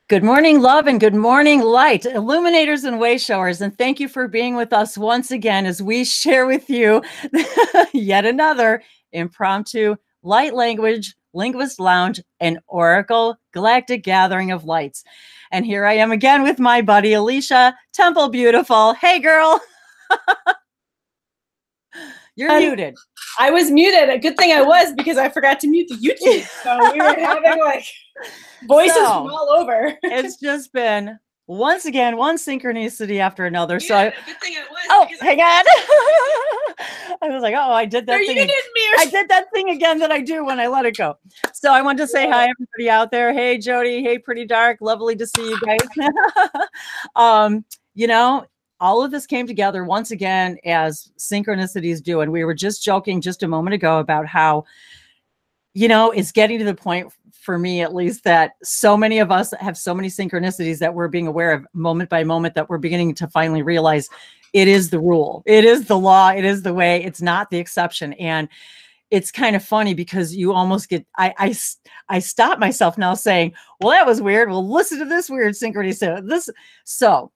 Good morning, love, and good morning, light, illuminators and way showers. And thank you for being with us once again as we share with you yet another impromptu light language, linguist lounge, and oracle galactic gathering of lights. And here I am again with my buddy, Alicia, Temple Beautiful. Hey, girl. You're muted. I was muted. A good thing I was, because I forgot to mute the YouTube. So we were having like voices from all over. It's just been once again one synchronicity after another. Yeah, so I, good thing I was. hang on. I was like, oh, I did that thing. I did that thing again that I do when I let it go. So I want to say hi, everybody out there. Hey, Jody. Hey, Pretty Dark. Lovely to see you guys. You know, all of this came together once again as synchronicities do. And we were just joking just a moment ago about how, you know, it's getting to the point for me, at least, that so many of us have so many synchronicities that we're being aware of moment by moment, that we're beginning to finally realize it is the rule. It is the law. It is the way. It's not the exception. And it's kind of funny because you almost get, I stop myself now saying, well, that was weird. Well, listen to this weird synchronicity. So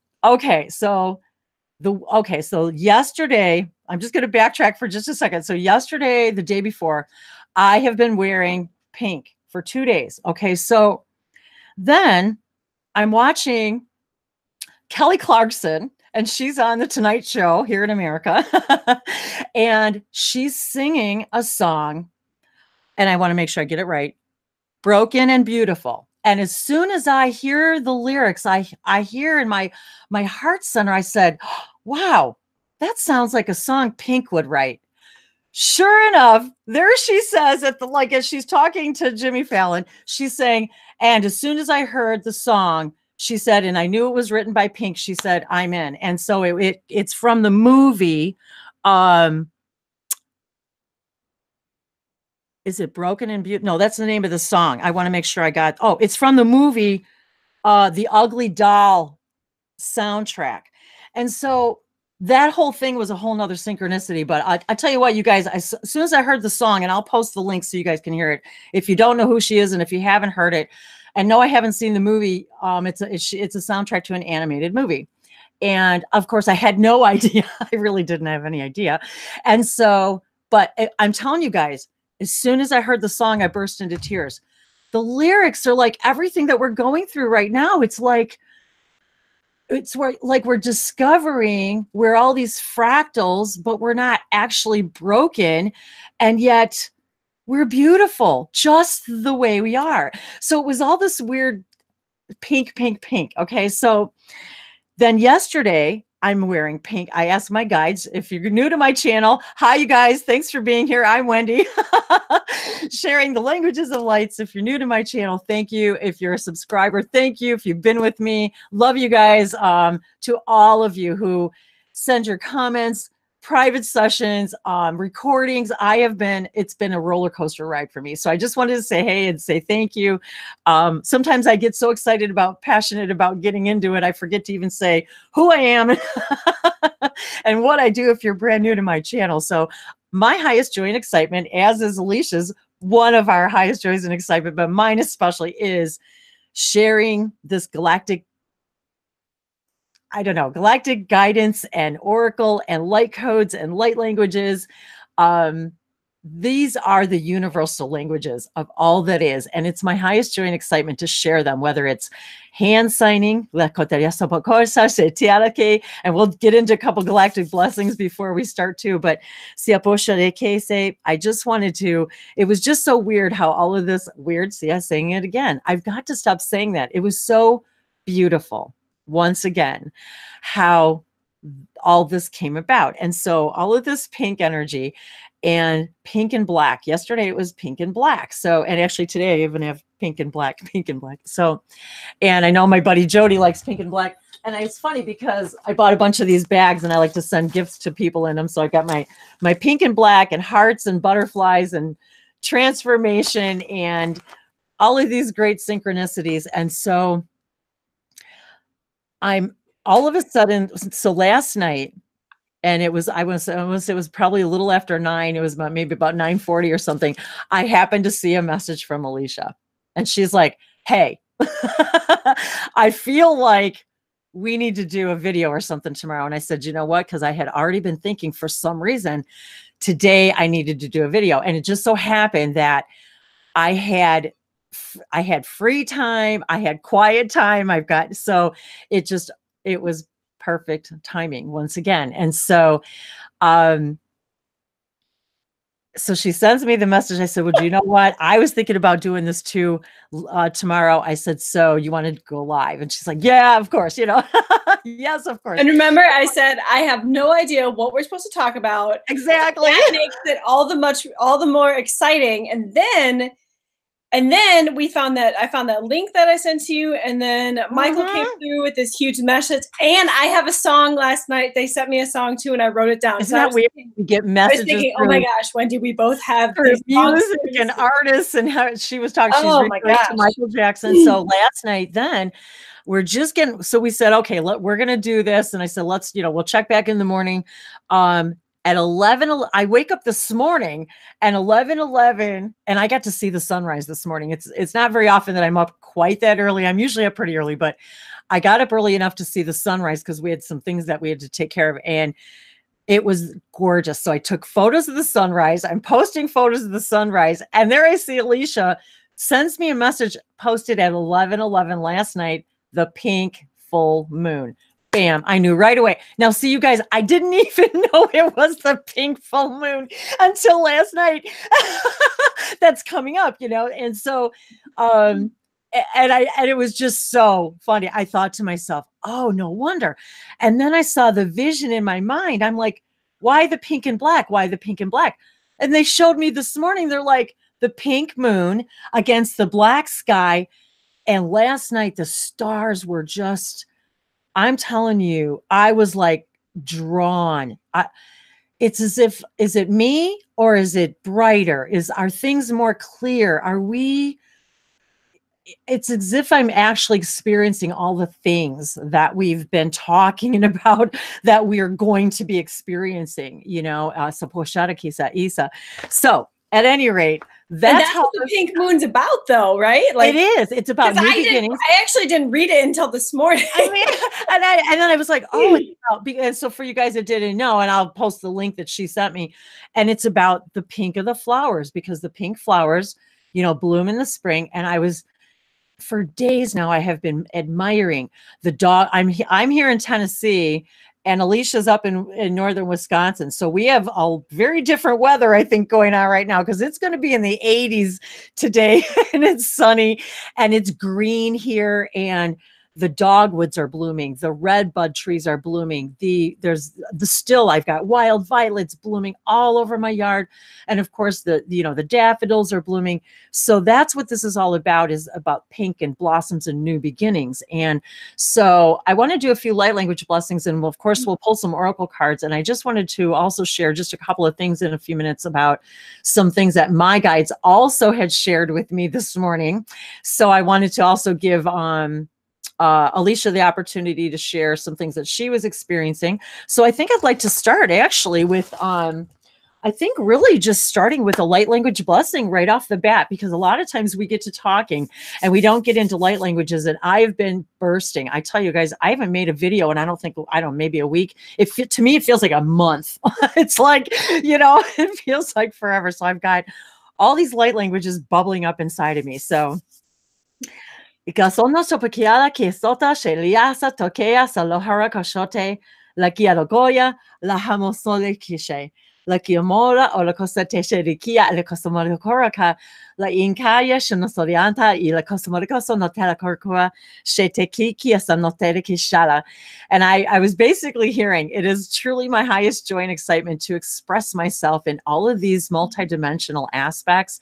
yesterday, I'm just going to backtrack for just a second. So yesterday, the day before, I have been wearing pink for 2 days. Okay. So then I'm watching Kelly Clarkson, and she's on the Tonight Show here in America. And she's singing a song, and I want to make sure I get it right. Broken and Beautiful. And as soon as I hear the lyrics, I hear in my heart center, I said, wow, that sounds like a song Pink would write. Sure enough, there she says as she's talking to Jimmy Fallon, she's saying, and as soon as I heard the song, she said, and I knew it was written by Pink, she said, I'm in. And so it's from the movie. Is it Broken and Beautiful? No, that's the name of the song. I want to make sure I got, it's from the movie, The Ugly Doll soundtrack. And so that whole thing was a whole nother synchronicity. But I tell you what, you guys, as soon as I heard the song, and I'll post the link so you guys can hear it, if you don't know who she is, and if you haven't heard it, and no, I haven't seen the movie. It's a soundtrack to an animated movie. And of course I had no idea. I really didn't have any idea. And so, but I'm telling you guys, as soon as I heard the song, I burst into tears. The lyrics are like everything that we're going through right now. It's like, we're discovering we're all these fractals, but we're not actually broken. And yet we're beautiful just the way we are. So it was all this weird pink, pink, pink. Okay. So then yesterday I'm wearing pink. I asked my guides, if you're new to my channel, hi, you guys. Thanks for being here. I'm Wendy, sharing the languages of lights. If you're new to my channel, thank you. If you're a subscriber, thank you. If you've been with me, love you guys. To all of you who send your comments, private sessions, recordings. It's been a roller coaster ride for me. So I just wanted to say, hey, and say thank you. Sometimes I get so excited passionate about getting into it, I forget to even say who I am and what I do if you're brand new to my channel. So my highest joy and excitement, as is Alicia's, one of our highest joys and excitement, but mine especially, is sharing this galactic guidance and oracle and light codes and light languages. These are the universal languages of all that is. And it's my highest joy and excitement to share them, whether it's hand signing, and we'll get into a couple galactic blessings before we start too. But I just wanted to, it was just so weird how all of this weird, saying it again. I've got to stop saying that. It was so beautiful. Once again, how all this came about. And so all of this pink energy and pink and black. Yesterday it was pink and black. So, and actually today I even have pink and black. So, and I know my buddy Jody likes pink and black. And it's funny because I bought a bunch of these bags and I like to send gifts to people in them. So I got my pink and black and hearts and butterflies and transformation and all of these great synchronicities. And so I'm all of a sudden, so last night, and it was probably a little after 9. It was maybe about 9:40 or something. I happened to see a message from Alicia, and she's like, hey, I feel like we need to do a video or something tomorrow. And I said, you know what? Because I had already been thinking for some reason today I needed to do a video. And it just so happened that I had free time. I had quiet time. It was perfect timing once again. And so she sends me the message. I said, well, do you know what? I was thinking about doing this too tomorrow. I said, so you want to go live? And she's like, yeah, of course, yes, of course. And remember, I said, I have no idea what we're supposed to talk about. Exactly. That makes it all the more exciting. And then I found that link that I sent to you, and then Michael came through with this huge message. And I have a song last night. They sent me a song too, and I wrote it down. Isn't that weird? We get messages. I was thinking, oh my gosh, Wendy, we both have music and artists, and how she was talking. Oh she's my gosh, to Michael Jackson. So last night, then we're just getting. So we said, okay, we're gonna do this, and I said, let's, we'll check back in the morning. At 11, I wake up this morning and 11:11, and I got to see the sunrise this morning. It's not very often that I'm up quite that early. I'm usually up pretty early, but I got up early enough to see the sunrise because we had some things that we had to take care of, and it was gorgeous. So I took photos of the sunrise. I'm posting photos of the sunrise, and there I see Alicia sends me a message posted at 11:11 last night, the pink full moon. Bam, I knew right away. Now, see, you guys, I didn't even know it was the pink full moon until last night. That's coming up, and so and it was just so funny. I thought to myself, oh, no wonder. And then I saw the vision in my mind. I'm like, why the pink and black? Why the pink and black? And they showed me this morning, they're like, the pink moon against the black sky. And last night the stars were just, I'm telling you, I was like drawn. It's as if, is it me or is it brighter? Are things more clear? It's as if I'm actually experiencing all the things that we've been talking about that we're going to be experiencing, So at any rate, that's what the pink moon's about, though, right? Like, it is. It's about new beginnings. I actually didn't read it until this morning. I mean, and then I was like, oh, because so for you guys that didn't know, and I'll post the link that she sent me, and it's about the pink of the flowers, because the pink flowers, bloom in the spring. And I was, for days now, I have been admiring the dog. I'm here in Tennessee, and Alicia's up in northern Wisconsin. So we have a very different weather, I think, going on right now, because it's going to be in the 80s today, and it's sunny, and it's green here, and the dogwoods are blooming. The red bud trees are blooming. I've got wild violets blooming all over my yard. And of course, the daffodils are blooming. So that's what this is all about, is about pink and blossoms and new beginnings. And so I want to do a few light language blessings, and of course, we'll pull some oracle cards. And I just wanted to also share just a couple of things in a few minutes about some things that my guides also had shared with me this morning. So I wanted to also give Alicia the opportunity to share some things that she was experiencing. So I think I'd like to start actually with, I think really just starting with a light language blessing right off the bat, because a lot of times we get to talking and we don't get into light languages, and I've been bursting. I tell you guys, I haven't made a video, and maybe a week. To me, it feels like a month. It's like, it feels like forever. So I've got all these light languages bubbling up inside of me. So Ikasono sopakiala ki sota sheliasa tokea salohara kashote la kialogoya la hamosole kishe la kiamora o la cosate sherikia la cosomoricoraka la inkaya shinosorianta y la cosomoricoso notela corcua sheteki asanotere kishala. And I was basically hearing, it is truly my highest joy and excitement to express myself in all of these multidimensional aspects.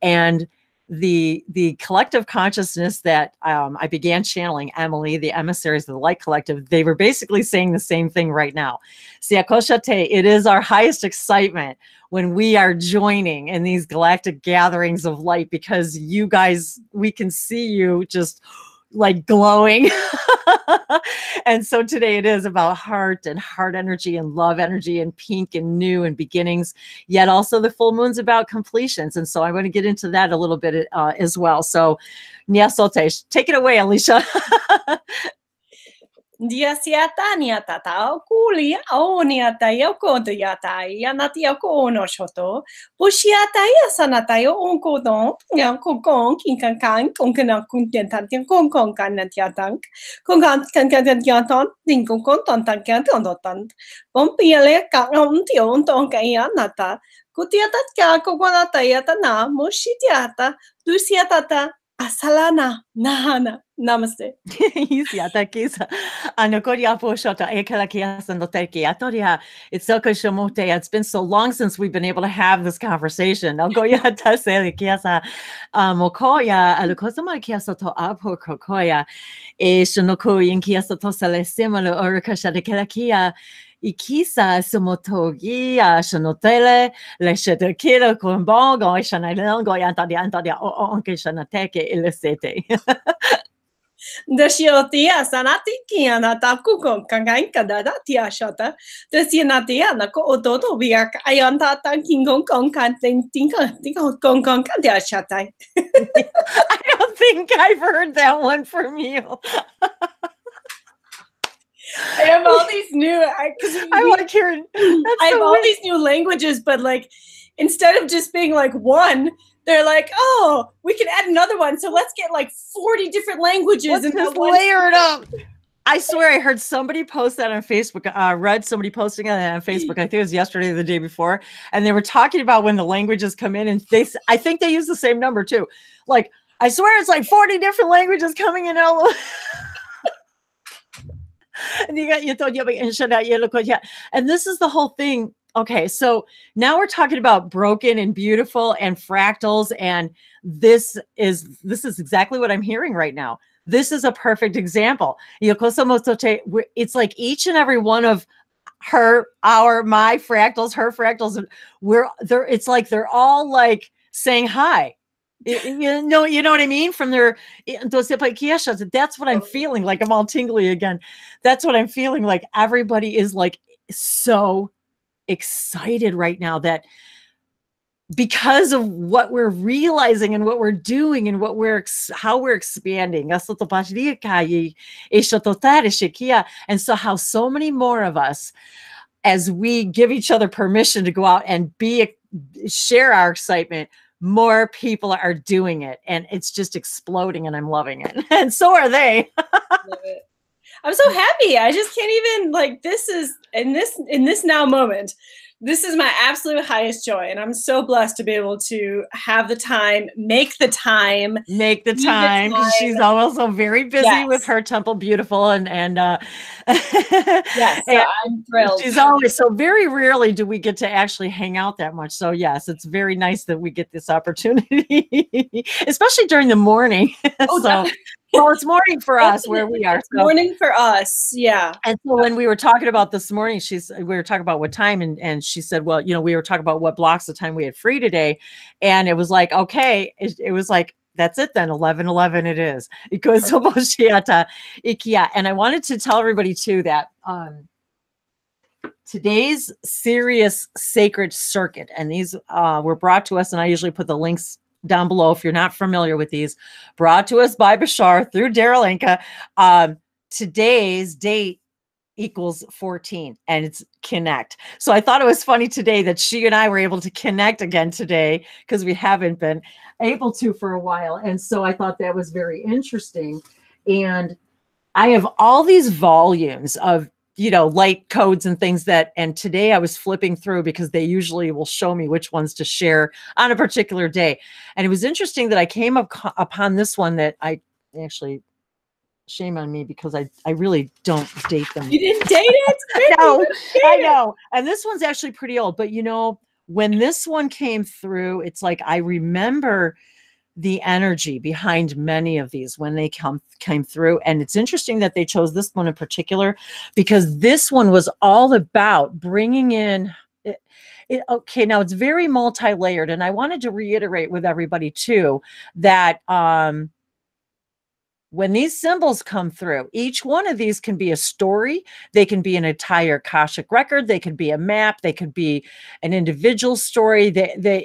And the collective consciousness that I began channeling, Emily, the emissaries of the Light Collective, they were basically saying the same thing right now. Siakoshate, it is our highest excitement when we are joining in these galactic gatherings of light, because you guys, we can see you just like glowing. And so today it is about heart and heart energy and love energy and pink and new and beginnings, yet also the full moon's about completions. And so I'm going to get into that a little bit as well. So Nyasote, take it away, Alicia. Diasiata niatata kulia o niata yoko diata yanati yoko no shoto bushiata yasanata yo onko don yanko gong kinkan kan konkana kunten tantian konkon kan natiatan konkan kan yanton dinkon konton tankan tondotan bompiele ka on ton kaya nata kutiata ka kokonata yata na mushitiata dusiata asalana nahana. Namaste. It's been so long since we've been able to have this conversation. Ikisa sumotogi shanotele leshetakira kumbongo shanalongo yantadia onke shanateke illicete. Deshiotia sanati kiana takuko kanganka dadatia shota. Desianatia nako ototo biak ayanta tanking kong kan tinko kong kantia shatai. I don't think I've heard that one from you. I have all these new. I like hearing. I have all these new languages, but like instead of just being like one, they're like, oh, we can add another one. So let's get like 40 different languages and just layer it up. I swear I heard somebody post that on Facebook. Read somebody posting on that on Facebook. I think it was yesterday or the day before, and they were talking about when the languages come in, and I think they use the same number too. Like I swear it's like 40 different languages coming in. And this is the whole thing. Okay, so now we're talking about broken and beautiful and fractals, and this is exactly what I'm hearing right now. This is a perfect example. It's like each and every one of my fractals, her fractals, it's like they're all like saying hi. You know what I mean? From their, that's what I'm feeling. Like I'm all tingly again. That's what I'm feeling. Like everybody is like so excited right now that because of what we're realizing and what we're doing and how we're expanding. And so how so many more of us, as we give each other permission to go out and share our excitement, more people are doing it, and it's just exploding, and I'm loving it. And so are they. Love it. I'm so happy. I just can't even, like, this is in this now moment. This is my absolute highest joy, and I'm so blessed to be able to have the time, make the time. Because she's also very busy with her Temple Beautiful, and yes, so I'm thrilled. She's always, so very rarely do we get to actually hang out that much. So yes, it's very nice that we get this opportunity, especially during the morning. Well, it's morning for us where we are. So. Morning for us, yeah. And so when we were talking about this morning, we were talking about what time, and she said, well, we were talking about what blocks of time we had free today, and it was like, okay, it was like, that's it then, 11:11 it is. And I wanted to tell everybody too that today's Sirius Sacred Circuit, and these were brought to us, and I usually put the links down below if you're not familiar with these, brought to us by Bashar through Daryl Inca. Today's date equals 14, and it's connect. So I thought it was funny today that she and I were able to connect again today, because we haven't been able to for a while. And so I thought that was very interesting. And I have all these volumes of light codes and things and today I was flipping through because they usually will show me which ones to share on a particular day. And it was interesting that I came upon this one that I actually, shame on me because I really don't date them. You didn't date it? No, I know. And this one's actually pretty old, but when this one came through, it's like, I remember the energy behind many of these when they came through. And it's interesting that they chose this one in particular, because this one was all about bringing in okay, now it's very multi-layered, and I wanted to reiterate with everybody too that when these symbols come through, each one of these can be a story. They can be an entire Akashic record. They could be a map. They could be an individual story.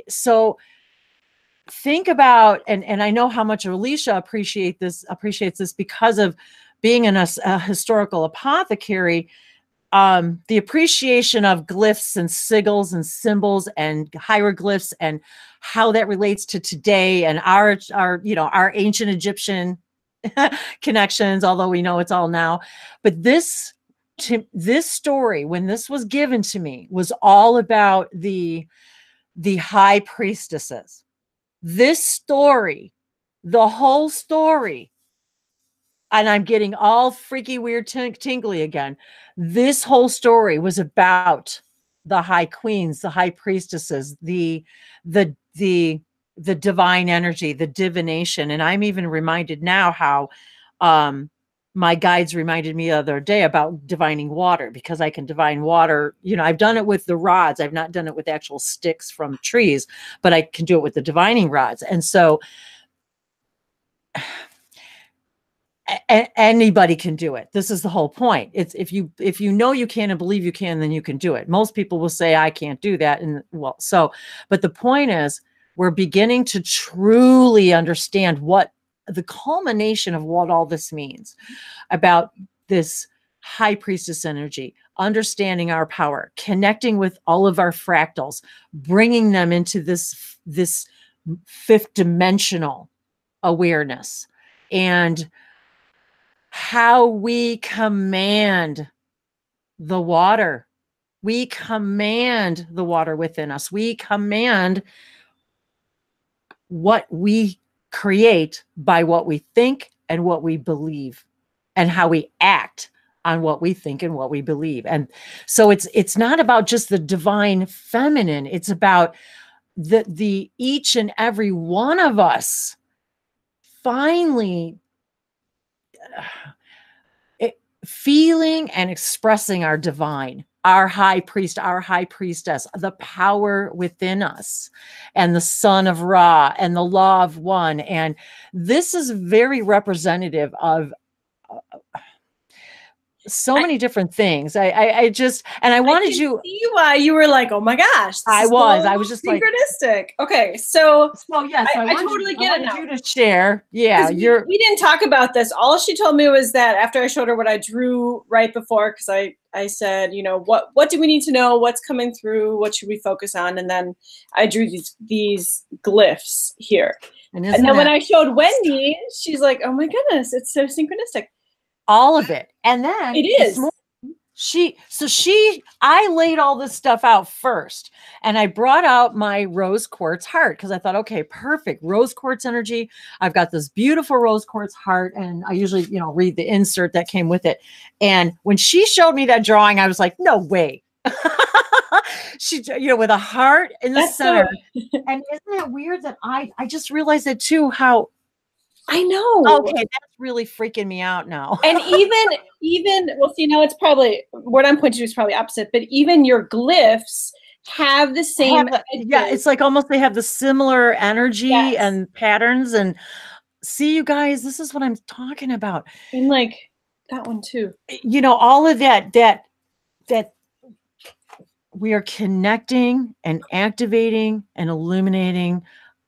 So think about, and I know how much Alicia appreciates this because of being a historical apothecary. The appreciation of glyphs and sigils and symbols and hieroglyphs and how that relates to today and our ancient Egyptian connections, although we know it's all now. But this story, when this was given to me, was all about the high priestesses. This story, the whole story, and I'm getting all freaky, weird, tingly again. This whole story was about the high queens, the high priestesses, the divine energy, the divination. And I'm even reminded now how my guides reminded me the other day about divining water, because I can divine water. I've done it with the rods. I've not done it with actual sticks from trees, but I can do it with the divining rods. And so anybody can do it. This is the whole point. It's if you know you can and believe you can, then you can do it. Most people will say, I can't do that. And but the point is, we're beginning to truly understand what the culmination of what all this means about this high priestess energy, understanding our power, connecting with all of our fractals, bringing them into this fifth dimensional awareness, and how we command the water. We command the water within us. We command what we create by what we think and what we believe, and how we act on what we think and what we believe. And so it's not about just the divine feminine. It's about the each and every one of us finally feeling and expressing our divine, our high priest, our high priestess, the power within us, and the son of Ra, and the law of one. And this is very representative of so many different things. I wanted you see why you were like, oh my gosh, I was just synchronistic. Okay, so yes, I totally get it now. You to share. Yeah, we didn't talk about this. All she told me was that after I showed her what I drew right before, because I said, what do we need to know? What's coming through? What should we focus on? And then I drew these glyphs here. And then when I showed Wendy, she's like, oh my goodness, it's so synchronistic. All of it. And then it is. I laid all this stuff out first, and I brought out my rose quartz heart, because I thought, okay, perfect. Rose quartz energy. I've got this beautiful rose quartz heart, and I usually, read the insert that came with it. And when she showed me that drawing, I was like, no way. She, with a heart in the center. And isn't it weird that I just realized it too, how I know. Okay, that's really freaking me out now. And even well, see, now it's probably what I'm pointing to is probably opposite, but even your glyphs have the same. It's like almost they have the similar energy and patterns. And see, you guys, this is what I'm talking about. And like that one too. All of that we are connecting and activating and illuminating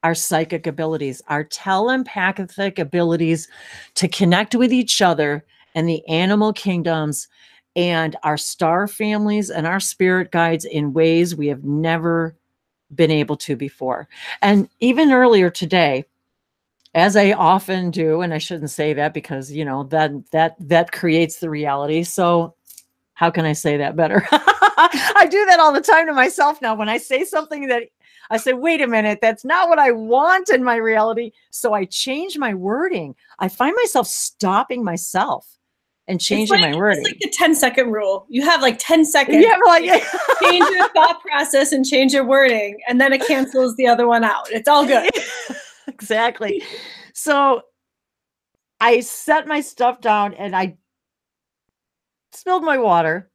our psychic abilities, our telepathic abilities to connect with each other and the animal kingdoms and our star families and our spirit guides in ways we have never been able to before. And even earlier today, as I often do, and I shouldn't say that because, that creates the reality. So how can I say that better? I do that all the time to myself now. When I say something that I say, wait a minute, that's not what I want in my reality. So I change my wording. I find myself stopping myself and changing my wording. It's like the 10-second rule. You have like 10 seconds. Yeah, change your thought process and change your wording, and then it cancels the other one out. It's all good. Exactly. So I set my stuff down and I spilled my water.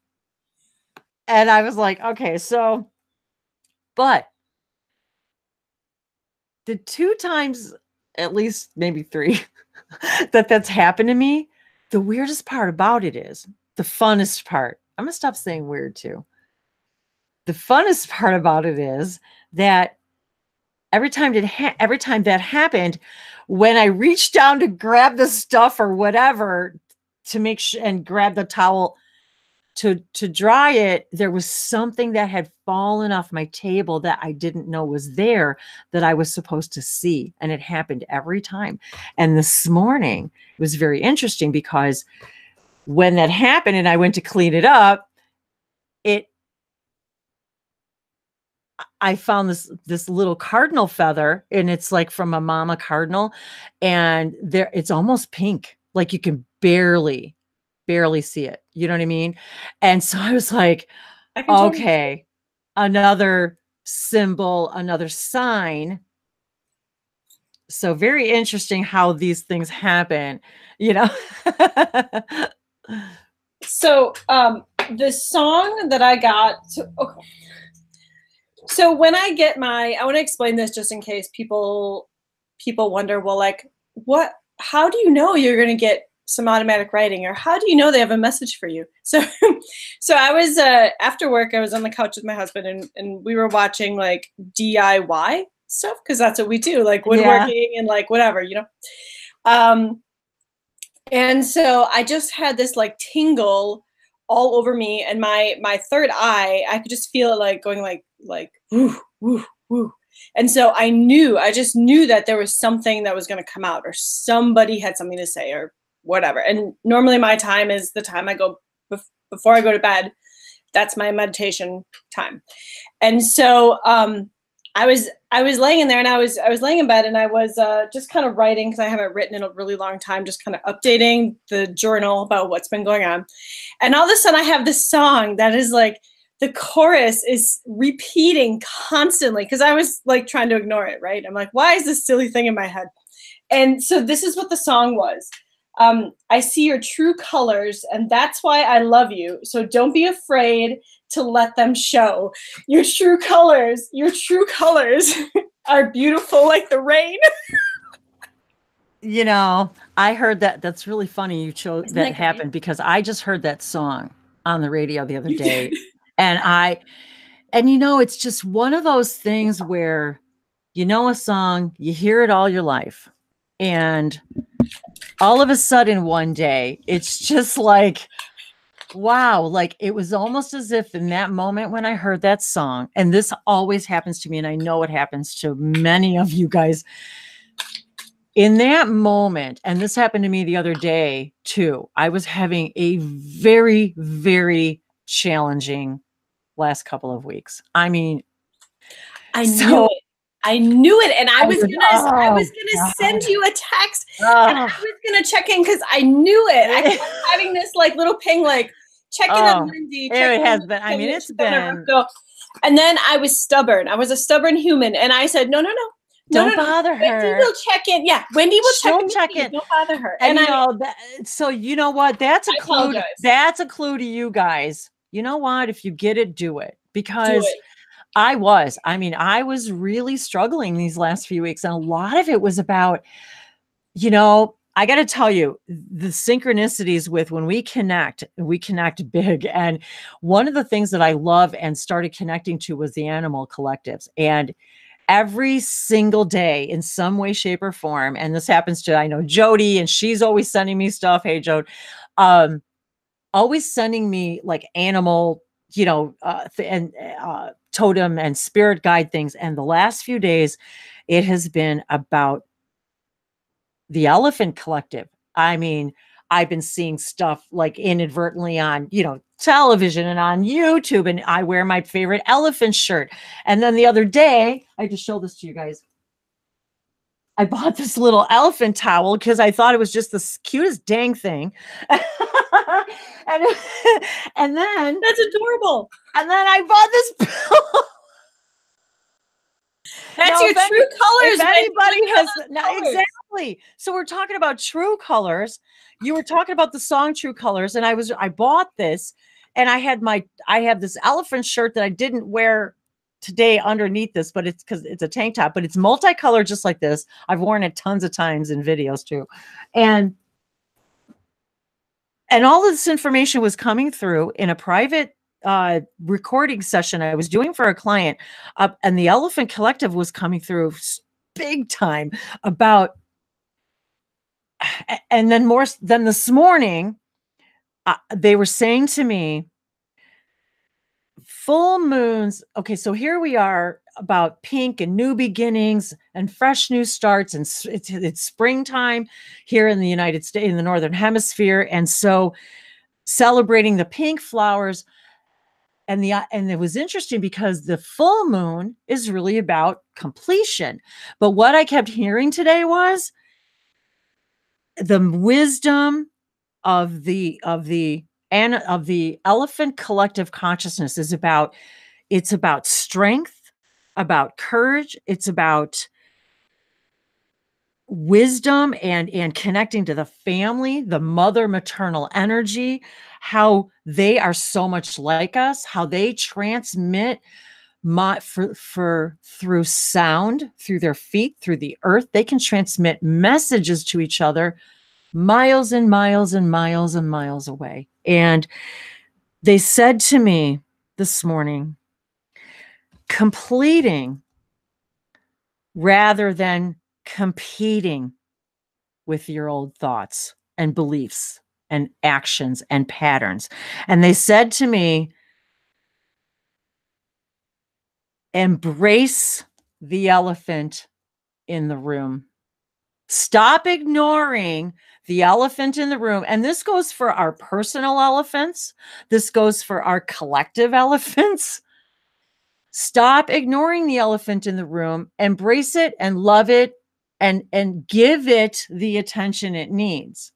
And I was like, okay, but the 2 times at least maybe 3 that's happened to me. The weirdest part about it is the funnest part. I'm going to stop saying weird too. The funnest part about it is that every time that happened, when I reached down to grab the stuff or whatever to make sure and grab the towel to dry it, there was something that had fallen off my table that I didn't know was there that I was supposed to see. And it happened every time. And this morning it was very interesting because when that happened and I went to clean it up, I found this little cardinal feather, and it's like from a mama cardinal, and it's almost pink. Like you can barely see it. You know what I mean? And so I was like, okay, another symbol, another sign. So very interesting how these things happen, you know? So the song that I got, okay. So when I get I want to explain this just in case people wonder, well, like, how do you know you're going to get some automatic writing, or how do you know they have a message for you? So I was, after work, I was on the couch with my husband and we were watching like DIY stuff. Cause that's what we do, like woodworking and like whatever, you know? And so I just had this like tingle all over me, and my third eye, I could just feel it like going like woo, woo, woo. And so I just knew that there was something that was going to come out, or somebody had something to say or whatever. And normally my time is the time I go before I go to bed. That's my meditation time. And so I was laying in there, and I was laying in bed, and I was just kind of writing, because I haven't written in a really long time, just kind of updating the journal about what's been going on. And all of a sudden I have this song that is like, the chorus is repeating constantly, because I was like trying to ignore it, right? I'm like, why is this silly thing in my head? And so this is what the song was. I see your true colors, and that's why I love you. So don't be afraid to let them show. Your true colors are beautiful like the rain. You know, I heard that. That's really funny you chose that happened, because I just heard that song on the radio the other day. And you know, it's just one of those things where, you know, a song, you hear it all your life, and all of a sudden one day it's just like, wow, like it was almost as if in that moment when I heard that song, and this always happens to me, and I know it happens to many of you guys in that moment. And this happened to me the other day too. I was having a very, very challenging last couple of weeks. I mean, I knew it. And I was gonna send you a text, and I was gonna check in, because I knew it. I kept having this like little ping, like check in on Wendy. It has been. I mean, it's been. And then I was stubborn. I was a stubborn human, and I said, no. Don't bother her. Wendy will check in. Yeah, Wendy will check in. Don't bother her. And you know, so you know what? That's a clue. That's a clue to you guys. You know what? If you get it, do it. Because I was really struggling these last few weeks. And a lot of it was about, you know, I got to tell you, the synchronicities with when we connect big. And one of the things that I love and started connecting to was the animal collectives. And every single day in some way, shape, or form. And this happens to, I know, Jody, and she's always sending me stuff. Hey, Jode, always sending me like animal, you know, and totem and spirit guide things. And the last few days, it has been about the elephant collective. I mean, I've been seeing stuff like inadvertently on, you know, television and on YouTube, and I wear my favorite elephant shirt. And then the other day, I just showed this to you guys. I bought this little elephant towel because I thought it was just the cutest dang thing. and then that's adorable. And then I bought this pillow. That's your true colors. If anybody has exactly. So we're talking about true colors. You were talking about the song True Colors, and I bought this, and I have this elephant shirt that I didn't wear today underneath this, but it's because it's a tank top, but it's multicolored just like this. I've worn it tons of times in videos too. And all of this information was coming through in a private recording session I was doing for a client. And the Elephant Collective was coming through big time about, and then more than this morning, they were saying to me, full moons. Okay, so here we are about pink and new beginnings and fresh new starts, and it's springtime here in the United States, in the Northern Hemisphere, and so celebrating the pink flowers. And it was interesting because the full moon is really about completion. But what I kept hearing today was the wisdom of the Elephant Collective consciousness is about, it's about strength, about courage, it's about wisdom and connecting to the family, the mother maternal energy, how they are so much like us, how they transmit through sound, through their feet, through the earth. They can transmit messages to each other miles and miles and miles and miles away. And they said to me this morning, completing rather than competing with your old thoughts and beliefs and actions and patterns. And they said to me, embrace the elephant in the room. Stop ignoring the elephant in the room. And this goes for our personal elephants. This goes for our collective elephants. Stop ignoring the elephant in the room. Embrace it and love it and give it the attention it needs.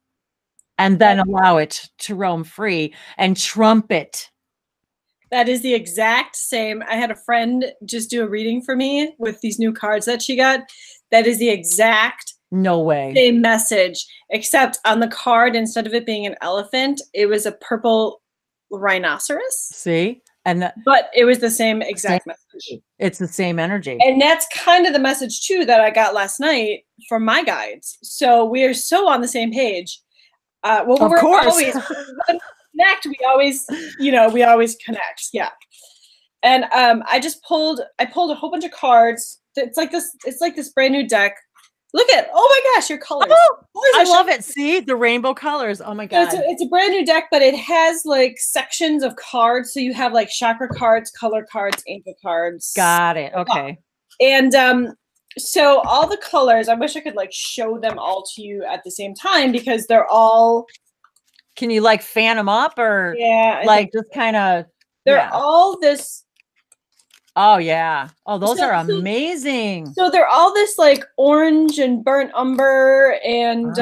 And then allow it to roam free and trumpet. That is the exact same. I had a friend just do a reading for me with these new cards that she got. That is the exact same message, except on the card, instead of it being an elephant, it was a purple rhinoceros. See? But it was the same exact message. It's the same energy. And that's kind of the message too that I got last night from my guides. So we are so on the same page. Well, of course. Always connect. We always connect. Yeah. And I pulled a whole bunch of cards. It's like this brand new deck. Look at, oh my gosh, your colors. Oh, I love it. See the rainbow colors. Oh my God. It's a brand new deck, but it has like sections of cards. So you have like chakra cards, color cards, angel cards. Got it. Okay. And so all the colors, I wish I could like show them all to you at the same time because they're all. Can you like fan them up or just kind of? They're all this. Oh yeah. Oh, those are amazing. So they're all this like orange and burnt umber and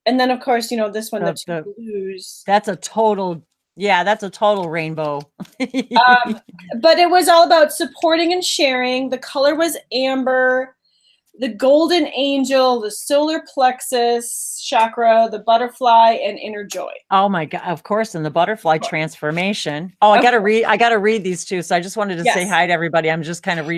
then of course, this one, the two blues. That's a total rainbow. But it was all about supporting and sharing. The color was amber, the golden angel, the solar plexus chakra, the butterfly, and inner joy. Oh my God. Of course. And the butterfly transformation. Oh, I got to read these too. So I just wanted to say hi to everybody. I'm just kind of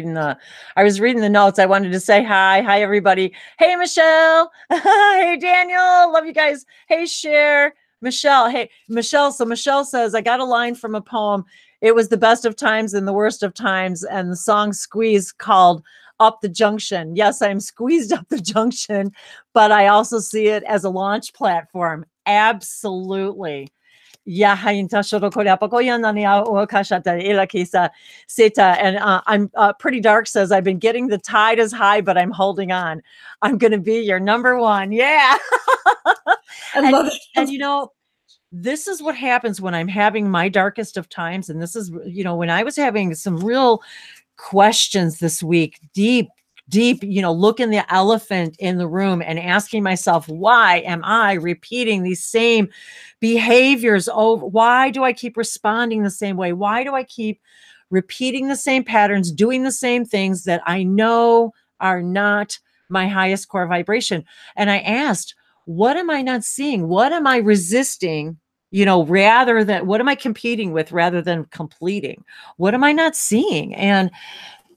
I was reading the notes. I wanted to say hi. Hi, everybody. Hey, Michelle. Hey, Daniel. Love you guys. Hey, Cher. Michelle. Hey, Michelle. So Michelle says, I got a line from a poem. It was the best of times and the worst of times. And the song Squeeze called Up the Junction. Yes, I'm squeezed up the junction, but I also see it as a launch platform. Absolutely. And I'm Pretty Dark says, I've been getting the tide is high, but I'm holding on. I'm going to be your number one. Yeah. I love it. And this is what happens when I'm having my darkest of times. And this is, when I was having some real questions this week, deep, looking the elephant in the room and asking myself, why am I repeating these same behaviors over? Why do I keep responding the same way? Why do I keep repeating the same patterns, doing the same things that I know are not my highest core vibration? And I asked, what am I not seeing? What am I resisting You know, rather than what am I competing with rather than completing? What am I not seeing? And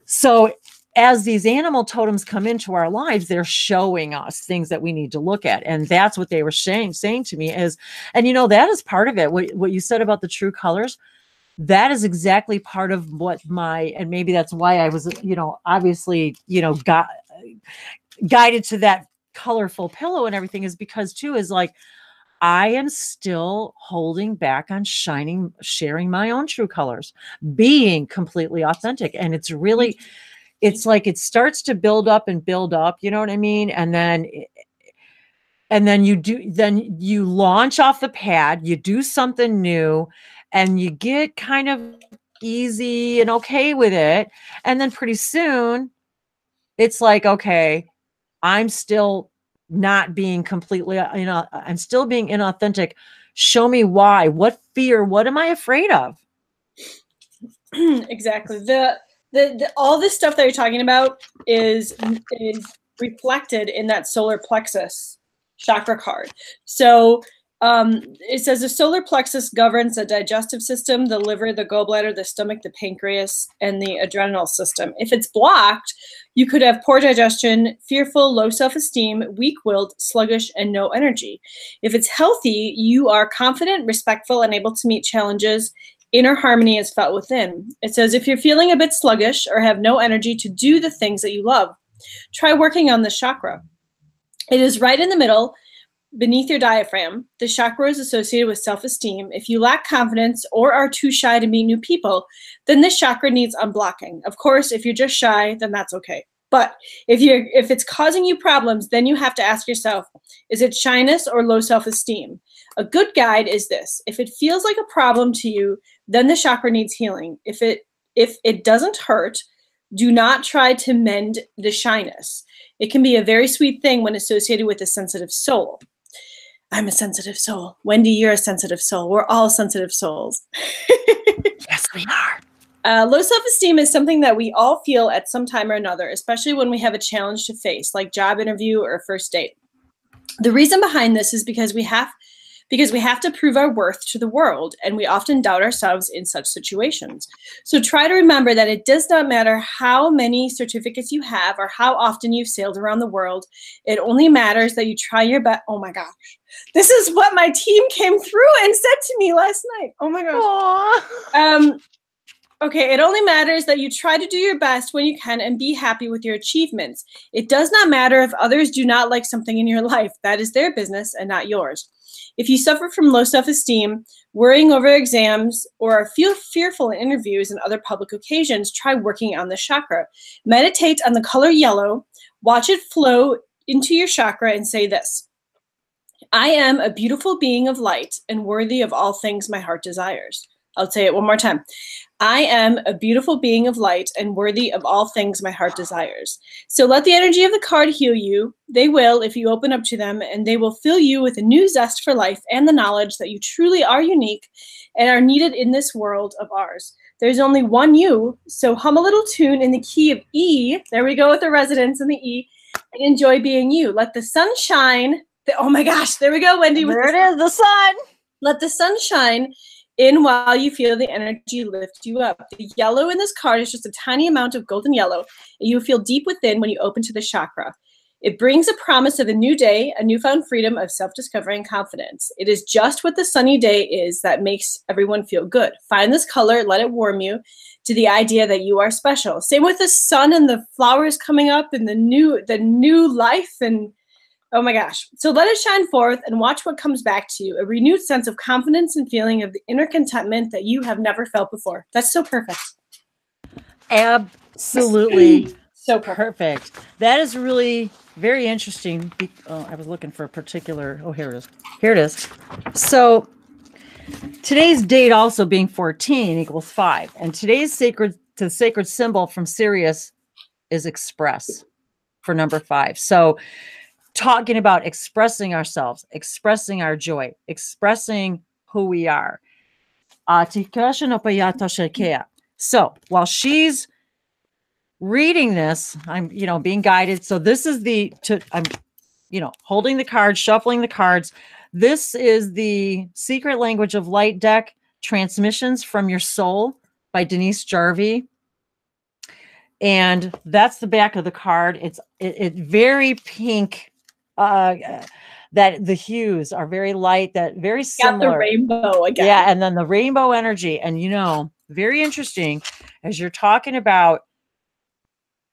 so as these animal totems come into our lives, they're showing us things that we need to look at. And that's what they were saying to me is, and you know, that is part of it. What you said about the true colors, that is exactly part of what and maybe that's why I was, you know, obviously, you know, guided to that colorful pillow and everything, is because too, is like, I am still holding back on sharing my own true colors, being completely authentic. And it's really, it's like it starts to build up and build up, you know what I mean? And then you launch off the pad, you do something new, and you get kind of easy and okay with it. And then pretty soon it's like, okay, I'm still not being completely, you know, I'm still being inauthentic. Show me why. What fear? What am I afraid of? Exactly. The all this stuff that you're talking about is reflected in that solar plexus chakra card. So it says the solar plexus governs the digestive system, the liver, the gallbladder, the stomach, the pancreas, and the adrenal system. If it's blocked, you could have poor digestion, fearful, low self-esteem, weak-willed, sluggish, and no energy. If it's healthy, you are confident, respectful, and able to meet challenges. Inner harmony is felt within. It says if you're feeling a bit sluggish or have no energy to do the things that you love, try working on this chakra. It is right in the middle, beneath your diaphragm. The chakra is associated with self-esteem. If you lack confidence or are too shy to meet new people, then this chakra needs unblocking. Of course, if you're just shy, then that's okay. But if it's causing you problems, then you have to ask yourself, is it shyness or low self-esteem? A good guide is this. If it feels like a problem to you, then the chakra needs healing. If it doesn't hurt, do not try to mend the shyness. It can be a very sweet thing when associated with a sensitive soul. I'm a sensitive soul. Wendy, you're a sensitive soul. We're all sensitive souls. Yes, we are. Low self-esteem is something that we all feel at some time or another, especially when we have a challenge to face, like job interview or a first date. The reason behind this is because we have to prove our worth to the world, and we often doubt ourselves in such situations. So try to remember that it does not matter how many certificates you have or how often you've sailed around the world. It only matters that you try your best. Oh my gosh. This is what my team came through and said to me last night. Oh my gosh. Okay, it only matters that you try to do your best when you can and be happy with your achievements. It does not matter if others do not like something in your life. That is their business and not yours. If you suffer from low self-esteem, worrying over exams, or feel fearful in interviews and other public occasions, try working on the chakra. Meditate on the color yellow, watch it flow into your chakra, and say this: I am a beautiful being of light and worthy of all things my heart desires. I'll say it one more time. I am a beautiful being of light and worthy of all things my heart desires. So let the energy of the card heal you. They will if you open up to them, and they will fill you with a new zest for life and the knowledge that you truly are unique and are needed in this world of ours. There's only one you, so hum a little tune in the key of E. There we go with the resonance in the E, and enjoy being you. Let the sun shine. Oh my gosh, there we go, Wendy. There it is, the sun. Let the sun shine in while you feel the energy lift you up. The yellow in this card is just a tiny amount of golden yellow, and you feel deep within when you open to the chakra. It brings a promise of a new day, a newfound freedom of self-discovery and confidence. It is just what the sunny day is that makes everyone feel good. Find this color, let it warm you to the idea that you are special. Same with the sun and the flowers coming up and the new life, and oh my gosh. So let it shine forth and watch what comes back to you. A renewed sense of confidence and feeling of the inner contentment that you have never felt before. That's so perfect. Absolutely. So perfect. That is really very interesting. I was looking for a particular, here it is. Here it is. So today's date also being 14 equals 5. And today's sacred symbol from Sirius is express for number 5. So talking about expressing ourselves, expressing our joy, expressing who we are. So while she's reading this, I'm, being guided. So this is I'm, holding the cards, shuffling the cards. This is the Secret Language of Light deck, Transmissions from Your Soul by Denise Jarvie. And that's the back of the card. It's very pink. That the hues are very light, that very similar. Got the rainbow again. Yeah, and then the rainbow energy. And very interesting as you're talking about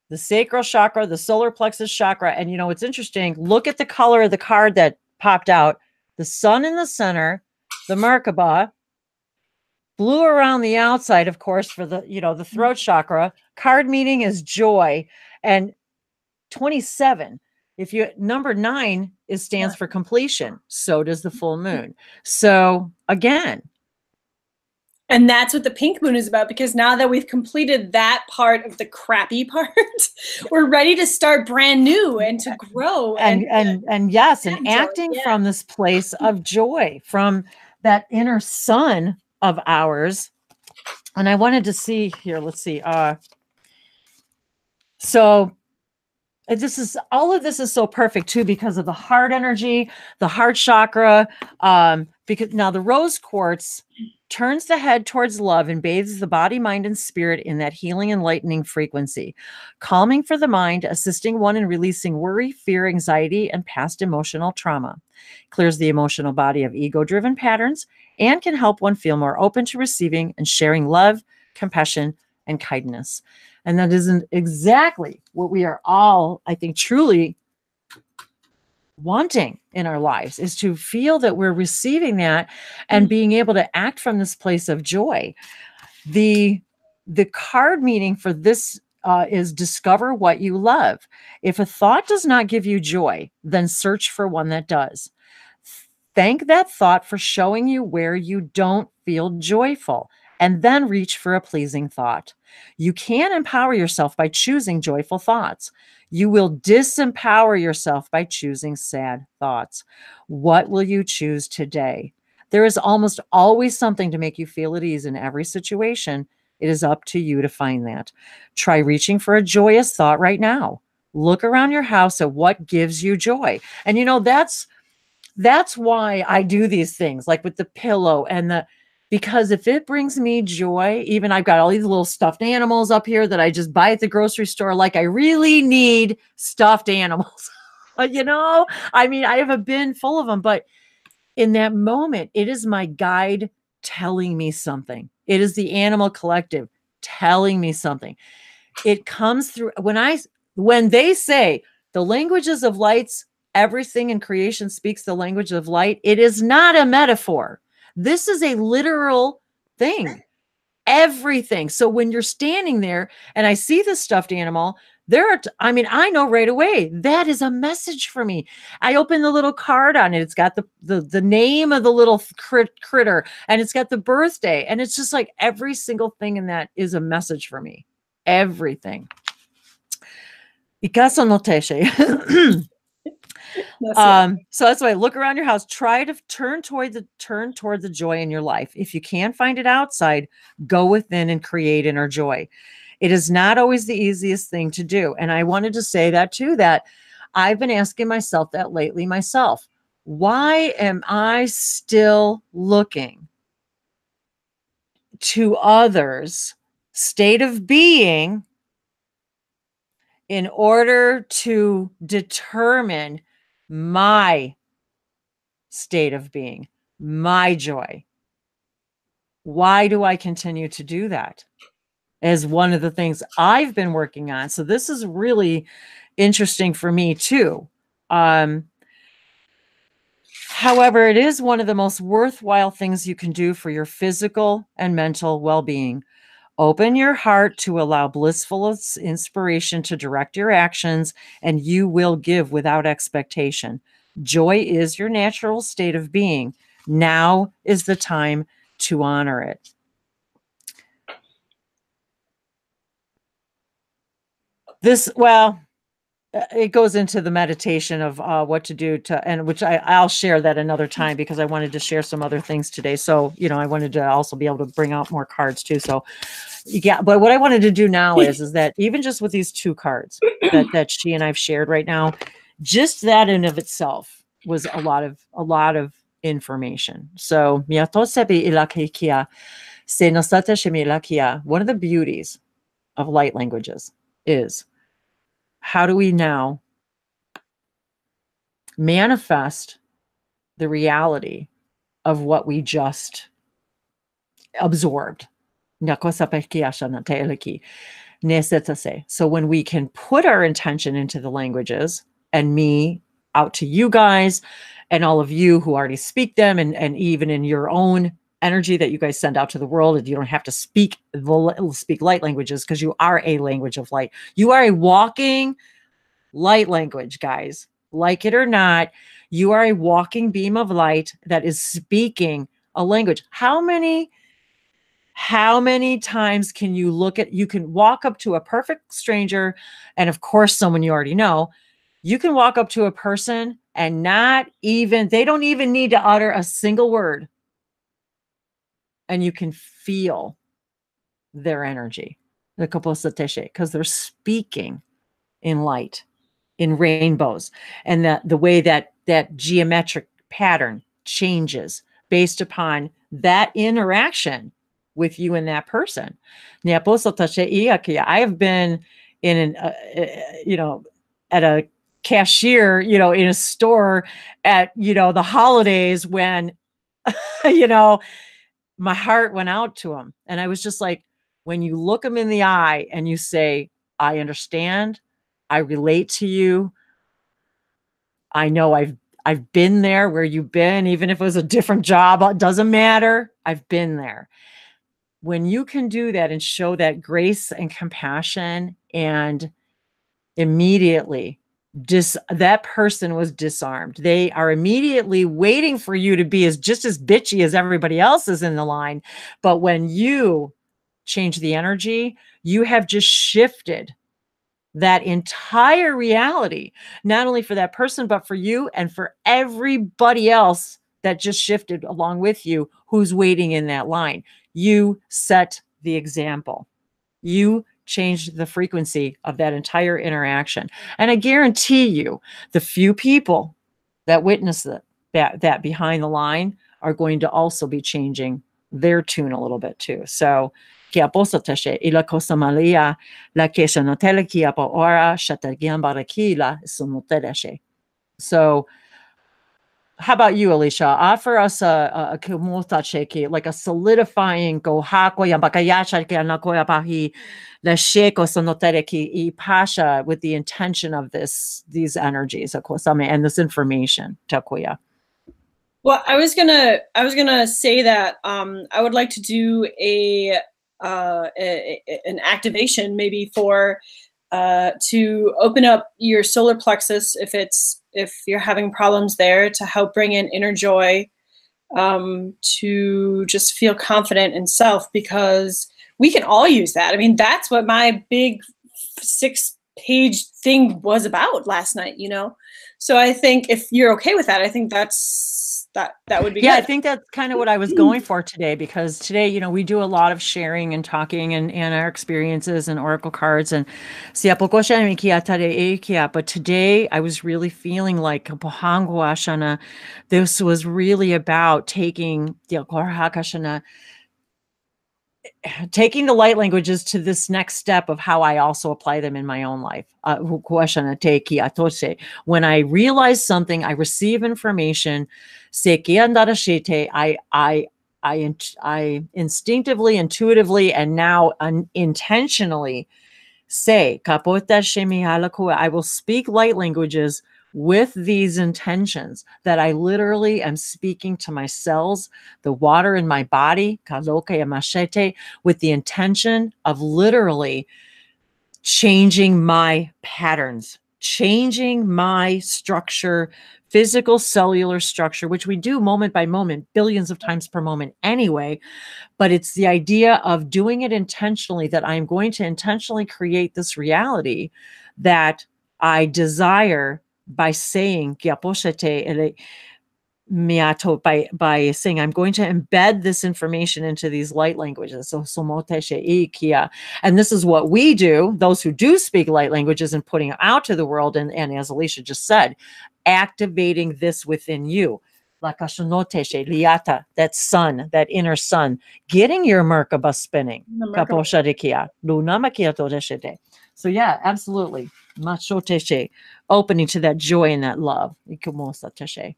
the sacral chakra, the solar plexus chakra. And it's interesting. Look at the color of the card that popped out. The sun in the center, the Merkaba, blue around the outside, of course, for the, the throat chakra. Card meaning is joy. And 27. Number 9 stands for completion. So does the full moon. So again. And that's what the pink moon is about, because now that we've completed that part of the crappy part, we're ready to start brand new and to grow. And yes, and acting from this place of joy, from that inner sun of ours. And I wanted to see here, let's see. So all of this is so perfect too, because of the heart energy, the heart chakra. Because now the rose quartz turns the head towards love and bathes the body, mind, and spirit in that healing, enlightening frequency, calming for the mind, assisting one in releasing worry, fear, anxiety, and past emotional trauma, clears the emotional body of ego-driven patterns, and can help one feel more open to receiving and sharing love, compassion, and kindness. And that isn't exactly what we are all, I think, truly wanting in our lives, is to feel that we're receiving that and being able to act from this place of joy. The card meaning for this is discover what you love. If a thought does not give you joy, then search for one that does. Thank that thought for showing you where you don't feel joyful, and then reach for a pleasing thought. You can empower yourself by choosing joyful thoughts. You will disempower yourself by choosing sad thoughts. What will you choose today? There is almost always something to make you feel at ease in every situation. It is up to you to find that. Try reaching for a joyous thought right now. Look around your house at what gives you joy. And that's why I do these things, like with the pillow and because if it brings me joy, even I've got all these little stuffed animals up here that I just buy at the grocery store. Like I really need stuffed animals. I have a bin full of them, but in that moment, it is my guide telling me something. It is the animal collective telling me something. It comes through when they say the languages of lights, everything in creation speaks the language of light. It is not a metaphor. This is a literal thing. Everything. So when you're standing there and I see this stuffed animal, I know right away that is a message for me. I open the little card on it. It's got the name of the little critter, and it's got the birthday, and it's just like every single thing in that is a message for me. Everything. Ikaso no teshe. So that's why look around your house. Try to turn toward the joy in your life. If you can't find it outside, go within and create inner joy. It is not always the easiest thing to do. And I wanted to say that too, that I've been asking myself that lately myself. Why am I still looking to others' state of being in order to determine my state of being, my joy? Why do I continue to do that? As one of the things I've been working on. So this is really interesting for me too. However, it is one of the most worthwhile things you can do for your physical and mental well-being. Open your heart to allow blissful inspiration to direct your actions, and you will give without expectation. Joy is your natural state of being. Now is the time to honor it. It goes into the meditation of what to do which I'll share that another time, because I wanted to share some other things today. So, I wanted to also be able to bring out more cards too. So yeah, but what I wanted to do now is that even just with these 2 cards that she and I've shared right now, just that in of itself was a lot of information. So one of the beauties of light languages is, how do we now manifest the reality of what we just absorbed? So when we can put our intention into the languages, and me out to you guys and all of you who already speak them, and even in your own energy that you guys send out to the world, and you don't have to speak light languages, because you are a language of light. You are a walking light language, guys. Like it or not, you are a walking beam of light that is speaking a language. How many times can you can walk up to a perfect stranger, and of course someone you already know, you can walk up to a person and they don't even need to utter a single word, and you can feel their energy, because they're speaking in light, in rainbows, and the way that geometric pattern changes based upon that interaction with you and that person. I have been in at a cashier, in a store at, the holidays, when, my heart went out to him. And I was just like, when you look him in the eye and you say, I understand, I relate to you, I know I've been there where you've been, even if it was a different job, it doesn't matter. I've been there. When you can do that and show that grace and compassion, and immediately that person was disarmed. They are immediately waiting for you to be just as bitchy as everybody else is in the line. But when you change the energy, you have just shifted that entire reality, not only for that person, but for you and for everybody else that just shifted along with you, who's waiting in that line. You set the example. You changed the frequency of that entire interaction. And I guarantee you, the few people that witness that behind the line are going to also be changing their tune a little bit too. So so how about you, Alicia? Offer us a like a solidifying pasha with the intention of these energies and this information. Well, I was gonna say that I would like to do an activation, maybe for to open up your solar plexus if you're having problems there, to help bring in inner joy, to just feel confident in self, because we can all use that. I mean, that's what my big 6-page thing was about last night, So I think if you're okay with that, I think that would be good. I think that's kind of what I was going for today, because today, we do a lot of sharing and talking and our experiences and oracle cards, and but today I was really feeling like this was really about taking the light languages to this next step of how I also apply them in my own life. When I realize something, I receive information, I instinctively, intuitively, and now intentionally say, I will speak light languages with these intentions, that I literally am speaking to my cells, the water in my body, with the intention of literally changing my patterns, changing my structure, physical cellular structure, which we do moment by moment, billions of times per moment anyway. But it's the idea of doing it intentionally, that I'm going to intentionally create this reality that I desire by saying, by saying, I'm going to embed this information into these light languages. And this is what we do, those who do speak light languages, and putting it out to the world. And as Alicia just said, activating this within you. Lakashonoteshe, liata, that sun, that inner sun, getting your Merkaba spinning. Kaposhadikia, lunamakiatodeshete. So yeah, absolutely. Machoteshe, opening to that joy and that love. Ikumosateshe.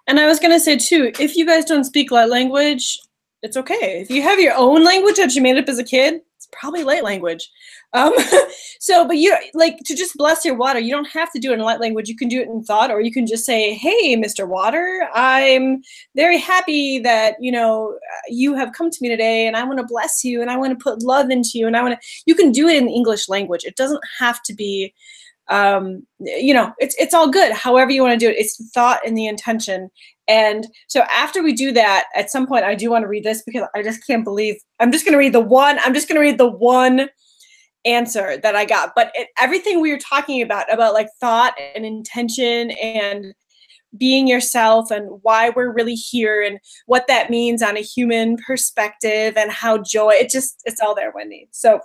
And I was going to say, too, if you guys don't speak light language, it's okay. If you have your own language that you made up as a kid, it's probably light language. But you like to just bless your water. You don't have to do it in light language. You can do it in thought, or you can just say, hey, Mr. Water, I'm very happy that, you have come to me today, and I want to bless you, and I want to put love into you. And you can do it in English language. It doesn't have to be, it's all good. However you want to do it, it's the thought and the intention. And so after we do that, at some point, I do want to read this because I just can't believe I'm just going to read the one answer that I got. But everything we were talking about like thought and intention and being yourself and why we're really here and what that means on a human perspective and how joy, it's all there, Wendy. So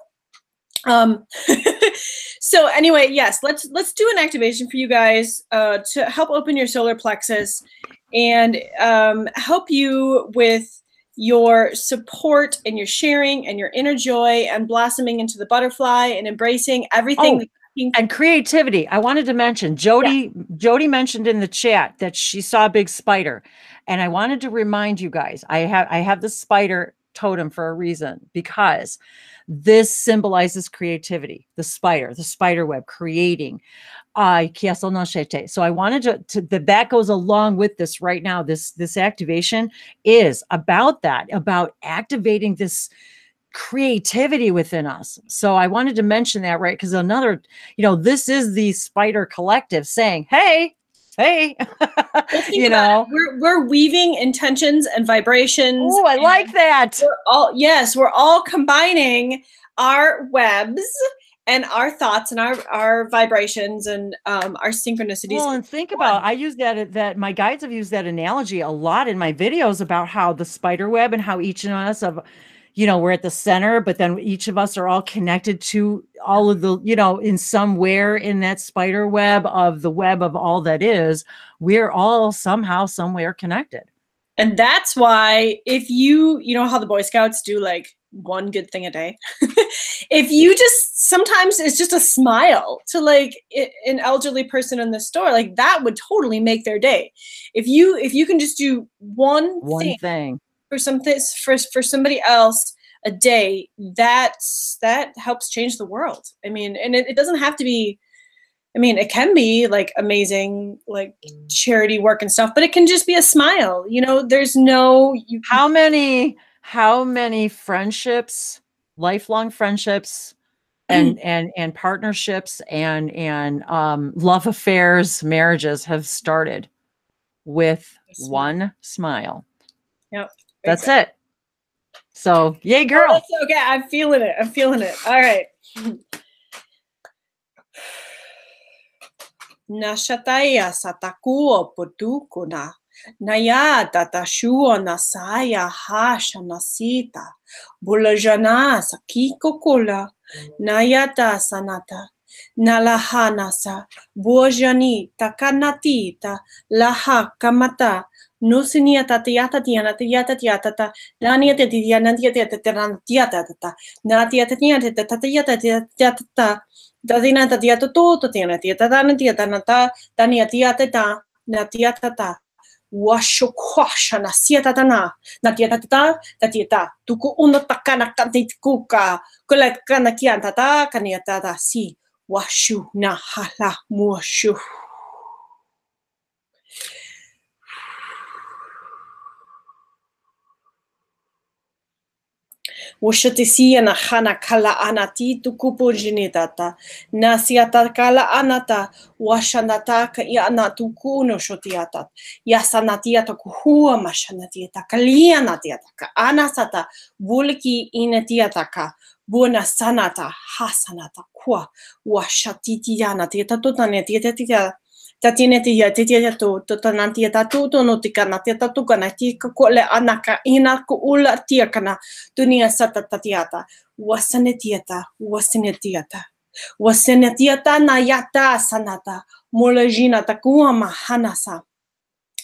so anyway, yes, let's do an activation for you guys to help open your solar plexus and help you with your support and your sharing and your inner joy and blossoming into the butterfly and embracing everything. And creativity. I wanted to mention Jody mentioned in the chat that she saw a big spider, and I wanted to remind you guys, I have the spider totem for a reason, because this symbolizes creativity, the spider web, creating. So I wanted to that goes along with this right now. This activation is about that, about activating this creativity within us. So I wanted to mention that, right? Because this is the spider collective saying, hey, we're weaving intentions and vibrations. Oh, I like that. We're all combining our webs and our thoughts and our vibrations and our synchronicities. Well, and think about, I use that my guides have used that analogy a lot in my videos about how the spider web and how each of us we're at the center, but then each of us are all connected to all of the, in somewhere in that spider web of all that is, we're all somehow, somewhere connected. And that's why if you know how the Boy Scouts do like one good thing a day, if you sometimes it's just a smile to like an elderly person in the store, like that would totally make their day. If you can just do one thing. For somebody else a day, that helps change the world. I mean, and it doesn't have to be, it can be like amazing, like charity work and stuff, but it can just be a smile. There's no, how many friendships, lifelong friendships and partnerships and love affairs, marriages have started with one smile. Yep. That's it. So, yay, girl. Oh, that's okay. I'm feeling it. All right. Nashataya satakuo potukuna. Nayata tashuo nasaya hasha nasita. Bulajana sakiko kola. Nayata sanata. Nalahanasa. Bojani takanatita. Laha kamata. Nusinia tatiata tiana tiata tiata nania tiana tiata tiata natia tiata tiata tiata dadina tiata to tiana tiata dana tiata nata dania tiata natia tata washo kwasha na siata tana natia tata tatiata tuku uno takana kantikuka kula kana kianta ta kaniata ta si washu na hala mushu. Washotisia na hana kala anati tukupo jinitata. Nasiata kala anata. Washanata ka ianatuku no shotiatat. Yasanatiata kuhua mashanatiata. Kalianatiata ka anasata. Buliki inatiataka. Buona sanata hasanata kwa. Washatitiana tieta totanetiata. Tatine tia to tanantia tatuto no tikana tia tukana tika kole anaka ina ko ula tia kana dunia sata tatiata wasanetiata na yata sanata molajina takua mahanasa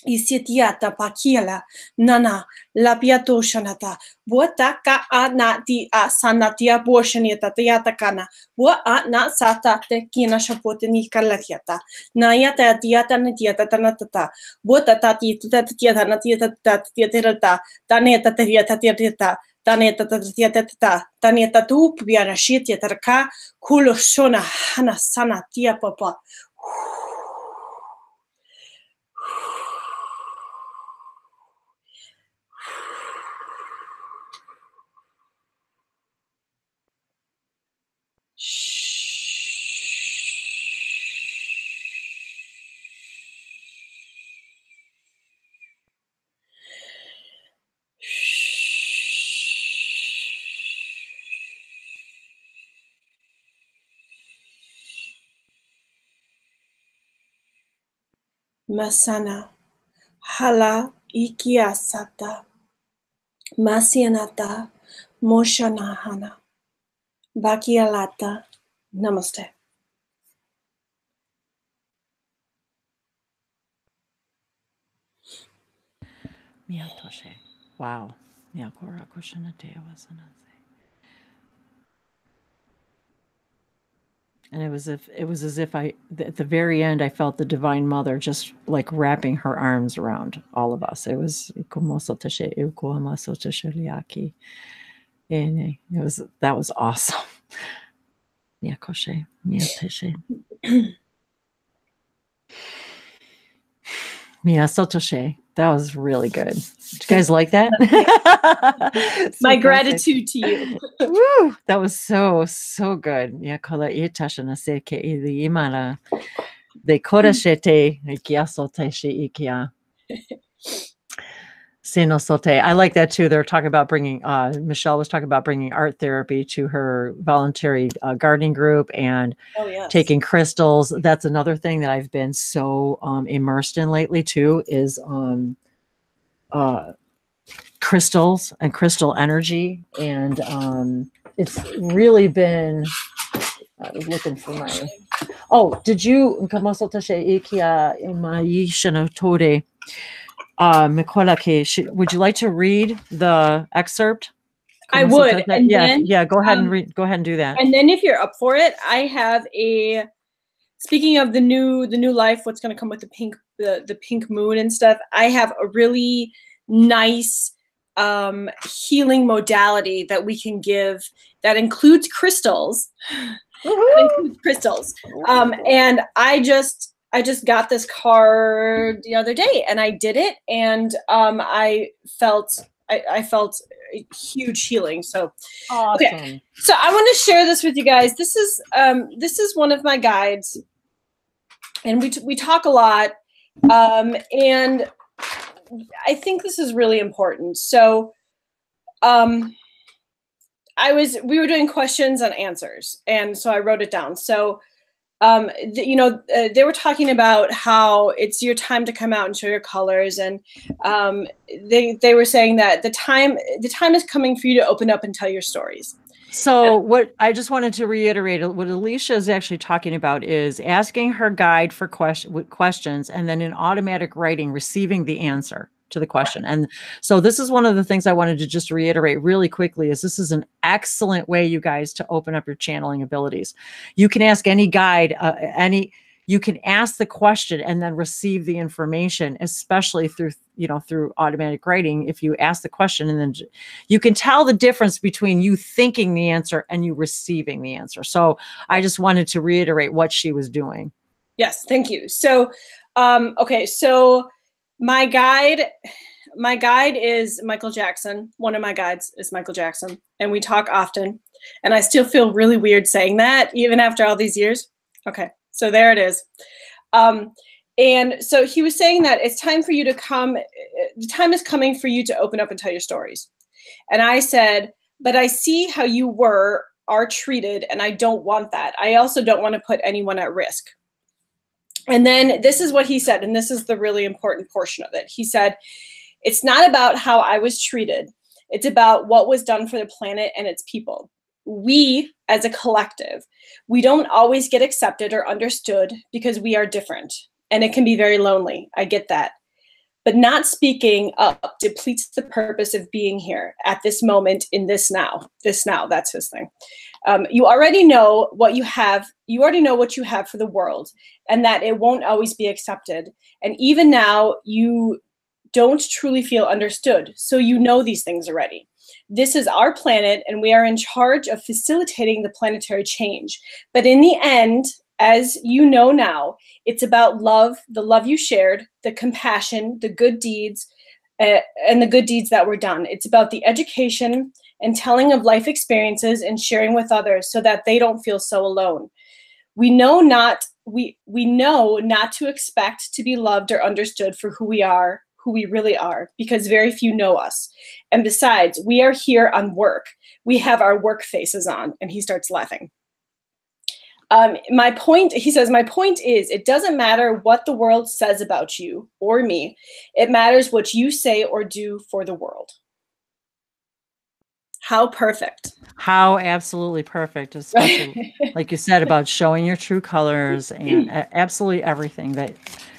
Isitiata pakiala nana lapiato shanata buata ka anati asanatia boshaniata tiatakana bua na sata te kina shapotini kalatiata nayata tiata natiata tanatata buata tati tiata natiata tiata taneta tiata tiata taneta tiata taneta tu piana shitia tarka kulo shona hana sana tia papa. Masana hala ikiasata masianata moshanahana bakialata. Namaste. Wow. And it was as if at the very end I felt the Divine Mother just like wrapping her arms around all of us. It was that was awesome. That was really good. Did you guys like that? My gratitude to you. Woo, that was so good. I like that too. They're talking about bringing, Michelle was talking about bringing art therapy to her voluntary gardening group and taking crystals. That's another thing that I've been so immersed in lately too, is crystals and crystal energy. And it's really been, I was looking for my, did you, would you like to read the excerpt? I would. And yeah, go ahead and read. Go ahead and do that. And then if you're up for it, I have speaking of the new life, what's going to come with the pink moon and stuff. I have a really nice healing modality that we can give that includes crystals. And I just got this card the other day, and I did it, and I felt huge healing. So awesome. Okay. So I want to share this with you guys. This is one of my guides, and we talk a lot, and I think this is really important. So we were doing questions and answers, and so I wrote it down. So they were talking about how it's your time to come out and show your colors, and they were saying that the time is coming for you to open up and tell your stories. So what I just wanted to reiterate, what Alicia is actually talking about is asking her guide for questions, and then in automatic writing, receiving the answer to the question. And so this is one of the things I wanted to just reiterate really quickly, is this is an excellent way, you guys, to open up your channeling abilities. You can ask any guide, you can ask the question and then receive the information, especially through automatic writing. If you ask the question, and then you can tell the difference between you thinking the answer and you receiving the answer. So I just wanted to reiterate what she was doing. Yes, thank you. So, okay, so my guide is Michael Jackson. One of my guides is Michael Jackson, and we talk often, and I still feel really weird saying that even after all these years. Okay, so there it is. And so he was saying that it's time for you to come, the time is coming for you to open up and tell your stories. And I said, but I see how you are treated, and I don't want that. I also don't want to put anyone at risk. And then this is what he said, and this is the really important portion of it. He said, it's not about how I was treated. It's about what was done for the planet and its people. We, as a collective, we don't always get accepted or understood because we are different. And it can be very lonely. I get that. But not speaking up depletes the purpose of being here at this moment in this now. This now, that's his thing. You already know what you have. You already know what you have for the world, and that it won't always be accepted. And even now, you don't truly feel understood. So you know these things already. This is our planet, and we are in charge of facilitating the planetary change. But in the end, as you know now, it's about love, the love you shared, the compassion, the good deeds, and the good deeds that were done. It's about the education and telling of life experiences and sharing with others so that they don't feel so alone. We know not to expect to be loved or understood for who we are, who we really are, because very few know us. And besides, we are here on work. We have our work faces on. And he starts laughing. He says, my point is, it doesn't matter what the world says about you or me. It matters what you say or do for the world. How perfect. How absolutely perfect, especially like you said about showing your true colors and absolutely everything that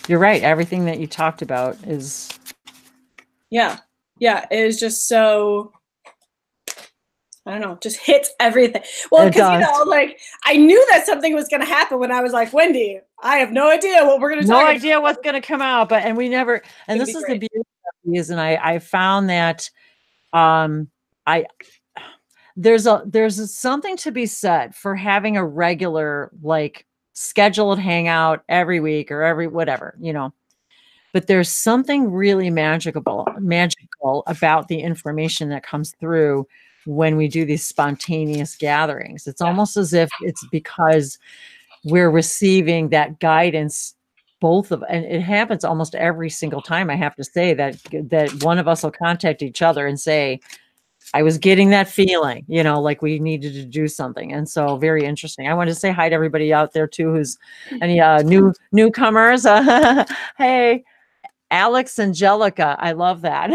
you're right. Everything that you talked about is. Yeah. Yeah. It is just so, I don't know, just hits everything. Well, because, you know, like I knew that something was going to happen when I was like, Wendy, I have no idea what we're going to talk about. No idea what's going to come out, and we never, and this is the beauty of these. And I found that, there's something to be said for having a regular, like scheduled hangout every week or every whatever, you know, but there's something really magical about the information that comes through when we do these spontaneous gatherings. It's almost as if it's because we're receiving that guidance, and it happens almost every single time. I have to say that one of us will contact each other and say, I was getting that feeling, you know, like we needed to do something. And so very interesting. I want to say hi to everybody out there too, who's any newcomers. Hey, Alex Angelica. I love that.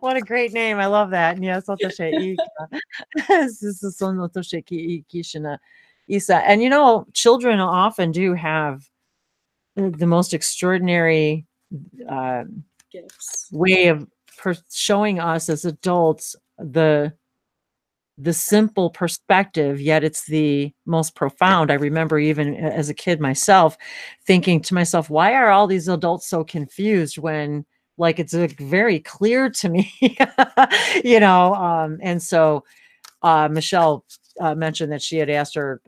What a great name. I love that. Yes. And you know, children often do have the most extraordinary way of showing us as adults the simple perspective, yet it's the most profound. I remember even as a kid myself thinking to myself, why are all these adults so confused when like it's very clear to me, you know? And so Michelle mentioned that she had asked her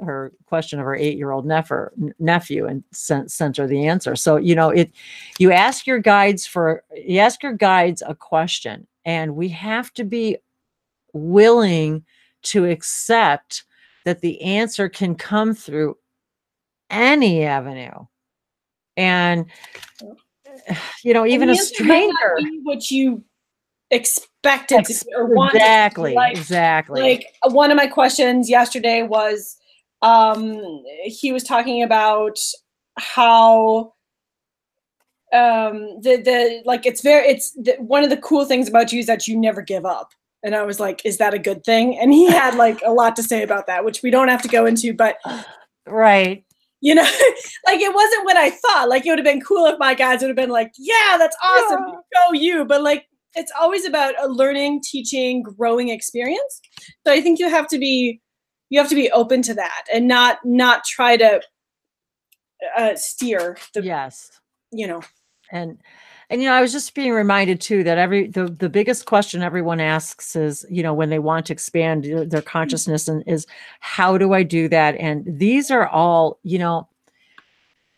question of her 8-year-old nephew and sent her the answer. So, you know, you ask your guides a question, and we have to be willing to accept that the answer can come through any avenue. And, you know, even a stranger, might not be what you expected to or wanted. Exactly. Like one of my questions yesterday was, he was talking about how one of the cool things about you is that you never give up. And I was like, is that a good thing? And he had like a lot to say about that, which we don't have to go into, but right. You know, like it wasn't what I thought. Like it would have been cool if my guys would have been like, yeah, that's awesome. Yeah. Go you. But like, it's always about a learning, teaching, growing experience. So I think you have to be open to that and not try to steer the, you know. And you know, I was just being reminded too that the biggest question everyone asks is, you know, when they want to expand their consciousness is how do I do that? And these are all, you know,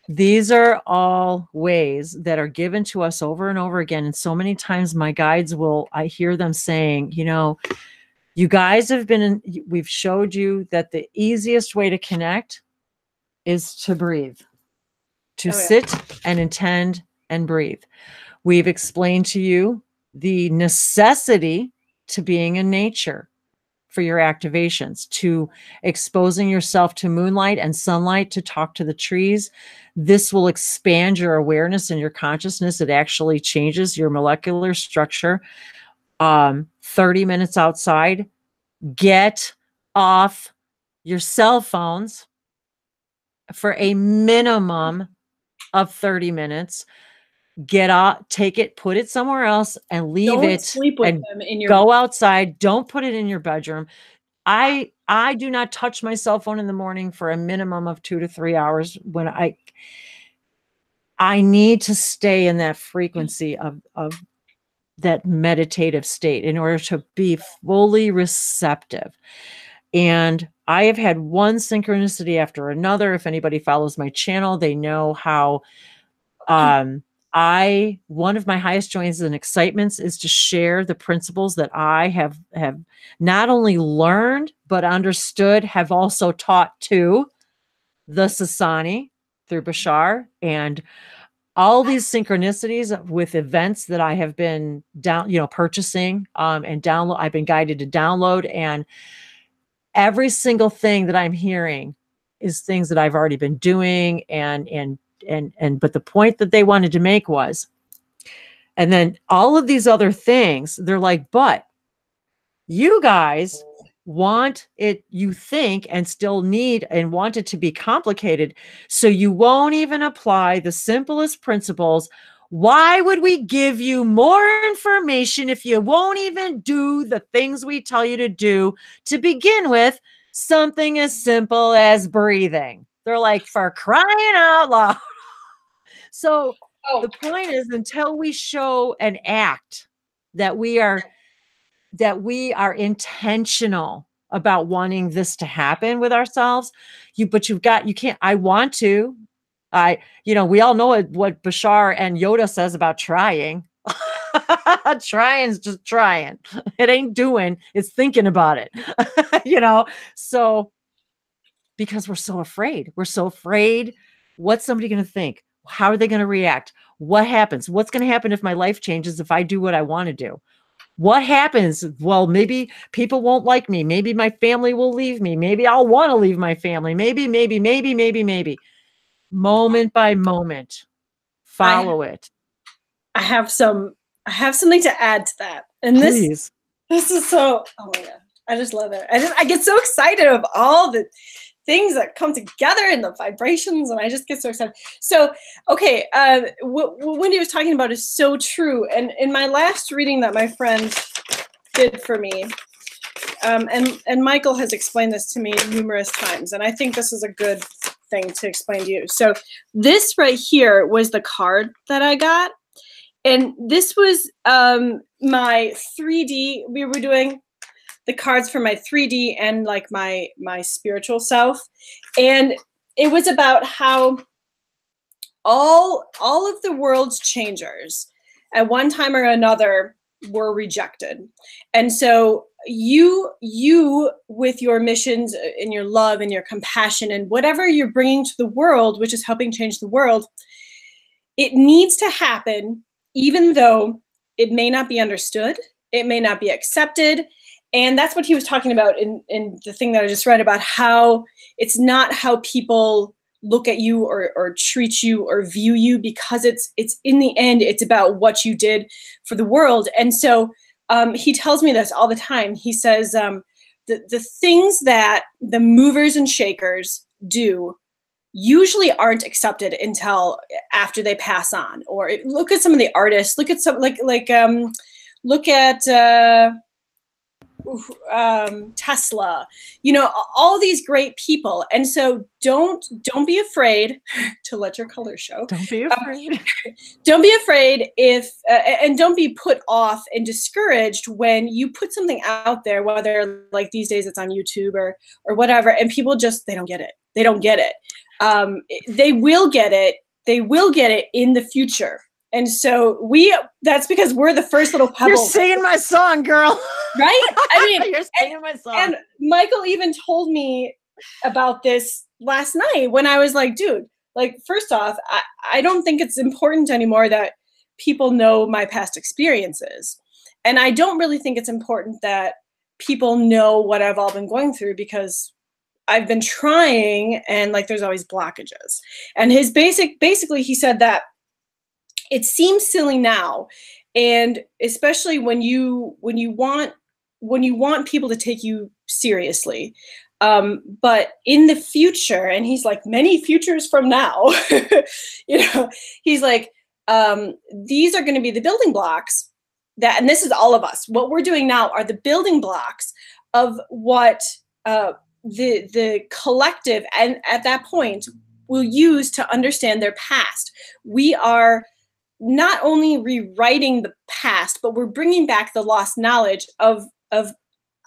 these are all ways that are given to us over and over again. And so many times my guides I hear them saying, you know, you guys we've showed you that the easiest way to connect is to breathe, to sit and intend and breathe. We've explained to you the necessity to being in nature for your activations, to exposing yourself to moonlight and sunlight to talk to the trees. This will expand your awareness and your consciousness. It actually changes your molecular structure. 30 minutes outside. Get off your cell phones for a minimum of 30 minutes. get out, take it, put it somewhere else and leave Don't it sleep with and them in your go outside. Don't put it in your bedroom. I do not touch my cell phone in the morning for a minimum of 2 to 3 hours when I need to stay in that frequency of that meditative state in order to be fully receptive. And I have had one synchronicity after another. If anybody follows my channel, they know how one of my highest joys and excitements is to share the principles that I have not only learned, but understood, have also taught to the Sasani through Bashar, and all these synchronicities with events that I have been purchasing and download. I've been guided to download, and every single thing that I'm hearing is things that I've already been doing, but the point that they wanted to make was, and then all of these other things, they're like, but you guys want it, you think, and still need and want it to be complicated. So you won't even apply the simplest principles. Why would we give you more information if you won't even do the things we tell you to do to begin with? Something as simple as breathing. They're like, for crying out loud. So the point is, until we show an act that we are intentional about wanting this to happen with ourselves, you can't, I want to, we all know what Bashar and Yoda says about trying. Trying's just trying. It ain't doing, it's thinking about it. So because we're so afraid. What's somebody going to think? How are they going to react? What happens? What's going to happen if my life changes if I do what I want to do? What happens? Well, maybe people won't like me. Maybe my family will leave me. Maybe I'll want to leave my family. Maybe. Moment by moment, follow it. I have something to add to that. And Please. This is so, oh my God, I just love it. I get so excited of all the things that come together and the vibrations, and I just get so excited. So, okay, what Wendy was talking about is so true. And in my last reading that my friend did for me, and Michael has explained this to me numerous times, and I think this is a good thing to explain to you. So this right here was the card that I got, and this was my 3D. We were doing the cards for my 3D and like my spiritual self. And it was about how all of the world's changers at one time or another were rejected. And so you with your missions and your love and your compassion and whatever you're bringing to the world, which is helping change the world, it needs to happen, even though it may not be understood, it may not be accepted. And that's what he was talking about in the thing that I just read about how it's not how people look at you or treat you or view you, because it's in the end, it's about what you did for the world. And so he tells me this all the time. He says, the things that the movers and shakers do usually aren't accepted until after they pass on. Or look at some of the artists, look at some look at Tesla, all these great people. And so don't be afraid to let your colors show. Don't be afraid. Don't be afraid and don't be put off and discouraged when you put something out there, whether like these days it's on YouTube or whatever, and people just, they don't get it. They don't get it. They will get it. They will get it in the future. And so that's because we're the first little pebble. You're singing my song, girl. Right? I mean, you're singing my song. And Michael even told me about this last night when I was like, dude, like, first off, I don't think it's important anymore that people know my past experiences. And I don't really think it's important that people know what I've all been going through, because I've been trying and like there's always blockages. And his basically he said that it seems silly now, and especially when you want people to take you seriously, but in the future, and he's like many futures from now, he's like, these are going to be the building blocks that, and this is all of us. What we're doing now are the building blocks of what the collective, and at that point, will use to understand their past. We are not only rewriting the past, but we're bringing back the lost knowledge of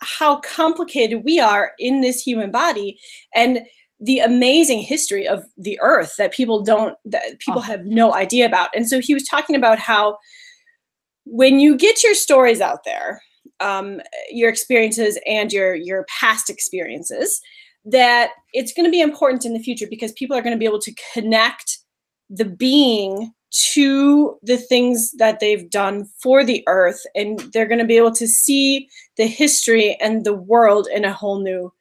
how complicated we are in this human body, and the amazing history of the earth that people have no idea about. And so he was talking about how when you get your stories out there, your experiences and your past experiences, that it's going to be important in the future because people are going to be able to connect the being to the things that they've done for the earth, and they're going to be able to see the history and the world in a whole new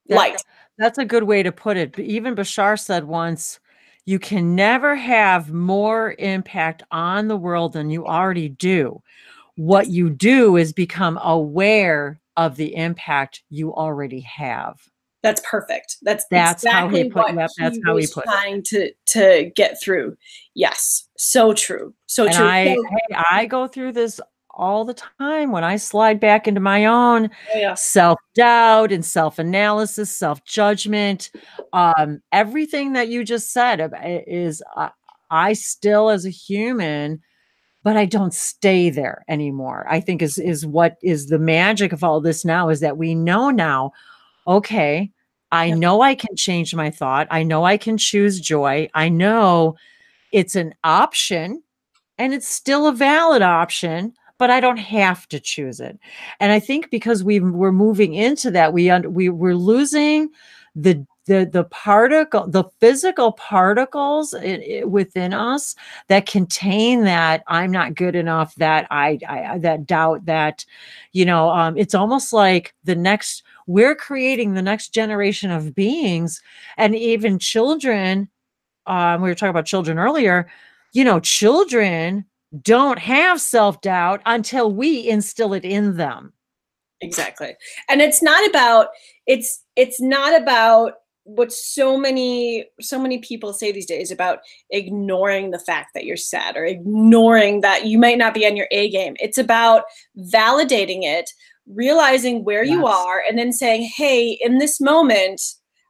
light. That's a good way to put it. Even Bashar said once, you can never have more impact on the world than you already do. What you do is become aware of the impact you already have. That's perfect. That's exactly how he put it. That's how he put trying to get through. Yes. So true. So true. I go through this all the time when I slide back into my own self-doubt and self-analysis, self-judgment. Everything that you just said is I still, as a human, but I don't stay there anymore. I think is what is the magic of all this now, is that we know now, okay, I know I can change my thought. I know I can choose joy. I know it's an option and it's still a valid option, but I don't have to choose it. And I think because we're moving into that, we're losing the physical particles within us that contain that I'm not good enough, that that doubt, that, it's almost like we're creating the next generation of beings, and even children. We were talking about children earlier. Children don't have self-doubt until we instill it in them. Exactly. And it's not about what so many people say these days about ignoring the fact that you're sad or ignoring that you might not be on your A game. It's about validating it, realizing where you are, and then saying, hey, in this moment,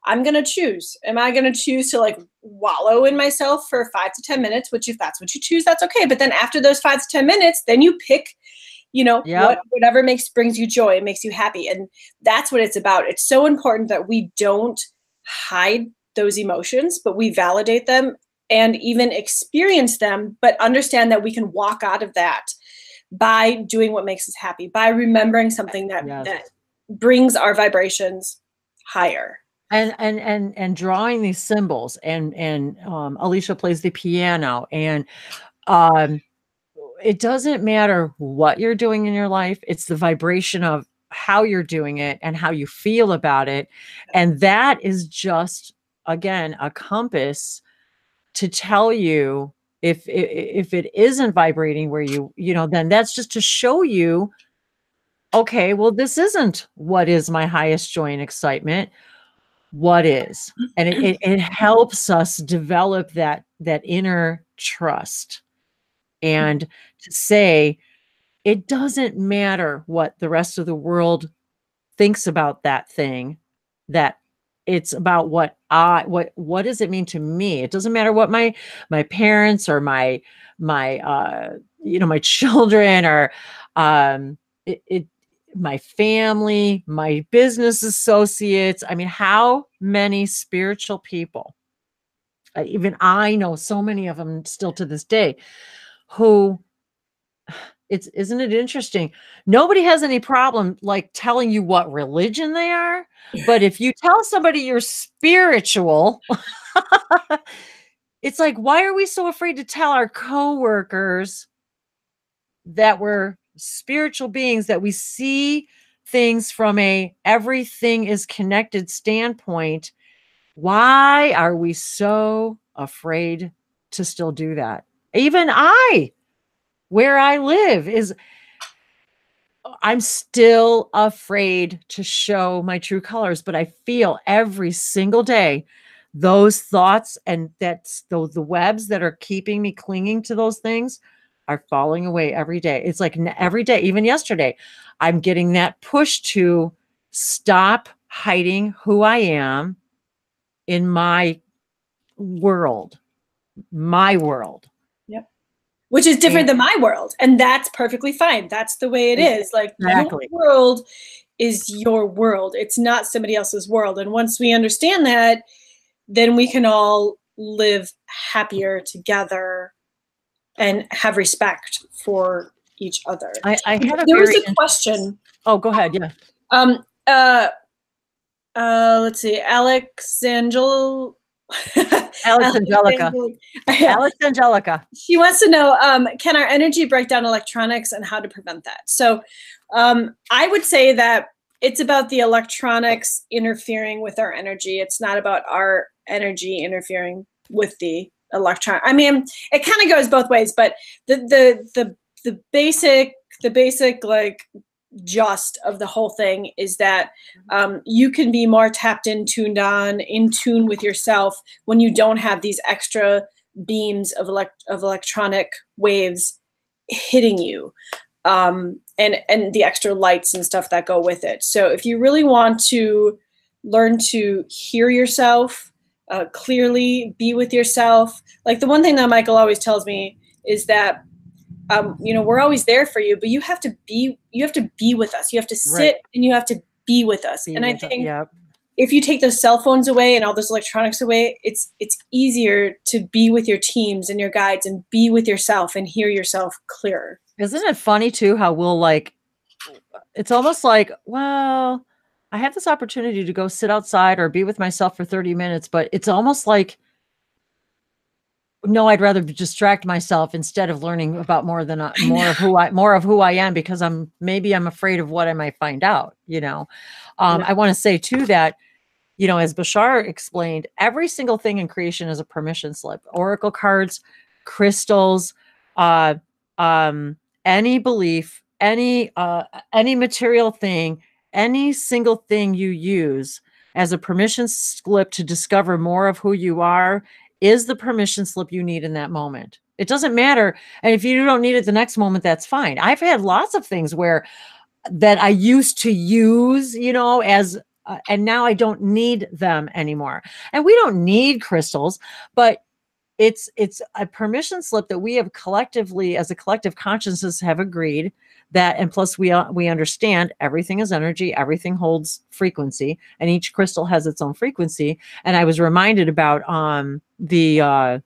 I'm going to choose. Am I going to choose to wallow in myself for 5 to 10 minutes, which if that's what you choose, that's okay. But then after those 5 to 10 minutes, then you pick, whatever brings you joy, it makes you happy. And that's what it's about. It's so important that we don't hide those emotions, but we validate them and even experience them, but understand that we can walk out of that by doing what makes us happy, by remembering something that brings our vibrations higher. And drawing these symbols, and Alicia plays the piano, and it doesn't matter what you're doing in your life. It's the vibration of how you're doing it and how you feel about it. And that is just, again, a compass to tell you if it isn't vibrating where then that's just to show you, okay, well, this isn't what is my highest joy and excitement. What is? And it helps us develop that inner trust, and to say, it doesn't matter what the rest of the world thinks about that thing, that it's about what does it mean to me? It doesn't matter what my parents or my children, or my family, my business associates. I mean, how many spiritual people, even I know so many of them still to this day, who, isn't it interesting? Nobody has any problem telling you what religion they are, but if you tell somebody you're spiritual, it's like, why are we so afraid to tell our coworkers that we're spiritual beings, that we see things from a everything is connected standpoint? Why are we so afraid to still do that? Even where I live, I'm still afraid to show my true colors, but I feel every single day those thoughts and that's the webs that are keeping me clinging to those things are falling away every day. It's like every day, even yesterday, I'm getting that push to stop hiding who I am in my world. Yep. Which is different than my world. And that's perfectly fine. That's the way it is. Like exactly. your world is your world. It's not somebody else's world. And once we understand that, then we can all live happier together and have respect for each other. I had there was a question. Oh, go ahead. Yeah. Let's see. Alexangelica. She wants to know, can our energy break down electronics and how to prevent that? So I would say that it's about the electronics interfering with our energy. It's not about our energy interfering with the electron. I mean, it kind of goes both ways, but the basic like gist of the whole thing is that you can be more tapped in, tuned on, in tune with yourself when you don't have these extra beams of electronic waves hitting you, and the extra lights and stuff that go with it. So if you really want to learn to hear yourself clearly, be with yourself, like the one thing that Michael always tells me is that we're always there for you, but you have to be with us. You have to sit and you have to be with us. And I think if you take those cell phones away and all those electronics away, it's easier to be with your teams and your guides and be with yourself and hear yourself clearer. Isn't it funny too, how we'll it's almost like, well, I have this opportunity to go sit outside or be with myself for 30 minutes, but it's almost like, no, I'd rather distract myself instead of learning about more of who I am, because I'm afraid of what I might find out, I want to say too that, as Bashar explained, every single thing in creation is a permission slip. Oracle cards, crystals, any belief, any material thing, any single thing you use as a permission slip to discover more of who you are is the permission slip you need in that moment. It doesn't matter. And if you don't need it the next moment, that's fine. I've had lots of things that I used to use, and now I don't need them anymore. And we don't need crystals, but it's a permission slip that we have collectively, as a collective consciousness, have agreed that, and plus we understand everything is energy, everything holds frequency, and each crystal has its own frequency. And I was reminded about the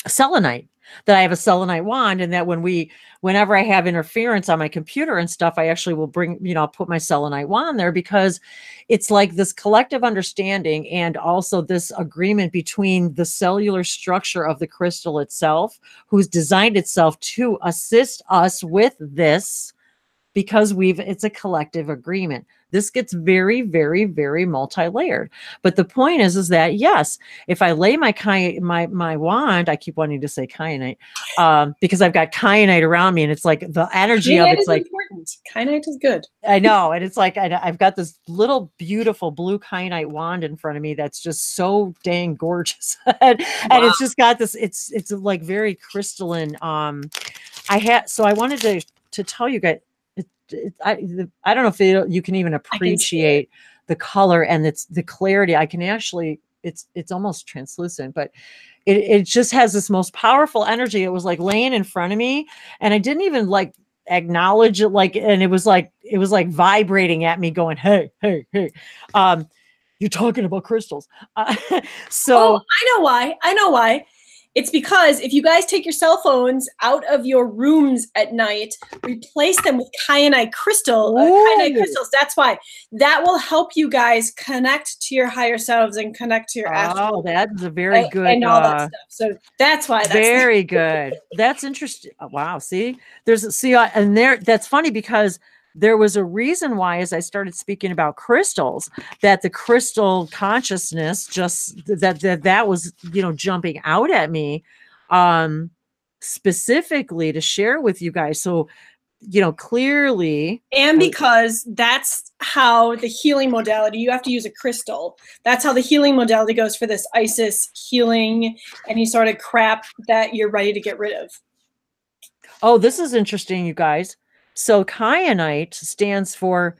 selenite, that I have a selenite wand, and that whenever I have interference on my computer and stuff, I actually will I'll put my selenite wand there, because it's like this collective understanding and also this agreement between the cellular structure of the crystal itself, who's designed itself to assist us with this, because it's a collective agreement. This gets very, very, very multi-layered. But the point is that, yes, if I lay my wand, I keep wanting to say kyanite, because I've got kyanite around me, and it's like the energy of it's like important. Kyanite is good. I know. And it's like, I've got this little beautiful blue kyanite wand in front of me that's just so dang gorgeous. And it's just got this, it's like very crystalline. So I wanted to tell you guys, I don't know if you can even appreciate the color and the clarity. I can actually, it's almost translucent, but it just has this most powerful energy. It was like laying in front of me, and I didn't even acknowledge it, and it was like vibrating at me, going, hey, you're talking about crystals. So I know why. It's because if you guys take your cell phones out of your rooms at night, replace them with kyanite crystals. That's why. That will help you guys connect to your higher selves and connect to your astral. Oh, that's a very good. And all that stuff. So that's why. Very good. That's interesting. Wow. See, and that's funny, because there was a reason why, as I started speaking about crystals, that the crystal consciousness that was, jumping out at me, specifically to share with you guys. So clearly. And because that's how the healing modality, you have to use a crystal. That's how the healing modality goes for this Isis healing, any sort of crap that you're ready to get rid of. Oh, this is interesting, you guys. So kyanite stands for,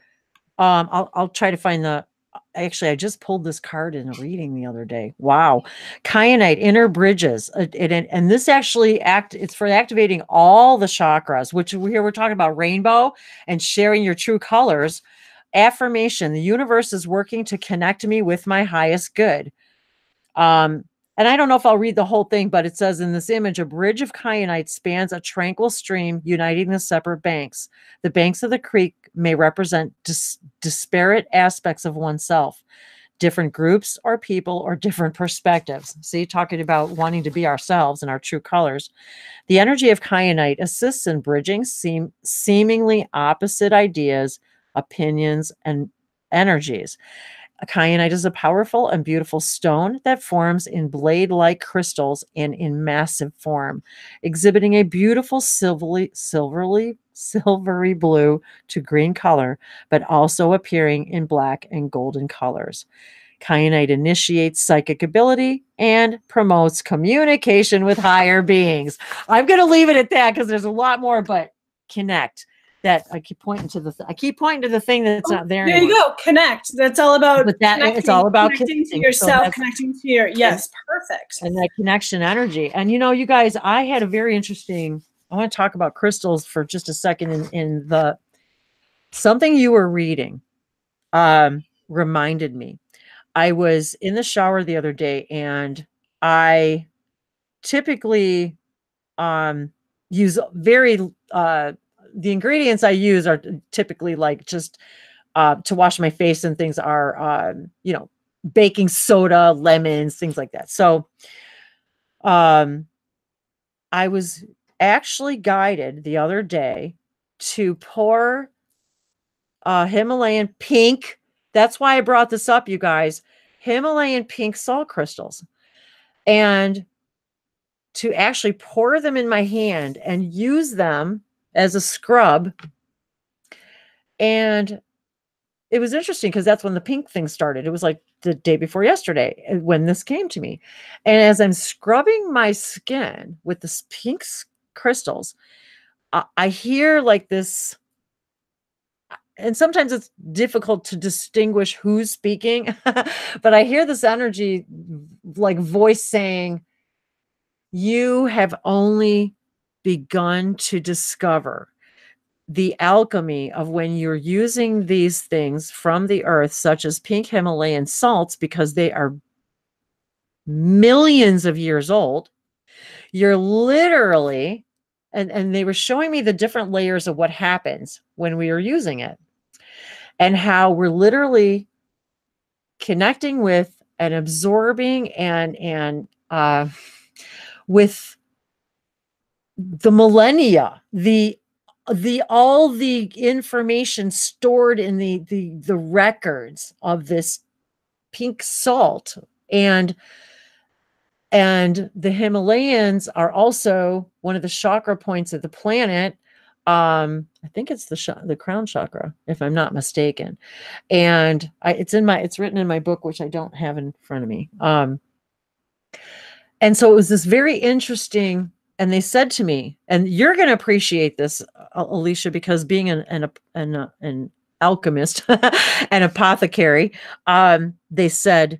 I'll try to find actually, I just pulled this card in a reading the other day. Wow. Kyanite, inner bridges. And this actually it's for activating all the chakras, which we're talking about rainbow and sharing your true colors. Affirmation, the universe is working to connect me with my highest good. And I don't know if I'll read the whole thing, but it says in this image, a bridge of kyanite spans a tranquil stream uniting the separate banks. The banks of the creek may represent disparate aspects of oneself, different groups or people or different perspectives. See, talking about wanting to be ourselves and our true colors. The energy of kyanite assists in bridging seemingly opposite ideas, opinions, and energies. Kyanite is a powerful and beautiful stone that forms in blade-like crystals and in massive form, exhibiting a beautiful silvery blue to green color, but also appearing in black and golden colors. Kyanite initiates psychic ability and promotes communication with higher beings. I'm going to leave it at that because there's a lot more, but connect. That I keep pointing to the thing that's not there There anymore. You go. Connect. That's all about it's all about connecting to yourself, connecting to your perfect. And that connection energy. And you guys, I had a very interesting, I want to talk about crystals for just a second in the something you were reading reminded me. I was in the shower the other day and I typically use very the ingredients I use are typically like just to wash my face and things are, baking soda, lemons, things like that. So I was actually guided the other day to pour Himalayan pink. That's why I brought this up, you guys. Himalayan pink salt crystals. And to actually pour them in my hand and use them as a scrub. And it was interesting because that's when the pink thing started. It was like the day before yesterday when this came to me. And as I'm scrubbing my skin with this pink crystals, I hear like this, and sometimes it's difficult to distinguish who's speaking, but I hear this energy, like voice saying, you have only begun to discover the alchemy of when you're using these things from the earth, such as pink Himalayan salts, because they are millions of years old. You're literally, and they were showing me the different layers of what happens when we are using it and how we're literally connecting with and absorbing and with the millennia, all the information stored in the records of this pink salt, and the Himalayas are also one of the chakra points of the planet. I think it's the crown chakra, if I'm not mistaken, and it's written in my book, which I don't have in front of me. And so it was this very interesting. And they said to me, and you're going to appreciate this, Alicia, because being an alchemist, an apothecary, they said,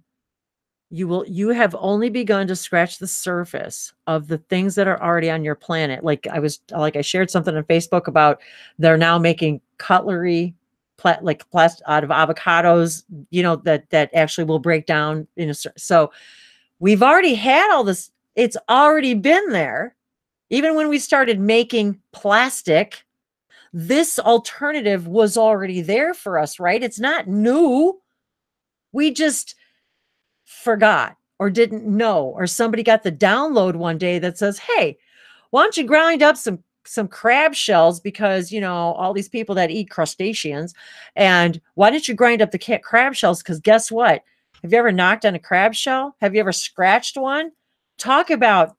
you have only begun to scratch the surface of the things that are already on your planet. Like I shared something on Facebook about they're now making cutlery, out of avocados, that actually will break down. So we've already had all this. It's already been there. Even when we started making plastic, this alternative was already there for us, right? It's not new. We just forgot or didn't know, or somebody got the download one day that says, hey, why don't you grind up some crab shells, because, all these people that eat crustaceans, and why don't you grind up the crab shells? Because guess what? Have you ever knocked on a crab shell? Have you ever scratched one? Talk about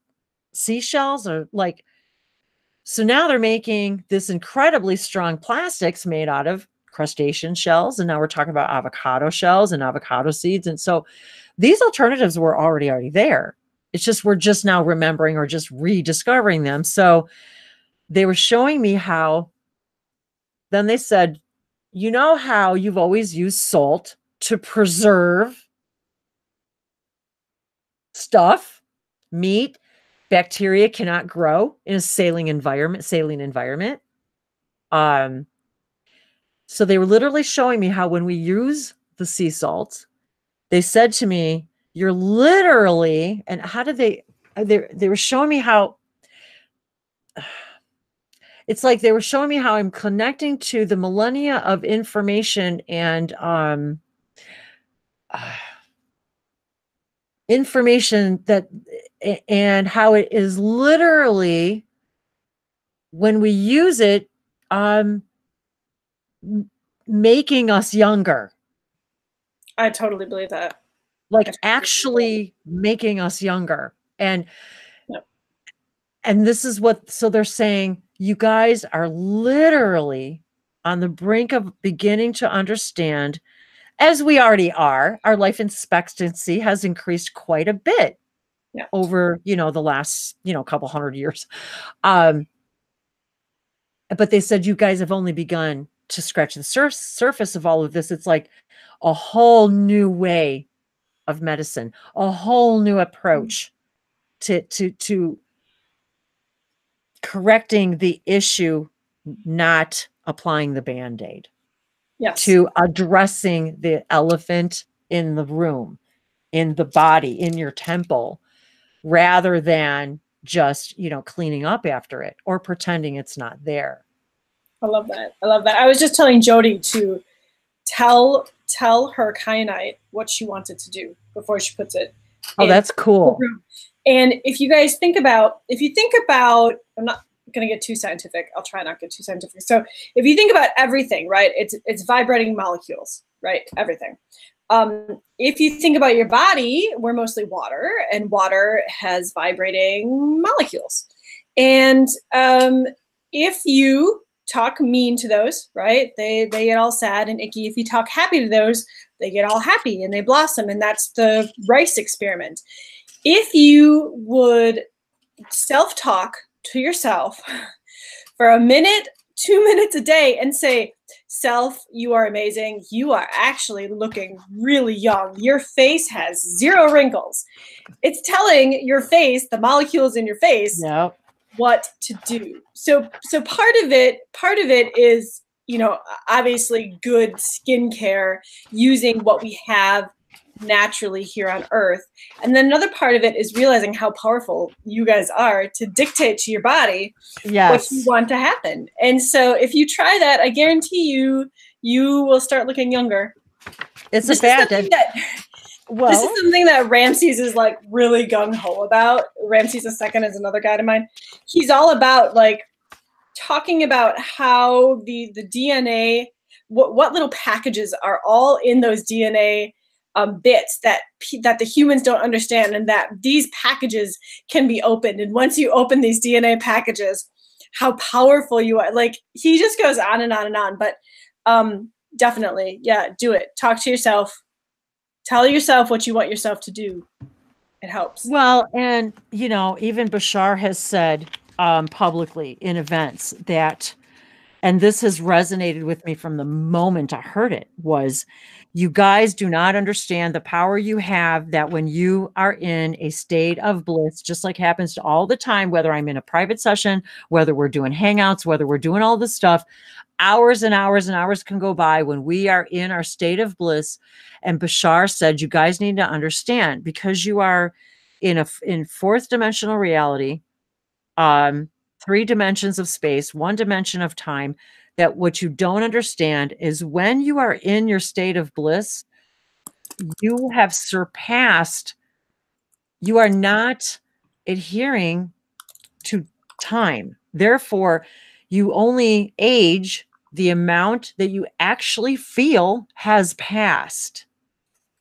seashells, or like, So now they're making this incredibly strong plastics made out of crustacean shells. And now we're talking about avocado shells and avocado seeds. And so these alternatives were already there. It's just, we're just now remembering or just rediscovering them. So they were showing me how, then they said, you know how you've always used salt to preserve stuff, meat, bacteria cannot grow in a saline environment. So they were literally showing me how when we use the sea salt, they said to me, you're literally, and how did they were showing me how, it's like they were showing me how I'm connecting to the millennia of information and information that, and how it is literally, when we use it, making us younger. I totally believe that. Like actually making us younger. And and this is what, so they're saying, you guys are literally on the brink of beginning to understand, as we already are, our life expectancy has increased quite a bit over, the last, couple hundred years. But they said, you guys have only begun to scratch the surface of all of this. It's like a whole new way of medicine, a whole new approach to correcting the issue, not applying the Band-Aid. Yes. To addressing the elephant in the room, in the body, in your temple, rather than just, cleaning up after it or pretending it's not there. I love that. I love that. I was just telling Jody to tell her kyanite what she wanted to do before she puts it. Oh, that's cool. And if you guys think about, I'm not going to get too scientific. I'll try not to get too scientific. So if you think about everything, right, it's vibrating molecules, right? Everything. If you think about your body, we're mostly water, and water has vibrating molecules. And if you talk mean to those, right, they get all sad and icky. If you talk happy to those, they get all happy and they blossom. And that's the rice experiment. If you would self-talk to yourself for a minute, 2 minutes a day and say, self, you are amazing. You are actually looking really young. Your face has 0 wrinkles. It's telling your face, the molecules in your face, what to do. So part of it is, obviously good skincare, using what we have naturally here on Earth. And then another part of it is realizing how powerful you guys are to dictate to your body what you want to happen. And so if you try that, I guarantee you will start looking younger. It's this is something that Ramses is like really gung-ho about. Ramses II is another guy of mine. He's all about like talking about how the DNA, what little packages are all in those DNA bits that the humans don't understand, and that these packages can be opened. And once you open these DNA packages, how powerful you are. Like, he just goes on and on and on. But definitely, do it. Talk to yourself. Tell yourself what you want yourself to do. It helps. Well, and, even Bashar has said publicly in events that, and this has resonated with me from the moment I heard it, was, you guys do not understand the power you have, that when you are in a state of bliss, just like happens to all the time, whether I'm in a private session, whether we're doing hangouts, whether we're doing all this stuff, hours and hours and hours can go by when we are in our state of bliss. And Bashar said, you guys need to understand, because you are in fourth dimensional reality, 3 dimensions of space, 1 dimension of time, that what you don't understand is when you are in your state of bliss, you have surpassed, you are not adhering to time. Therefore, you only age the amount that you actually feel has passed.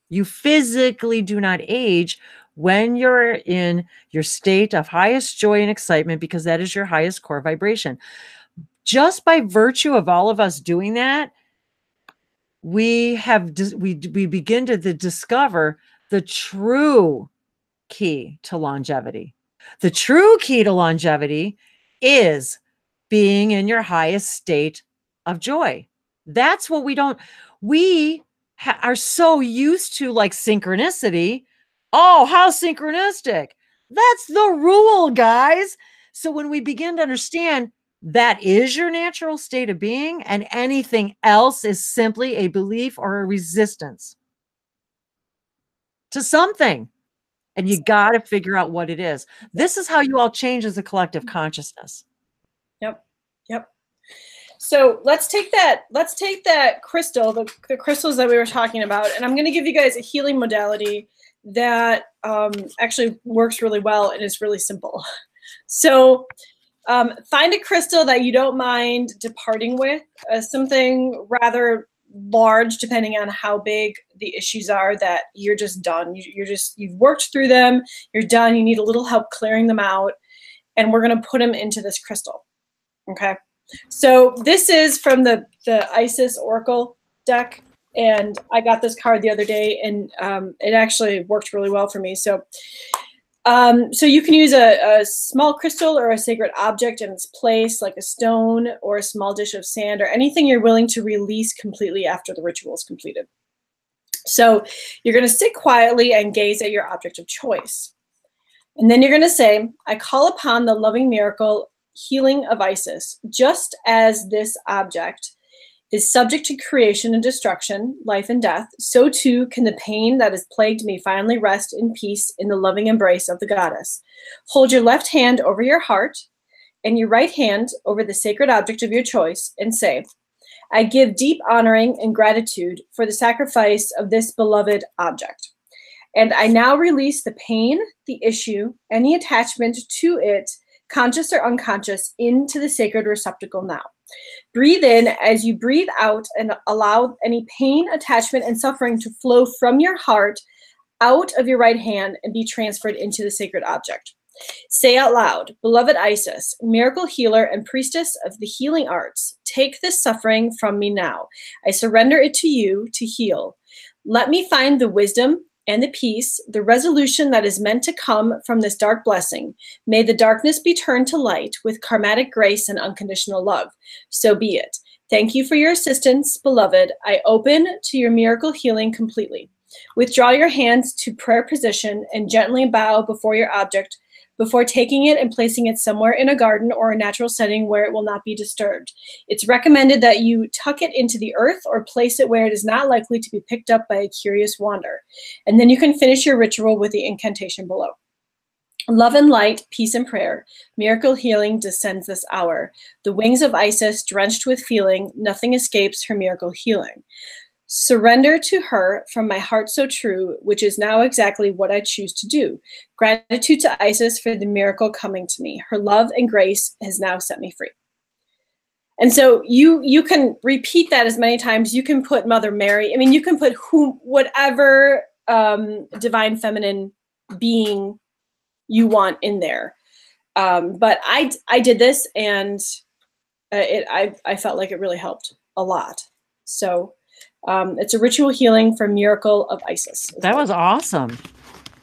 You physically do not age when you're in your state of highest joy and excitement, because that is your highest core vibration. Just by virtue of all of us doing that, we begin to discover the true key to longevity. The true key to longevity is being in your highest state of joy. That's what we are so used to, like synchronicity. Oh, how synchronistic. That's the rule, guys. So when we begin to understand that is your natural state of being, and anything else is simply a belief or a resistance to something. And you got to figure out what it is. This is how you all change as a collective consciousness. Yep. Yep. So let's take that crystal, the crystals that we were talking about, and I'm going to give you guys a healing modality that actually works really well and is really simple. So find a crystal that you don't mind departing with, something rather large, depending on how big the issues are, that you're just done. You've worked through them. You're done. You need a little help clearing them out. And we're going to put them into this crystal. Okay. So this is from the Isis Oracle deck. And I got this card the other day, and it actually worked really well for me. So you can use a small crystal or a sacred object in its place, like a stone or a small dish of sand, or anything you're willing to release completely after the ritual is completed. So you're going to sit quietly and gaze at your object of choice. And then you're going to say, I call upon the loving miracle healing of Isis, just as this object is subject to creation and destruction, life and death, so too can the pain that has plagued me finally rest in peace in the loving embrace of the goddess. Hold your left hand over your heart and your right hand over the sacred object of your choice and say, I give deep honoring and gratitude for the sacrifice of this beloved object. And I now release the pain, the issue, any attachment to it, conscious or unconscious, into the sacred receptacle now. Breathe in as you breathe out, and allow any pain, attachment, and suffering to flow from your heart out of your right hand and be transferred into the sacred object. Say out loud, beloved Isis, miracle healer and priestess of the healing arts, take this suffering from me now. I surrender it to you to heal. Let me find the wisdom and the peace, the resolution that is meant to come from this dark blessing. May the darkness be turned to light with karmatic grace and unconditional love. So be it. Thank you for your assistance, beloved. I open to your miracle healing completely. Withdraw your hands to prayer position and gently bow before your object before taking it and placing it somewhere in a garden or a natural setting where it will not be disturbed. It's recommended that you tuck it into the earth or place it where it is not likely to be picked up by a curious wander. And then you can finish your ritual with the incantation below. Love and light, peace and prayer, miracle healing descends this hour. The wings of Isis drenched with feeling, nothing escapes her miracle healing. Surrender to her from my heart so true, which is now exactly what I choose to do. Gratitude to Isis for the miracle coming to me. Her love and grace has now set me free. And so you can repeat that as many times. You can put Mother Mary. I mean, you can put whatever divine feminine being you want in there. But I did this, and I felt like it really helped a lot. So it's a ritual healing for miracle of Isis. That was awesome.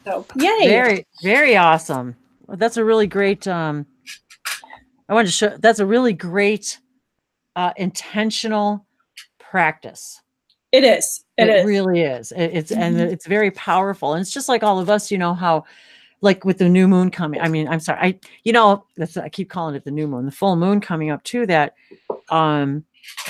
So yay! Very, very awesome. That's a really great. I wanted to show. That's a really great intentional practice. It is. It really is. It's and it's very powerful. And it's just like all of us. You know how, like with the new moon coming. I mean, I'm sorry. I keep calling it the new moon. The full moon coming up too. That.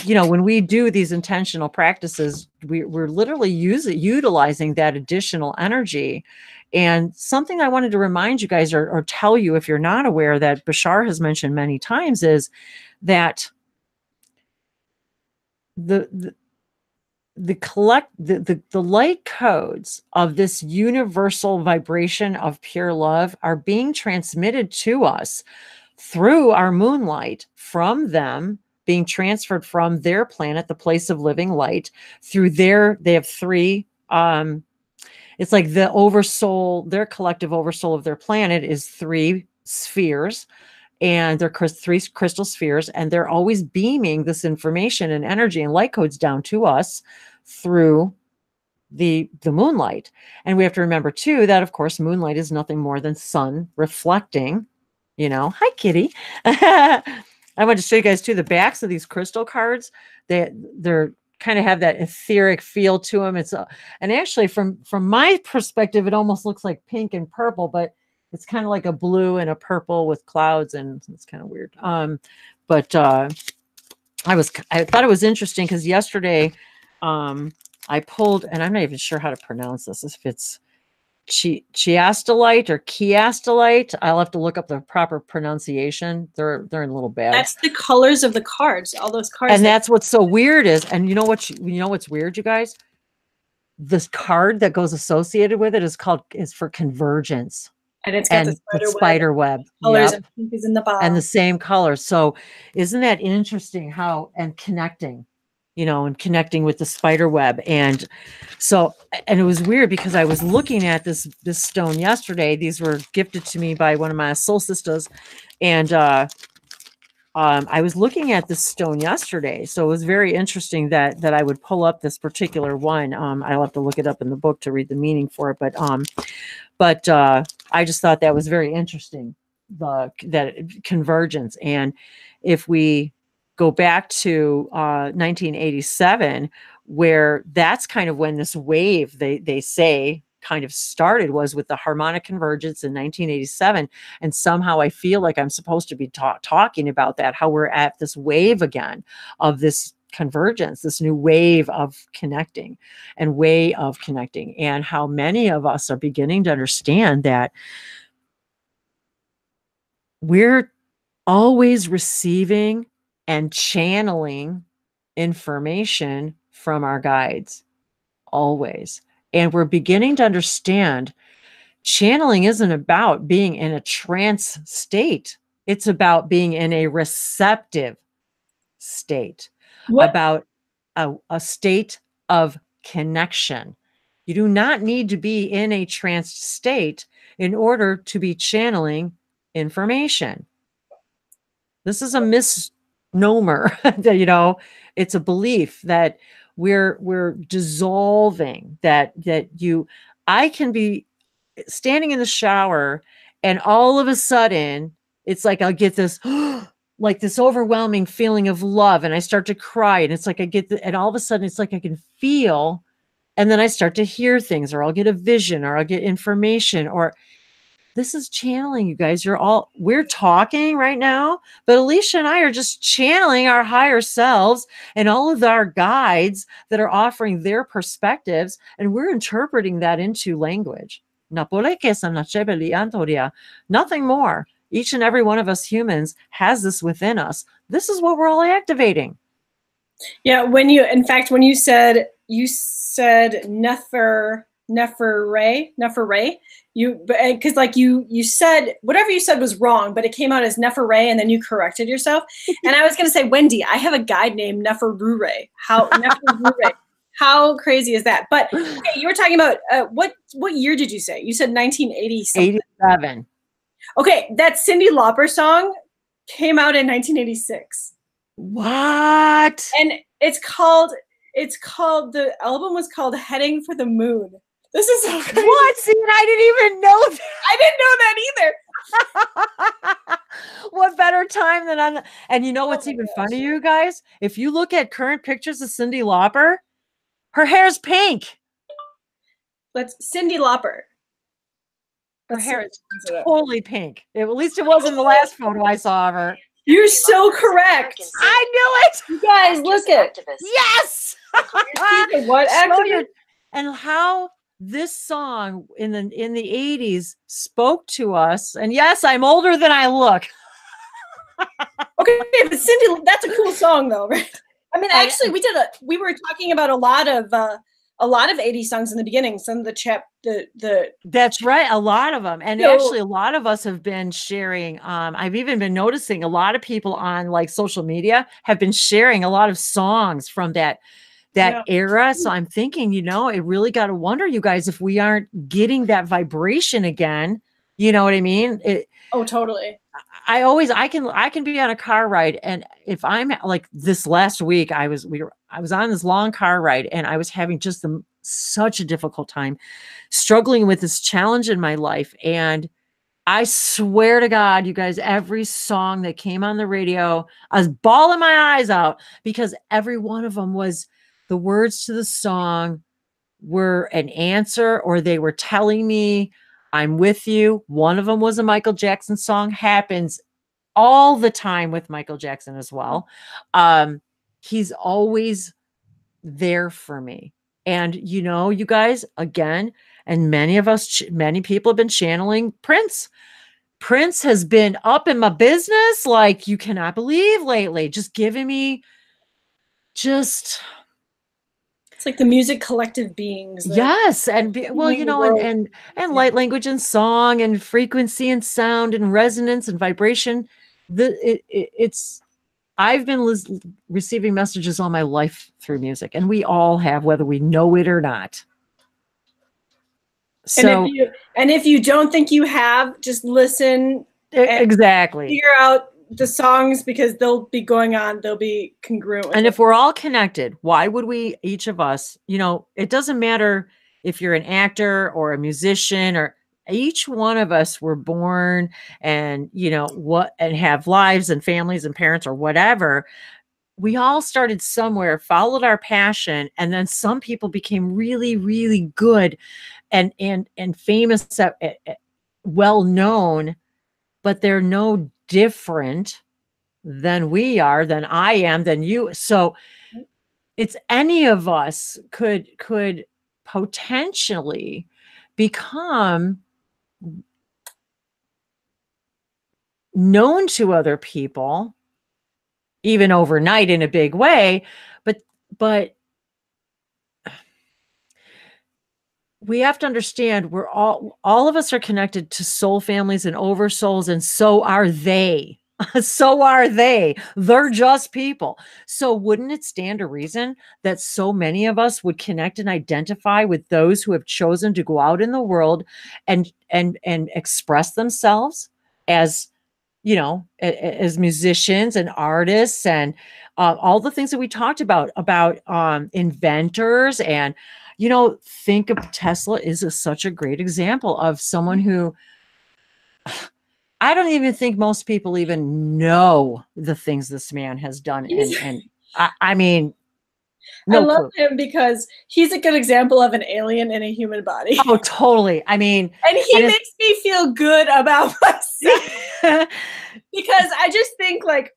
When we do these intentional practices, we're literally utilizing that additional energy. And something I wanted to remind you guys or tell you, if you're not aware, that Bashar has mentioned many times, is that the light codes of this universal vibration of pure love are being transmitted to us through our moonlight, from them being transferred from their planet, the place of living light, through they have three, It's like the oversoul, their collective oversoul of their planet is 3 spheres, and they're 3 crystal spheres, and they're always beaming this information and energy and light codes down to us through the moonlight. And we have to remember too that, of course, moonlight is nothing more than sun reflecting. Hi Kitty. I want to show you guys too the backs of these crystal cards. They're kind of have that etheric feel to them. And actually from my perspective, it almost looks like pink and purple, but it's kind of like a blue and a purple with clouds, and it's kind of weird. But I thought it was interesting because yesterday I pulled, and I'm not even sure how to pronounce this, if it's chiastolite or chiastolite. I'll have to look up the proper pronunciation. They're in little bags. That's the colors of the cards, all those cards. And that's what's so weird is, and you know what's weird, you guys? This card that goes associated with it is for convergence. And it's got the spider web. Colors and pink is in the bottom. And the same color. So isn't that interesting how, and connecting with the spider web. And it was weird because I was looking at this stone yesterday. These were gifted to me by one of my soul sisters. And I was looking at this stone yesterday. So it was very interesting that I would pull up this particular one. I'll have to look it up in the book to read the meaning for it. But I just thought that was very interesting, that convergence. And if we go back to 1987, where that's kind of when this wave, they say, kind of started, was with the harmonic convergence in 1987. And somehow I feel like I'm supposed to be talking about that, how we're at this wave again of this convergence, this new wave of connecting and way of connecting, and how many of us are beginning to understand that we're always receiving and channeling information from our guides, always. And we're beginning to understand channeling isn't about being in a trance state. It's about being in a receptive state, about a state of connection. You do not need to be in a trance state in order to be channeling information. This is a misnomer. It's a belief that we're dissolving, I can be standing in the shower and all of a sudden it's like I'll get this like this overwhelming feeling of love, and I start to cry, and it's like and all of a sudden it's like I can feel, and then I start to hear things, or I'll get a vision, or I'll get information, or this is channeling, you guys. We're talking right now, but Alicia and I are just channeling our higher selves and all of our guides that are offering their perspectives, and we're interpreting that into language. Nothing more. Each and every one of us humans has this within us. This is what we're all activating. Yeah, when you said Nefer Ray, because like you said whatever you said was wrong, but it came out as Nefer Ray, and then you corrected yourself. And I was going to say, Wendy, I have a guide named Nefer Ray. How crazy is that? But okay, you were talking about what year did you say? You said 1980 something. 87. Okay, that Cyndi Lauper song came out in 1986. What? And it's called the album was called Heading for the Moon. This is so crazy. What? See, I didn't even know that. I didn't know that either. What better time than on? And you know what's even funny, you guys? If you look at current pictures of Cyndi Lauper, her hair's pink. That's Cyndi Lauper. Her hair is totally pink. At least it was in the last photo I saw of her. You're so correct. I knew it. You guys, look at yes. What activist? And how this song in the 80s spoke to us. And yes, I'm older than I look. Okay, but Cyndi, that's a cool song though, right? I mean, actually, we were talking about a lot of 80s songs in the beginning. Some of the that's right, a lot of them. And actually a lot of us have been sharing. I've even been noticing a lot of people on like social media have been sharing a lot of songs from that that era. So I'm thinking, it really got to wonder, you guys, if we aren't getting that vibration again. You know what I mean? Oh, totally. I can be on a car ride, and if I'm like this last week, I was on this long car ride, and I was having just such a difficult time struggling with this challenge in my life. And I swear to God, you guys, every song that came on the radio, I was bawling my eyes out, because every one of them was, the words to the song were an answer, or they were telling me, I'm with you. One of them was a Michael Jackson song. Happens all the time with Michael Jackson as well. He's always there for me. And, you guys, again, and many people have been channeling Prince. Prince has been up in my business like you cannot believe lately, just giving me it's like the music collective beings. Yes. And and light language and song and frequency and sound and resonance and vibration. I've been receiving messages all my life through music, and we all have, whether we know it or not. So, and if you don't think you have, just listen. Exactly. Figure out the songs, because they'll be going on. They'll be congruent. And if we're all connected, why would we, each of us, it doesn't matter if you're an actor or a musician, or each one of us were born and, and have lives and families and parents or whatever. We all started somewhere, followed our passion. And then some people became really, really good and famous, well known, but they're no different than we are, than I am, than you. So it's any of us could potentially become known to other people, even overnight in a big way. But we have to understand, we're all of us are connected to soul families and oversouls, and so are they. So are they. They're just people. So wouldn't it stand to reason that so many of us would connect and identify with those who have chosen to go out in the world and express themselves as, as musicians and artists, and all the things that we talked about inventors, and, think of Tesla is such a great example of someone who, I don't even think most people even know the things this man has done. And I mean, I love him because he's a good example of an alien in a human body. Oh, totally. I mean, and he makes me feel good about myself because I just think, like,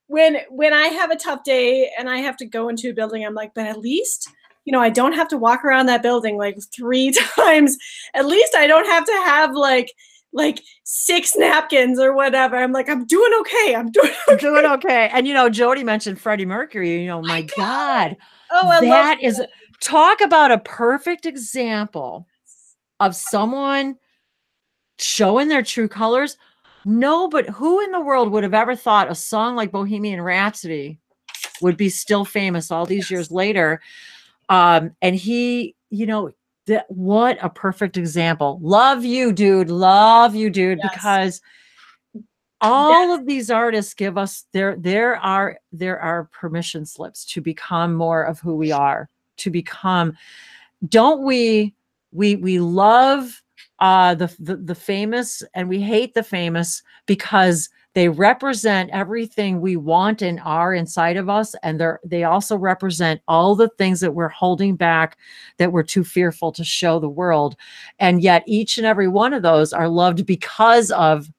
when I have a tough day and I have to go into a building, I'm like, but at least, I don't have to walk around that building like 3 times. At least I don't have to have like 6 napkins or whatever. I'm like, I'm doing okay. I'm doing okay. And, Jody mentioned Freddie Mercury, my God. Oh, that is, talk about a perfect example of someone showing their true colors. No, but who in the world would have ever thought a song like Bohemian Rhapsody would be still famous all these years later? And he, what a perfect example. Love you, dude. Yes. Because all of these artists give us there are permission slips to become more of who we are, to become. Don't we love the famous, and we hate the famous because they represent everything we want and are inside of us. And they also represent all the things that we're holding back, that we're too fearful to show the world. And yet each and every one of those are loved because of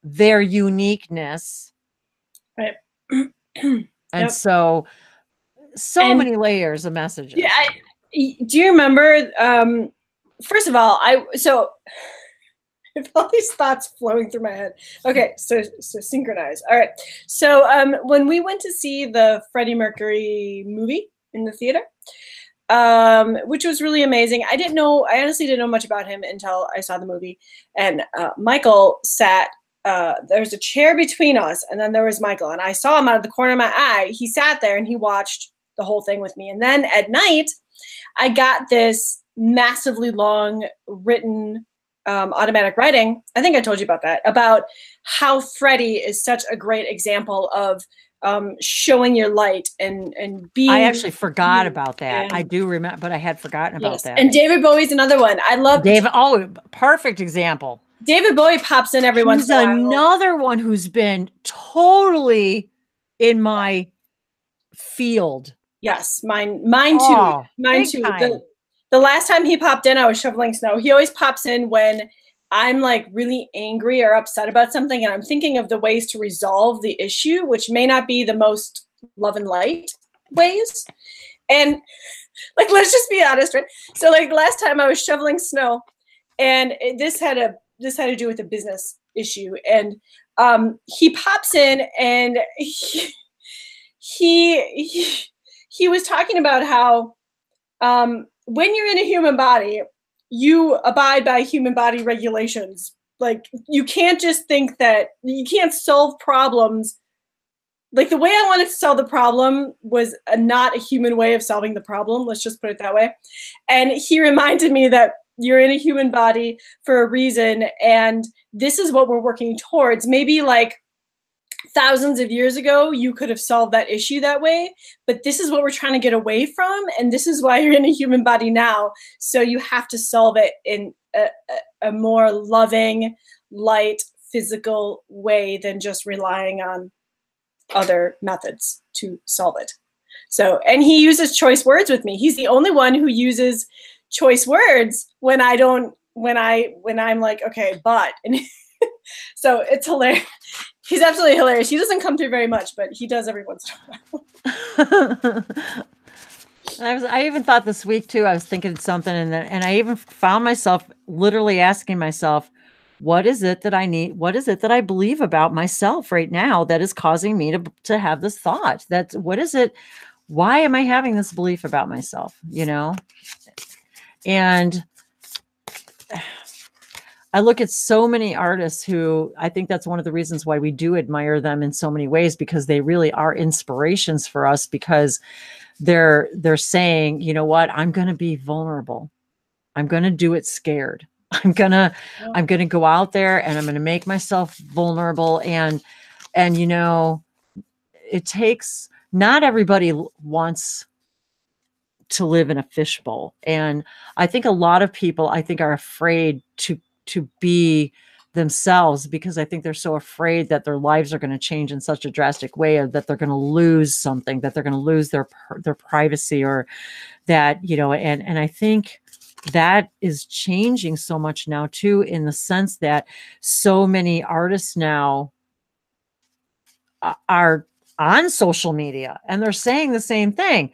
their uniqueness. Right. And so many layers of messages. Yeah. Do you remember, first of all, I have all these thoughts flowing through my head. Okay, so synchronize. All right. So when we went to see the Freddie Mercury movie in the theater, which was really amazing. I honestly didn't know much about him until I saw the movie. And Michael sat, there's a chair between us, and then there was Michael. And I saw him out of the corner of my eye. He sat there and he watched the whole thing with me. And then at night, I got this massively long written automatic writing. I think I told you about that, about how Freddie is such a great example of showing your light and being. I actually forgot about that. I do remember, but I had forgotten about that. And David Bowie's another one. I love David. Oh, perfect example. David Bowie pops in every once in a while. He's another one who's been totally in my field. Yes, mine too. Mine too. The last time he popped in, I was shoveling snow. He always pops in when I'm like really angry or upset about something, and I'm thinking of the ways to resolve the issue, which may not be the most love and light ways. And like, let's just be honest, right? So like last time I was shoveling snow, and this had to do with a business issue, and he pops in, and he was talking about how when you're in a human body, you abide by human body regulations. Like, you can't just think that you can't solve problems. Like, the way I wanted to solve the problem was not a human way of solving the problem. Let's just put it that way. And he reminded me that you're in a human body for a reason, and this is what we're working towards. Maybe like thousands of years ago, you could have solved that issue that way, but this is what we're trying to get away from, and this is why you're in a human body now. So you have to solve it in a more loving, light, physical way than just relying on other methods to solve it. So, and he uses choice words with me. He's the only one who uses choice words when I'm like, okay, but, and so it's hilarious. He's absolutely hilarious. He doesn't come through very much, but he does every once in a while. I even thought this week too, I was thinking something, and I even found myself literally asking myself, what is it that I need? What is it that I believe about myself right now that is causing me to have this thought? What is it? Why am I having this belief about myself? You know? And I look at so many artists who, I think that's one of the reasons why we do admire them in so many ways, because they really are inspirations for us, because they're saying, you know what, I'm going to be vulnerable. I'm going to do it scared. I'm going to go out there and I'm going to make myself vulnerable. And, you know, it takes, not everybody wants to live in a fishbowl. And I think a lot of people, are afraid to be themselves, because I think they're so afraid that their lives are going to change in such a drastic way, or that they're going to lose something, that they're going to lose their privacy, or that, you know, and I think that is changing so much now too, in the sense that so many artists now are on social media and they're saying the same thing.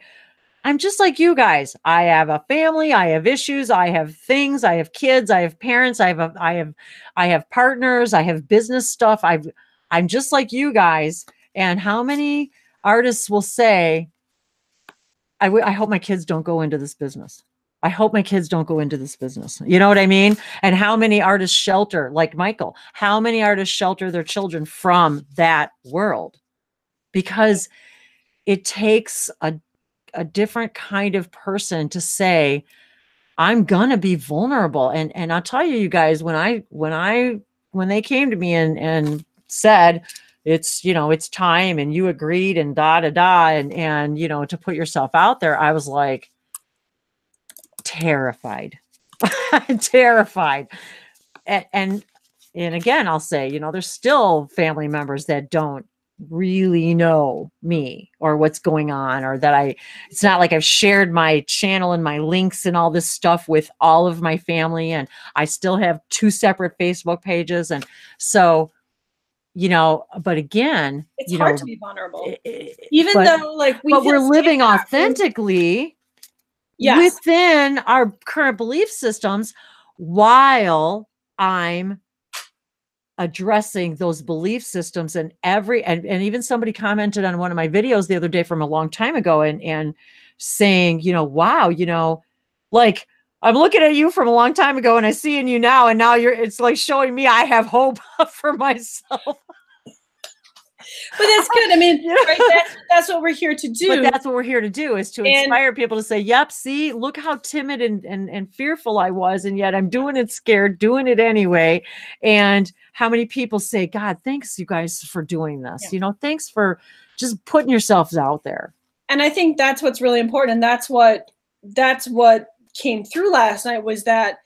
I'm just like you guys. I have a family. I have issues. I have things. I have kids. I have parents. I have partners. I have business stuff. I'm just like you guys. And how many artists will say, I hope my kids don't go into this business. I hope my kids don't go into this business. You know what I mean? And how many artists shelter, like Michael, how many artists shelter their children from that world? Because it takes a different kind of person to say, I'm going to be vulnerable. And I'll tell you guys, when they came to me and said, it's, you know, it's time, and you agreed, and and, you know, to put yourself out there, I was like terrified, terrified. And again, I'll say, you know, there's still family members that don't really know me or what's going on, or that it's not like I've shared my channel and my links and all this stuff with all of my family. And I still have 2 separate Facebook pages. And so, you know, but again, it's hard to be vulnerable, though, like, we're living authentically within our current belief systems, while I'm addressing those belief systems. And even somebody commented on one of my videos the other day from a long time ago, and saying, you know, wow, you know, like, I'm looking at you from a long time ago and I see in you now, and now it's like showing me I have hope for myself. that's good. I mean, right, that's what we're here to do. But that's what we're here to do, is to inspire people to say, yep, see, look how timid and fearful I was. And yet I'm doing it scared, doing it anyway. And how many people say, God, thanks you guys for doing this. You know, thanks for just putting yourselves out there. And I think that's what's really important. And that's what came through last night, was that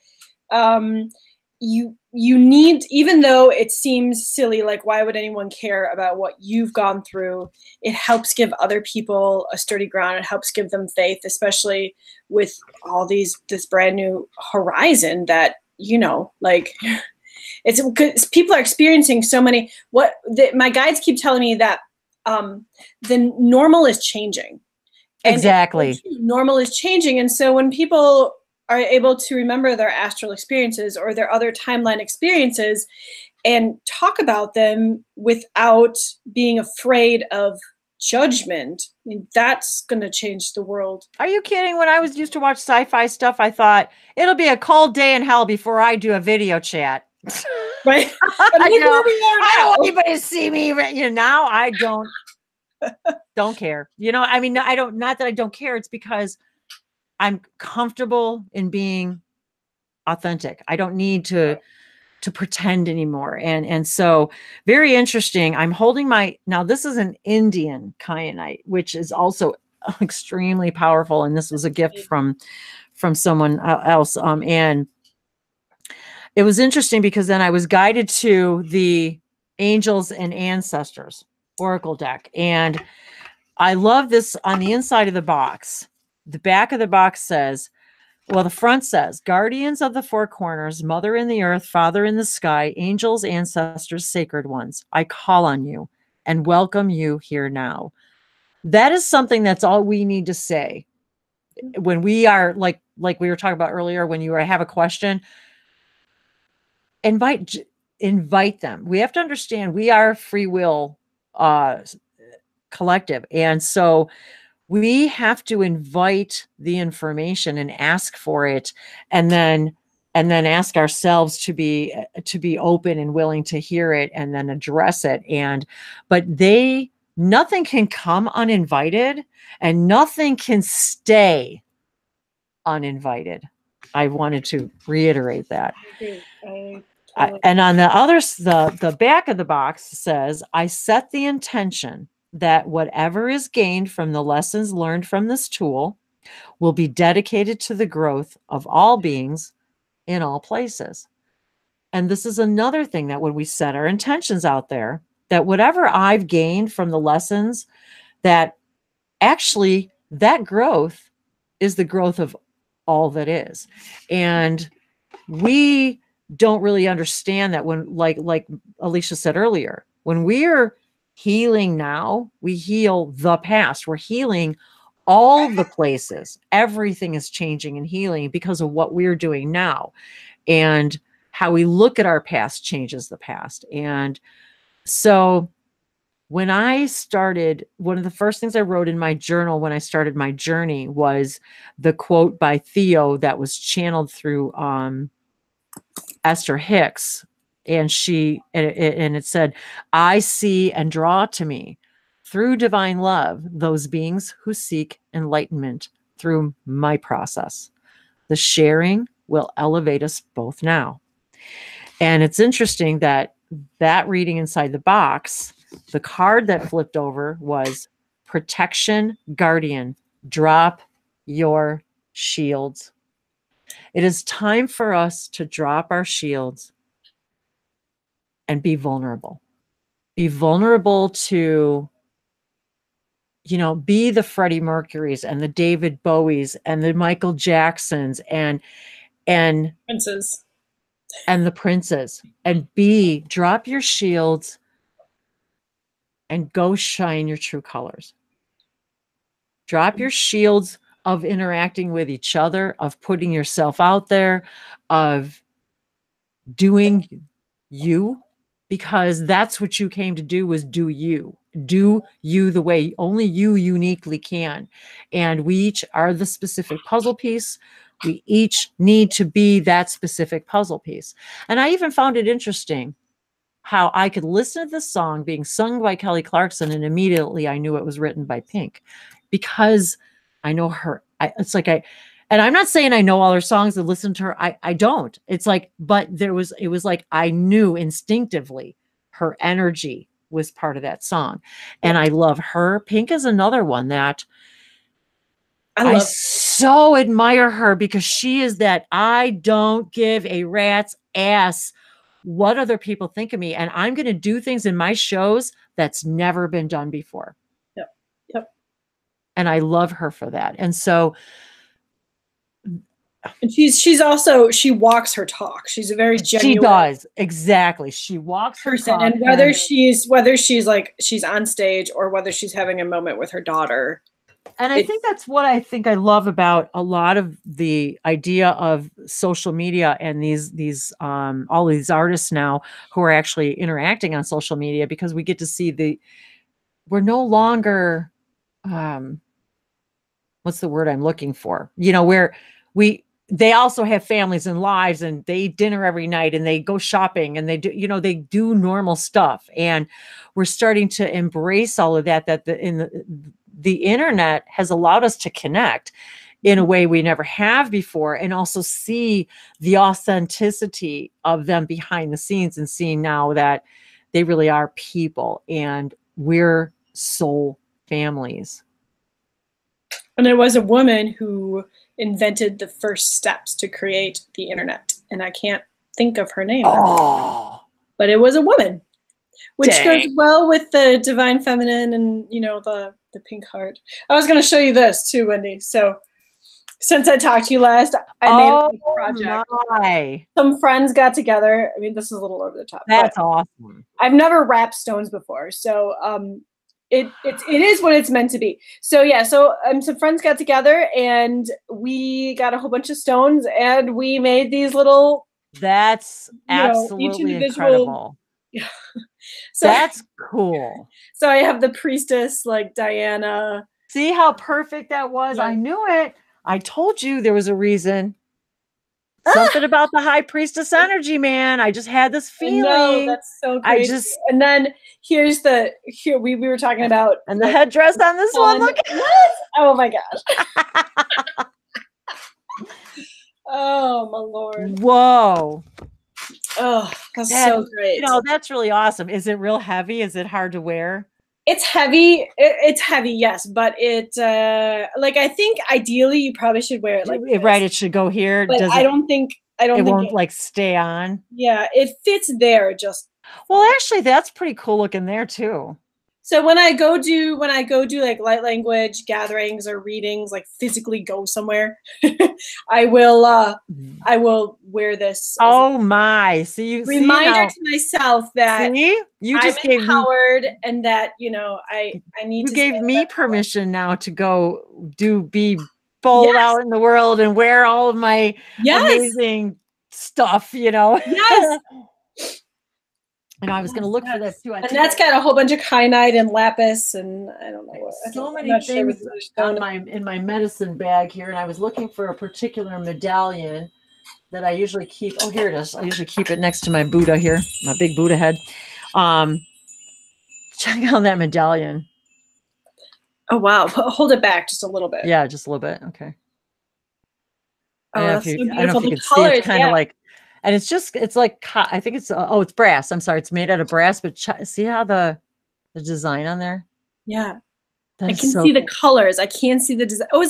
you need, even though it seems silly, like why would anyone care about what you've gone through, it helps give other people a sturdy ground. It helps give them faith, especially with all this brand new horizon that, you know, like it's because people are experiencing so many, my guides keep telling me that the normal is changing. And exactly. Normal is changing. And so when people are able to remember their astral experiences or their other timeline experiences and talk about them without being afraid of judgment, I mean, that's going to change the world. Are you kidding? When I was used to watch sci-fi stuff, I thought it'll be a cold day in hell before I do a video chat. Right. I don't want anybody to see me. You know, now I don't care. You know, I mean, not that I don't care. It's because I'm comfortable in being authentic. I don't need to pretend anymore. And so very interesting. I'm holding now this is an Indian kyanite, which is also extremely powerful. And this was a gift from someone else. And it was interesting because then I was guided to the Angels and Ancestors Oracle deck. And I love this on the inside of the box. The back of the box says, well, the front says, guardians of the four corners, mother in the earth, father in the sky, angels, ancestors, sacred ones, I call on you and welcome you here now. That is something that's all we need to say. When we are like we were talking about earlier, when you have a question, invite them. We have to understand we are a free will collective. And so we have to invite the information and ask for it, and then ask ourselves to be open and willing to hear it and then address it. But nothing can come uninvited and nothing can stay uninvited. I wanted to reiterate that. And on the back of the box says, I set the intention that whatever is gained from the lessons learned from this tool will be dedicated to the growth of all beings in all places. And this is another thing, that when we set our intentions out there, that whatever I've gained from the lessons, that actually that growth is the growth of all that is. And we don't really understand that when, like Alicia said earlier, when we're healing now, we heal the past. We're healing all the places. Everything is changing and healing because of what we're doing now. And how we look at our past changes the past. And so when I started, one of the first things I wrote in my journal when I started my journey was the quote by Theo that was channeled through Esther Hicks. And it said, I see and draw to me through divine love those beings who seek enlightenment through my process. The sharing will elevate us both now. And it's interesting that reading inside the box, the card that flipped over was Protection Guardian. Drop your shields. It is time for us to drop our shields and be vulnerable. Be vulnerable to, be the Freddie Mercurys and the David Bowies and the Michael Jacksons and princes and the princes, and drop your shields and go shine your true colors. Drop your shields of interacting with each other, of putting yourself out there, of doing you, because that's what you came to do, was do you the way only you uniquely can. And we each are the specific puzzle piece. We each need to be that specific puzzle piece. And I even found it interesting how I could listen to this song being sung by Kelly Clarkson, and immediately I knew it was written by Pink, because I know her. It's like and I'm not saying I know all her songs and listen to her. I don't. It's like, but it was like I knew instinctively her energy was part of that song. And I love her. Pink is another one that I so admire her, because she is that I don't give a rat's ass what other people think of me. And I'm going to do things in my shows that's never been done before. Yep. Yep. And I love her for that. And so, and she's also, she walks her talk. She's a very genuine. She does. Exactly. She walks her person. talk. And whether she's like, she's on stage or whether she's having a moment with her daughter. And I think that's what I love about a lot of the idea of social media and these all these artists now who are actually interacting on social media, because we get to see we're no longer, what's the word I'm looking for? Where they also have families and lives, and they eat dinner every night, and they go shopping, and they do, they do normal stuff. And we're starting to embrace all of that, the internet has allowed us to connect in a way we never have before, and also see the authenticity of them behind the scenes, and seeing now that they really are people and we're soul families. And there was a woman who invented the first steps to create the internet, and I can't think of her name. Oh, but it was a woman, which dang. goes well with the divine feminine and the pink heart. I was going to show you this too, Wendy. So since I talked to you last, I made a project. My. Some friends got together. I mean, this is a little over the top. That's awesome. I've never wrapped stones before, so it is what it's meant to be. So yeah, so some friends got together and we got a whole bunch of stones and we made these little. That's absolutely incredible. Yeah. So that's cool. So I have the priestess, like Diana. See how perfect that was? Yeah. I knew it. I told you there was a reason. Something about the high priestess energy, man. I just had this feeling. No, that's so great. And then here we were talking about, and the headdress on this one. Look at this. Oh my gosh. Oh my Lord. Whoa. Oh, that's so great. That's really awesome. Is it real heavy? Is it hard to wear? It's heavy. It's heavy, yes, but it I think ideally you probably should wear it like this. Right. It should go here. But I don't think it won't like stay on. Yeah, it fits there. Just well, actually, that's pretty cool looking there too. So when I go do like light language gatherings or readings, like physically go somewhere, I will wear this. Oh my! So you reminder to myself that you just I'm empowered and that I need. You gave me permission now to go be bold out in the world and wear all of my amazing stuff. Yes. And I was going to look for that too. And that's got a whole bunch of kyanite and lapis and I don't know what. So many things in my medicine bag here, and I was looking for a particular medallion that I usually keep. Oh, here it is. I usually keep it next to my Buddha here, my big Buddha head. Check out that medallion. Oh wow! Hold it back just a little bit. Yeah, just a little bit. Okay. Oh, that's so beautiful. I don't know if you can see. It's kind of like. And it's like, I think it's, it's brass. I'm sorry. It's made out of brass, but see how the design on there? Yeah. I can see the colors. I can't see the design. Oh,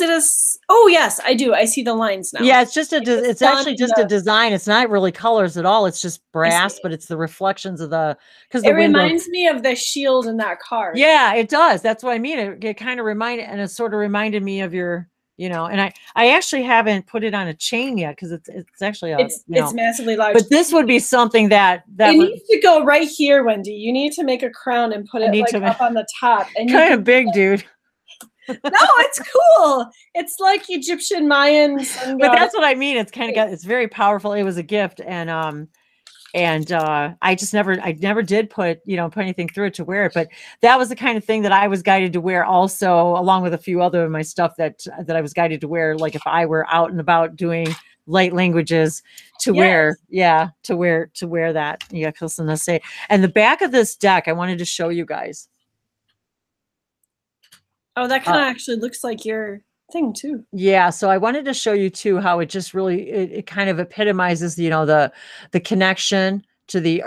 oh yes, I do. I see the lines now. Yeah. It's just it's actually just a design. It's not really colors at all. It's just brass, but it's the reflections of because it reminds me of the shield in that card. Yeah, it does. That's what I mean. It kind of it sort of reminded me of your, and I actually haven't put it on a chain yet because it's actually it's massively large. But this would be something that needs to go right here, Wendy. You need to make a crown and put it up on the top. And kind of big, dude. No, it's cool. It's like Egyptian Mayan. But that's what I mean. It's kind of it's very powerful. It was a gift, and I just never did put anything through it to wear it. But that was the kind of thing that I was guided to wear also, along with a few other of my stuff that I was guided to wear. Like if I were out and about doing light languages to wear. Yeah. To wear that. Yeah. Say. And the back of this deck, I wanted to show you guys. Oh, that kind of actually looks like your thing too. Yeah. So I wanted to show you too, how it just really, it kind of epitomizes, you know, the connection to the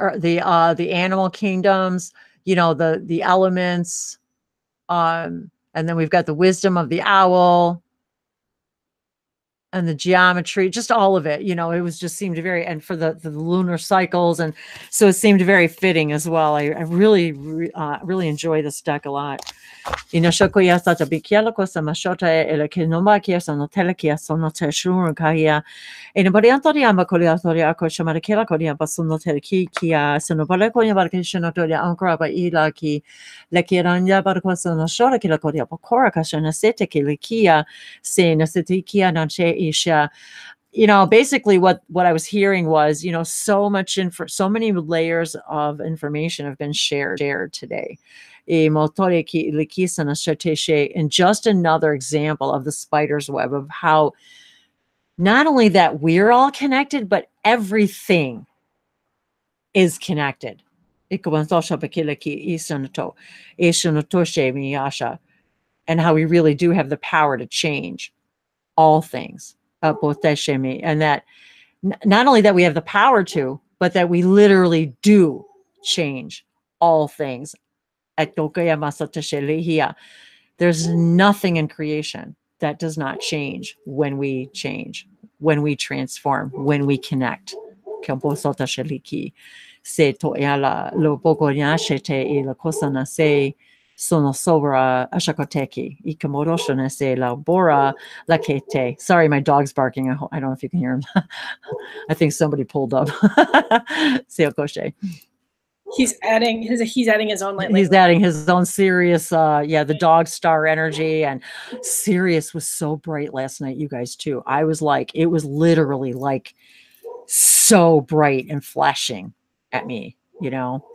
animal kingdoms, you know, the elements. And then we've got the wisdom of the owl and the geometry, just all of it, you know, it was just seemed very, and for the lunar cycles. And so it seemed very fitting as well. I really enjoy this deck a lot. Inashoko ya sata bikiala ko sa mashota ele ke noma kia sono tele kia sono te shuru kahia. Ina bari antori amba koli antori ako shamara kila koli amba sono tele ki kia sono bale ko ya bar ke shono tori ankora ba ila ki le kia ranya bar ko sono shora kila koli amba kora ka shona sete ki le kia se na sete kia na che isha. You know, basically what I was hearing was, you know, so many layers of information have been shared today. And just another example of the spider's web of how not only that we're all connected, but everything is connected. And how we really do have the power to change all things. And that not only that we have the power to, but that we literally do change all things. There's nothing in creation that does not change when we change, when we transform, when we connect. Sono sobra ashakoteki ikamoroshone se la bora la kete. Sorry, my dog's barking. I don't know if you can hear him. I think somebody pulled up. He's adding his own light. He's adding his own Sirius, the dog star energy. And Sirius was so bright last night, you guys too. I was like, it was literally like so bright and flashing at me, you know.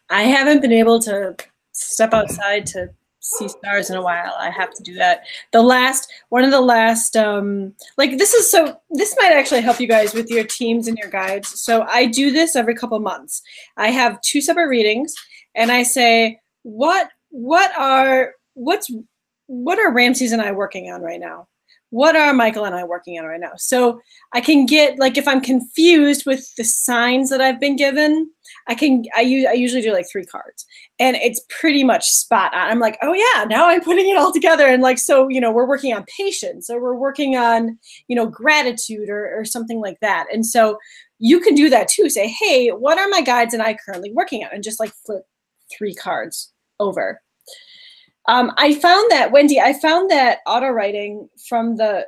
I haven't been able to step outside to see stars in a while. I have to do that. One of the last, this might actually help you guys with your teams and your guides. So I do this every couple months. I have 2 separate readings and I say, what are Ramses and I working on right now? What are Michael and I working on right now? So I can get, like, if I'm confused with the signs that I've been given, I usually do like 3 cards and it's pretty much spot on. I'm like, oh yeah, now I'm putting it all together. And like, so, you know, we're working on patience or we're working on, you know, gratitude or something like that. And so you can do that too. Say, hey, what are my guides and I currently working on? And just like flip 3 cards over. I found that, Wendy, auto writing from that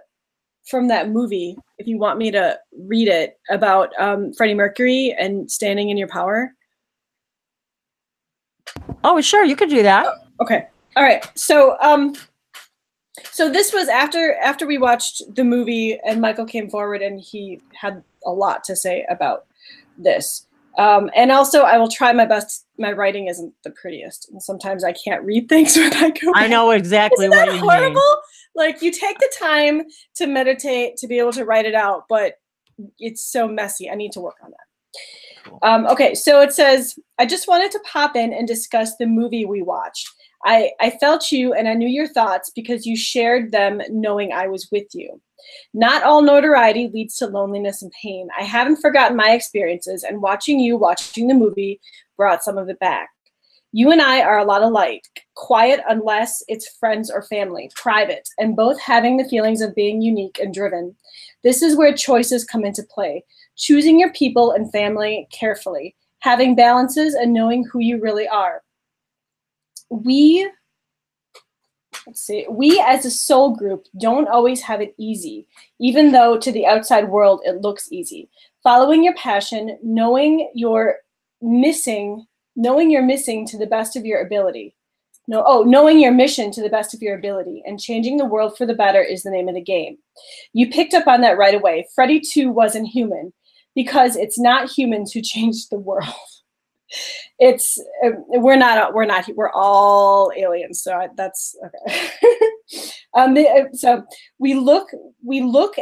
movie, if you want me to read it, about Freddie Mercury and standing in your power. Oh, sure, you could do that. Oh, okay. All right. So so this was after we watched the movie and Michael came forward and he had a lot to say about this. And also, I will try my best. My writing isn't the prettiest, and sometimes I can't read things when I go back. I know exactly what you horrible? mean. Like, you take the time to meditate to be able to write it out, but it's so messy. I need to work on that. Cool. Okay, so it says, I just wanted to pop in and discuss the movie we watched. I felt you and I knew your thoughts because you shared them knowing I was with you. Not all notoriety leads to loneliness and pain. I haven't forgotten my experiences, and watching the movie brought some of it back. You and I are a lot alike, quiet unless it's friends or family, private, and both having the feelings of being unique and driven. This is where choices come into play. Choosing your people and family carefully, having balances and knowing who you really are. We as a soul group don't always have it easy, even though to the outside world it looks easy. Following your passion, knowing you're missing to the best of your ability. Knowing your mission to the best of your ability and changing the world for the better is the name of the game. You picked up on that right away. Freddie too wasn't human because it's not humans who changed the world. It's we're all aliens, so that's okay. So we look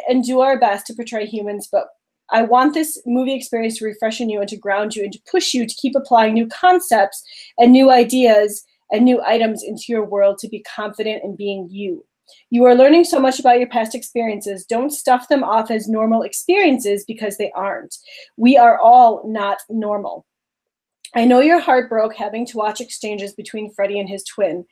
and do our best to portray humans, but I want this movie experience to refreshen you and to ground you and to push you to keep applying new concepts and new ideas and new items into your world to be confident in being you. You are learning so much about your past experiences. Don't stuff them off as normal experiences because they aren't. We are all not normal. I know your heart broke having to watch exchanges between Freddie and his twin.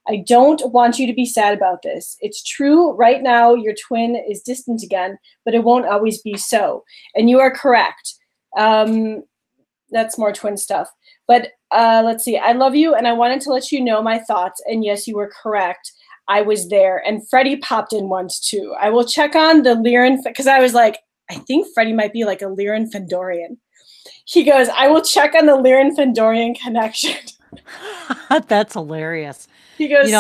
I don't want you to be sad about this. It's true, right now your twin is distant again, but it won't always be so. And you are correct. That's more twin stuff. But let's see. I love you, and I wanted to let you know my thoughts. And yes, you were correct. I was there. And Freddie popped in once too. I will check on the Lyran, because I was like, I think Freddie might be like a Lyran Fendorian. He goes, I will check on the Lyran Fendorian connection. That's hilarious. He goes,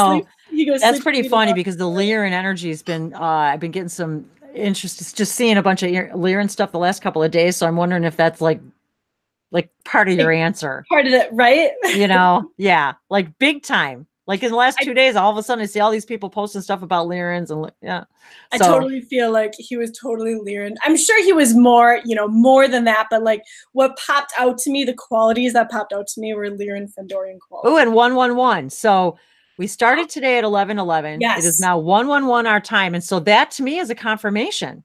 that's pretty funny because the Lyran energy has been, I've been getting some interest, just seeing a bunch of Lyran stuff the last couple of days. So I'm wondering if that's like part of your answer. Part of it, right? Yeah, like big time. Like in the last 2 days, all of a sudden I see all these people posting stuff about Lyrans and yeah. I totally feel like he was totally Lyran. I'm sure he was more, more than that, but like what popped out to me, the qualities that popped out to me were Lyran Fendorian qualities. Oh, and 111. So we started today at 11:11. Yes. It is now 111 our time. And so that to me is a confirmation.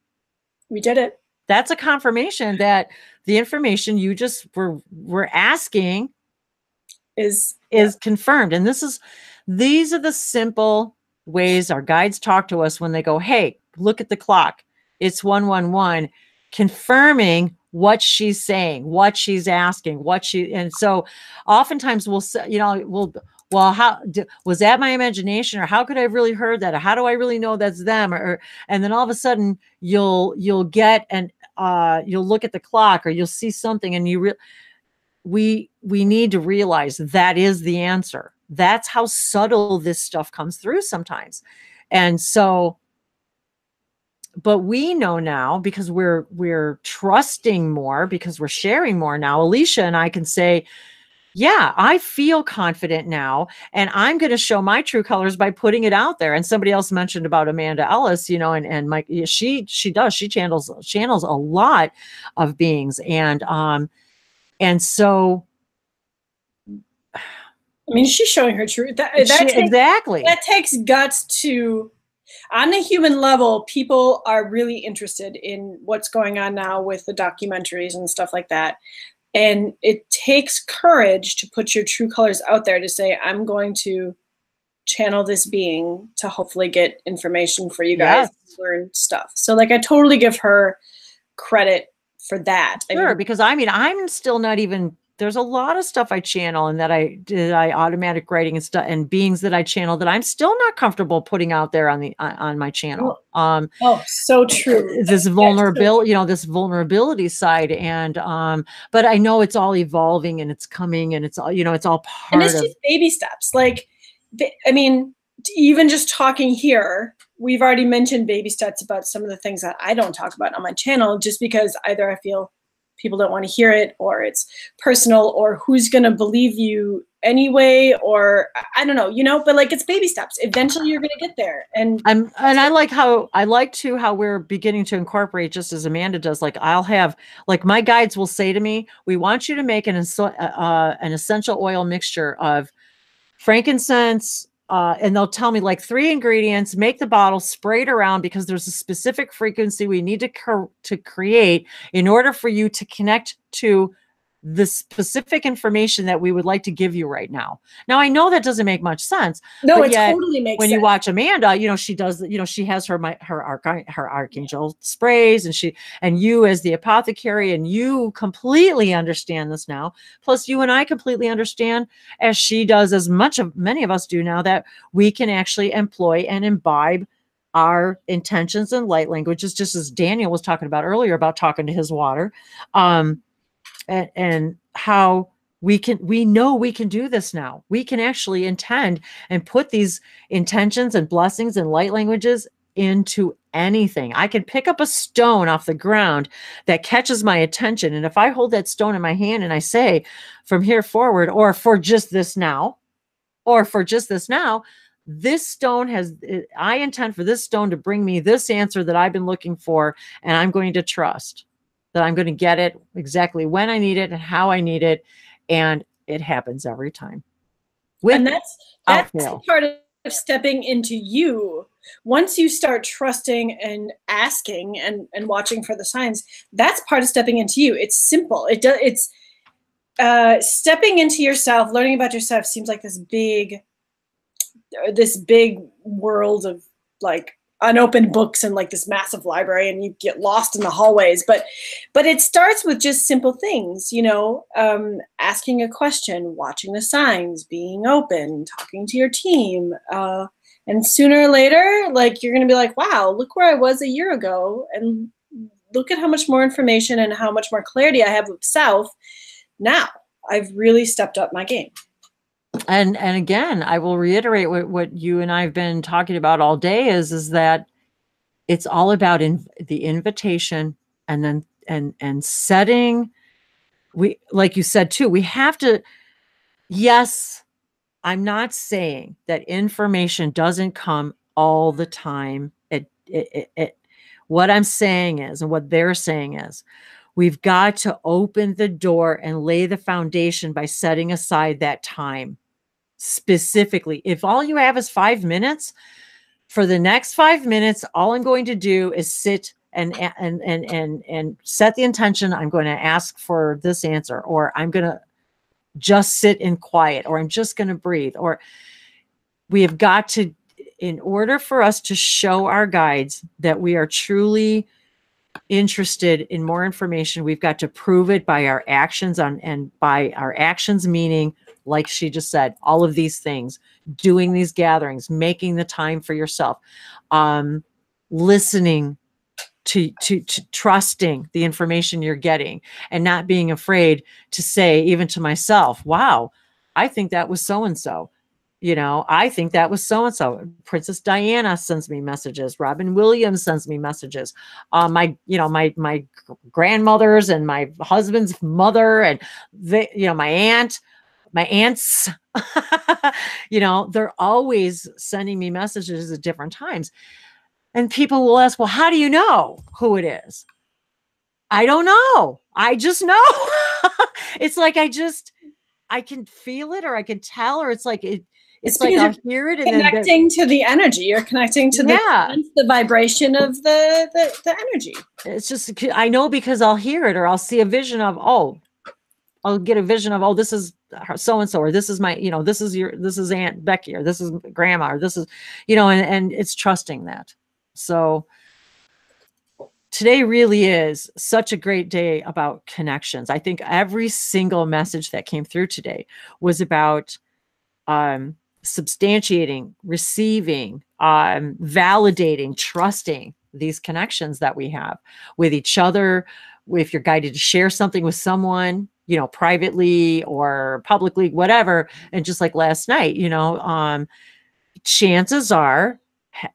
We did it. That's a confirmation that the information you just were asking is confirmed. And these are the simple ways our guides talk to us when they go, hey, look at the clock. It's 111, confirming what she's saying, what she's asking, and so oftentimes we'll say, well, how was that my imagination, or how could I have really heard that? Or how do I really know that's them? And then all of a sudden you'll get, and you'll look at the clock, or you'll see something, and we need to realize that is the answer. That's how subtle this stuff comes through sometimes. And so, but we know now, because we're trusting more, because we're sharing more now. Alicia and I can say, yeah, I feel confident now, and I'm going to show my true colors by putting it out there. And somebody else mentioned about Amanda Ellis, and Mike, she channels a lot of beings. And so, I mean, she's showing her truth. Exactly. That takes guts to, on a human level, people are really interested in what's going on now with the documentaries and stuff like that. And it takes courage to put your true colors out there, to say, I'm going to channel this being to hopefully get information for you guys, to learn stuff. So like, I totally give her credit for that. Sure, because I'm still not even, there's a lot of stuff I channel and that I automatic writing and stuff, and beings that I channel that I'm still not comfortable putting out there on my channel. So true. This vulnerability, this vulnerability side. And, but I know it's all evolving and it's coming, and it's all, it's all part of. And it's just baby steps. Like, even just talking here, we've already mentioned baby steps about some of the things that I don't talk about on my channel, just because either I feel people don't want to hear it, or it's personal, or who's going to believe you anyway, or I don't know, but like, it's baby steps. Eventually you're going to get there. And I like how we're beginning to incorporate, just as Amanda does. Like, I'll have, like, my guides will say to me, we want you to make an essential oil mixture of frankincense, and they'll tell me like 3 ingredients, make the bottle, spray it around, because there's a specific frequency we need to create in order for you to connect to the specific information that we would like to give you right now. Now, I know that doesn't make much sense. No, it totally makes sense. When you watch Amanda, she does, she has her archangel sprays, and you as the apothecary, and you completely understand this now. Plus, you and I completely understand, as she does, as many of us do now, that we can actually employ and imbibe our intentions and light languages, just as Daniel was talking about earlier, about talking to his water. And how we know we can do this now. We can actually intend and put these intentions and blessings and light languages into anything. I can pick up a stone off the ground that catches my attention. And if I hold that stone in my hand and I say, from here forward, or for just this now, this stone I intend for this stone to bring me this answer that I've been looking for. And I'm going to trust that I'm going to get it exactly when I need it and how I need it. And it happens every time. And that's the part of stepping into you. Once you start trusting and asking and watching for the signs, that's part of stepping into you. It's simple. It's stepping into yourself, learning about yourself seems like this big world of like unopened books and like this massive library, and you get lost in the hallways. But it starts with just simple things, asking a question, watching the signs, being open, talking to your team. And sooner or later, like you're going to be like, wow, look where I was a year ago. And look at how much more information and how much more clarity I have of self. Now I've really stepped up my game. And again, I will reiterate what you and I have been talking about all day is that it's all about the invitation and then and setting. We, like you said too, we have to. Yes, I'm not saying that information doesn't come all the time. What I'm saying is, and what they're saying is, we've got to open the door and lay the foundation by setting aside that time. Specifically, if all you have is 5 minutes, for the next 5 minutes, all I'm going to do is sit and set the intention. I'm going to ask for this answer, or I'm going to just sit in quiet, or I'm just going to breathe. Or we have got to, in order for us to show our guides that we are truly interested in more information, we've got to prove it by our actions and by our actions, meaning, like she just said, all of these things, doing these gatherings, making the time for yourself, listening to trusting the information you're getting, and not being afraid to say, even to myself, wow, I think that was so-and-so. I think that was so-and-so. Princess Diana sends me messages. Robin Williams sends me messages. My grandmothers and my husband's mother and my aunts, they're always sending me messages at different times. And people will ask, well, how do you know who it is? I don't know. I just know. It's like, I can feel it, or I can tell, or it's like, it's like I'll hear it. And connecting to the energy. You're connecting to the vibration of the energy. It's just, I know because I'll hear it, or I'll see a vision of, I'll get a vision of, this is so-and-so, or this is my, this is Aunt Becky, or this is grandma, or this is, and it's trusting that. So today really is such a great day about connections. I think every single message that came through today was about substantiating, receiving, validating, trusting these connections that we have with each other. If you're guided to share something with someone, privately or publicly, whatever. And just like last night, chances are,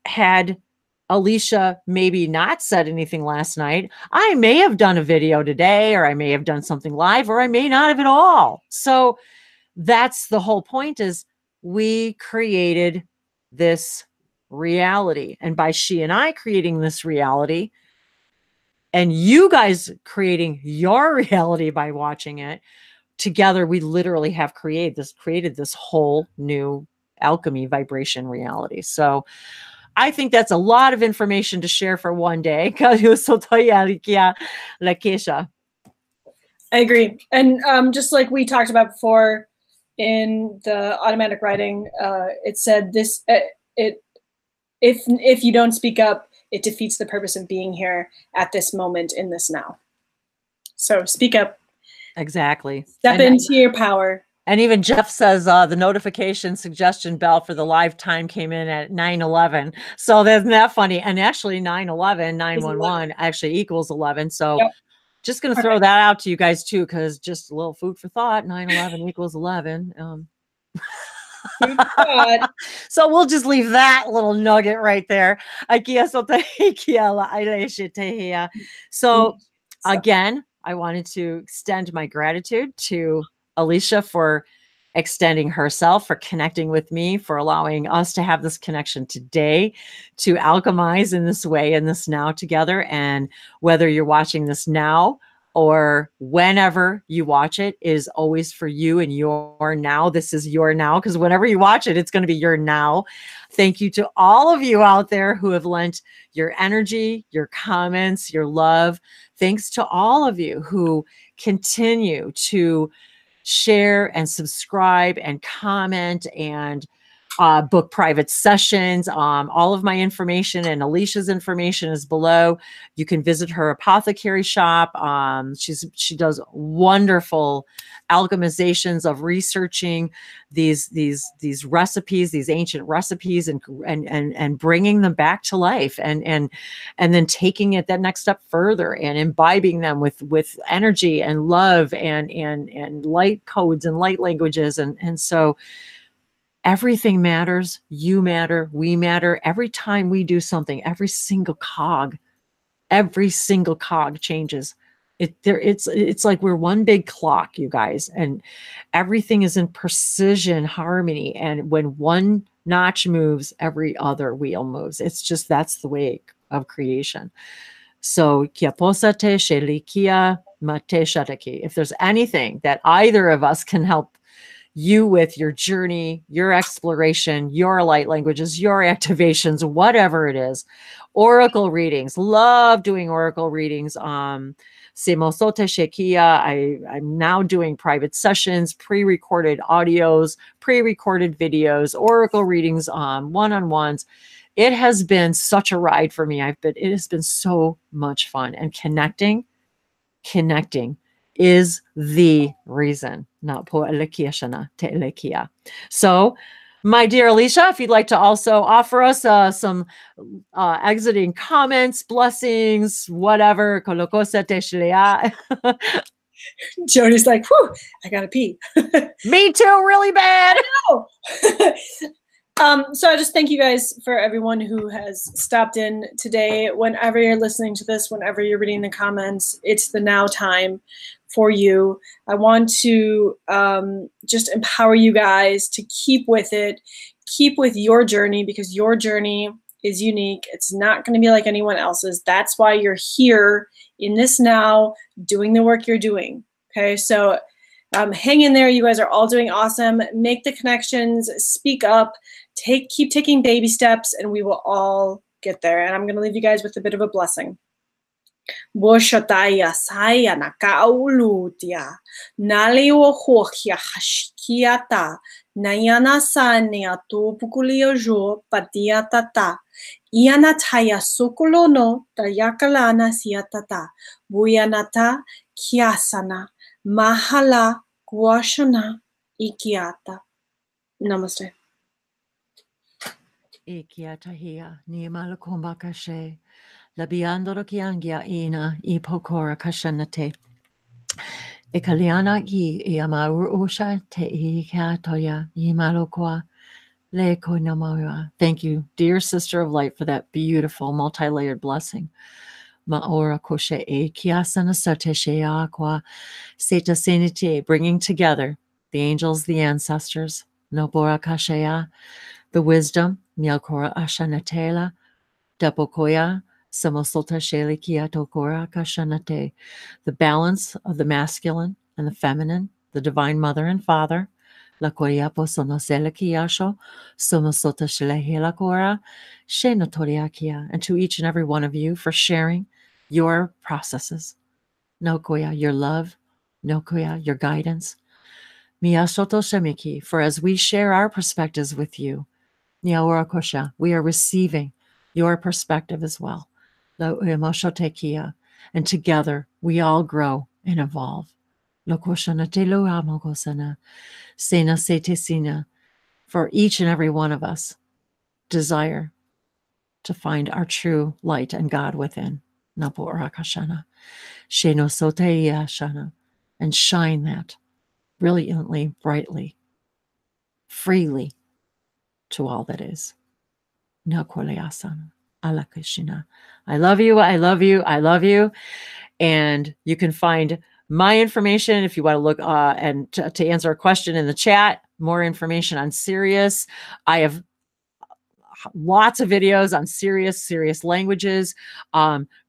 had Alicia maybe not said anything last night, I may have done a video today, or I may have done something live, or I may not have at all. So that's the whole point, is we created this reality. And by she and I creating this reality, and you guys creating your reality by watching it together, we literally have created this whole new alchemy vibration reality. So I think that's a lot of information to share for one day. I agree. And just like we talked about before in the automatic writing, it said this, if you don't speak up, it defeats the purpose of being here at this moment in this now. So speak up. Exactly. Step into your power. And even Jeff says the notification suggestion bell for the live time came in at 9:11. So isn't that funny? And actually 9:11, 911 actually equals 11. So just going to throw that out to you guys too, because just a little food for thought. 9:11 equals 11. Food for thought. So we'll just leave that little nugget right there. So again, I wanted to extend my gratitude to Alicia for extending herself, for connecting with me, for allowing us to have this connection today, to alchemize in this way, in this now together. And whether you're watching this now or whenever you watch it is always for you and your now. This is your now, because whenever you watch it, it's going to be your now. Thank you to all of you out there who have lent your energy, your comments, your love. Thanks to all of you who continue to share and subscribe and comment and book private sessions. All of my information and Alicia's information is below. You can visit her apothecary shop. She does wonderful alchemizations of researching these recipes, these ancient recipes, and bringing them back to life, and then taking it that next step further and imbibing them with energy and love and light codes and light languages, and so everything matters. You matter. We matter. Every time we do something, every single cog changes. It's like we're one big clock, you guys, and everything is in precision harmony. And when one notch moves, every other wheel moves. It's just, that's the way of creation. So if there's anything that either of us can help you with your journey, your exploration, your light languages, your activations, whatever it is. Oracle readings. Love doing oracle readings. I'm now doing private sessions, pre-recorded audios, pre-recorded videos, oracle readings, one-on-ones. It has been such a ride for me. It has been so much fun, and connecting is the reason. So, my dear Alicia, if you'd like to also offer us some exiting comments, blessings, whatever. Jody's like, whew, I gotta pee. Me too, really bad. So I just thank you guys for everyone who has stopped in today. Whenever you're listening to this, whenever you're reading the comments, it's the now time for you. I want to just empower you guys to keep with it, keep with your journey, because your journey is unique. It's not going to be like anyone else's. That's why you're here in this now, doing the work you're doing. Okay, so hang in there. You guys are all doing awesome. Make the connections, speak up, keep taking baby steps, and we will all get there. And I'm going to leave you guys with a bit of a blessing. Boshataya saya nakaulutia naliwo hokia hashkiata nayana sania to pukuliojo patiatata ianataya sokolono tayakalana siatata buyanata kiasana mahala guashana ikiata. Namaste. Ikiata hia ni malakumbakashe. Labiandoro kiangia ina ipokora kashanate. Ekaliana i amaru usha te ikatoya imalokwa leko namawa. Thank you, dear sister of light, for that beautiful multi-layered blessing. Maora koshe e kiasana sateshe aqua seta senite, bringing together the angels, the ancestors, nobora kashea, the wisdom, mialkora ashanatela, dapokoya, samosota shelikia tokora kashanate, the balance of the masculine and the feminine, the divine mother and father, la koyapo sonoselekiasho, somosota shelehilakora, shenotoriakia, and to each and every one of you for sharing your processes. Nokoya, your love, Nokoya, your guidance. Miyasoto shemiki, for as we share our perspectives with you, Niaora kosha, we are receiving your perspective as well. And together we all grow and evolve. For each and every one of us desire to find our true light and God within. And shine that brilliantly, brightly freely to all that is. Nakoleasana, alakashina. I love you. I love you. I love you. And you can find my information if you want to look and to answer a question in the chat. More information on Sirius. I have lots of videos on Sirius languages.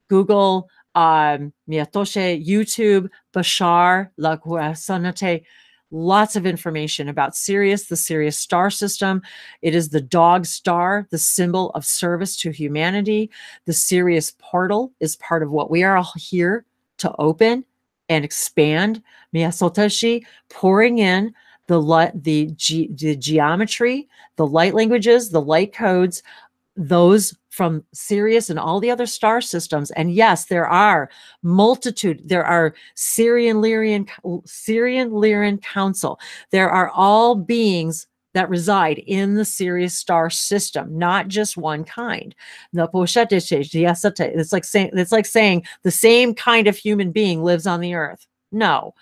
Google, Miyatoshe, YouTube, Bashar, La Sanate. Lots of information about Sirius, the Sirius star system. It is the dog star, the symbol of service to humanity. The Sirius portal is part of what we are all here to open and expand. Miyasotashi, pouring in the geometry, the light languages, the light codes, those from Sirius and all the other star systems. And yes, there are there are Syrian-Lyrian Council. There are all beings that reside in the Sirius star system, not just one kind. It's like saying the same kind of human being lives on the earth. No.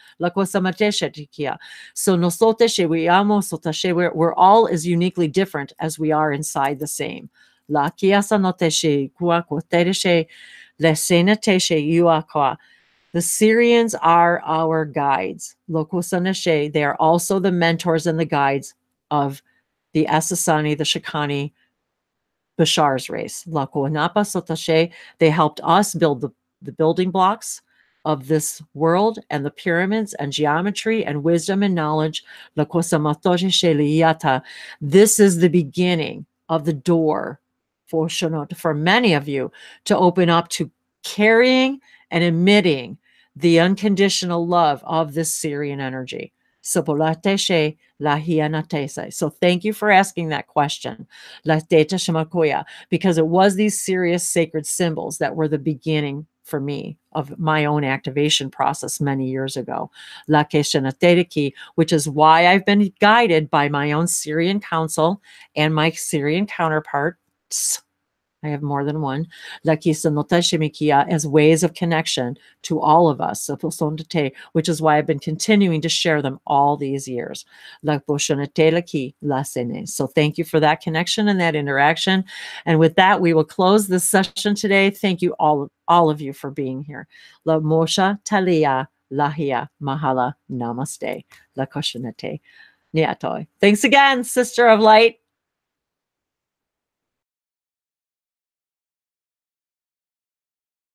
So we're all as uniquely different as we are inside the same. The Syrians are our guides. They are also the mentors and the guides of the Asasani, the Shikani, Bashar's race. They helped us build the building blocks of this world and the pyramids and geometry and wisdom and knowledge. This is the beginning of the door for many of you to open up to carrying and emitting the unconditional love of this Syrian energy. So thank you for asking that question, because it was these Sirius sacred symbols that were the beginning for me of my own activation process many years ago, which is why I've been guided by my own Syrian council and my Syrian counterparts. I have more than one, as ways of connection to all of us, which is why I've been continuing to share them all these years. So thank you for that connection and that interaction. And with that, we will close this session today. Thank you all of you for being here. La Mosha Talia Lahia Mahala Namaste. La Koshanete. Niatoi. Thanks again, Sister of Light.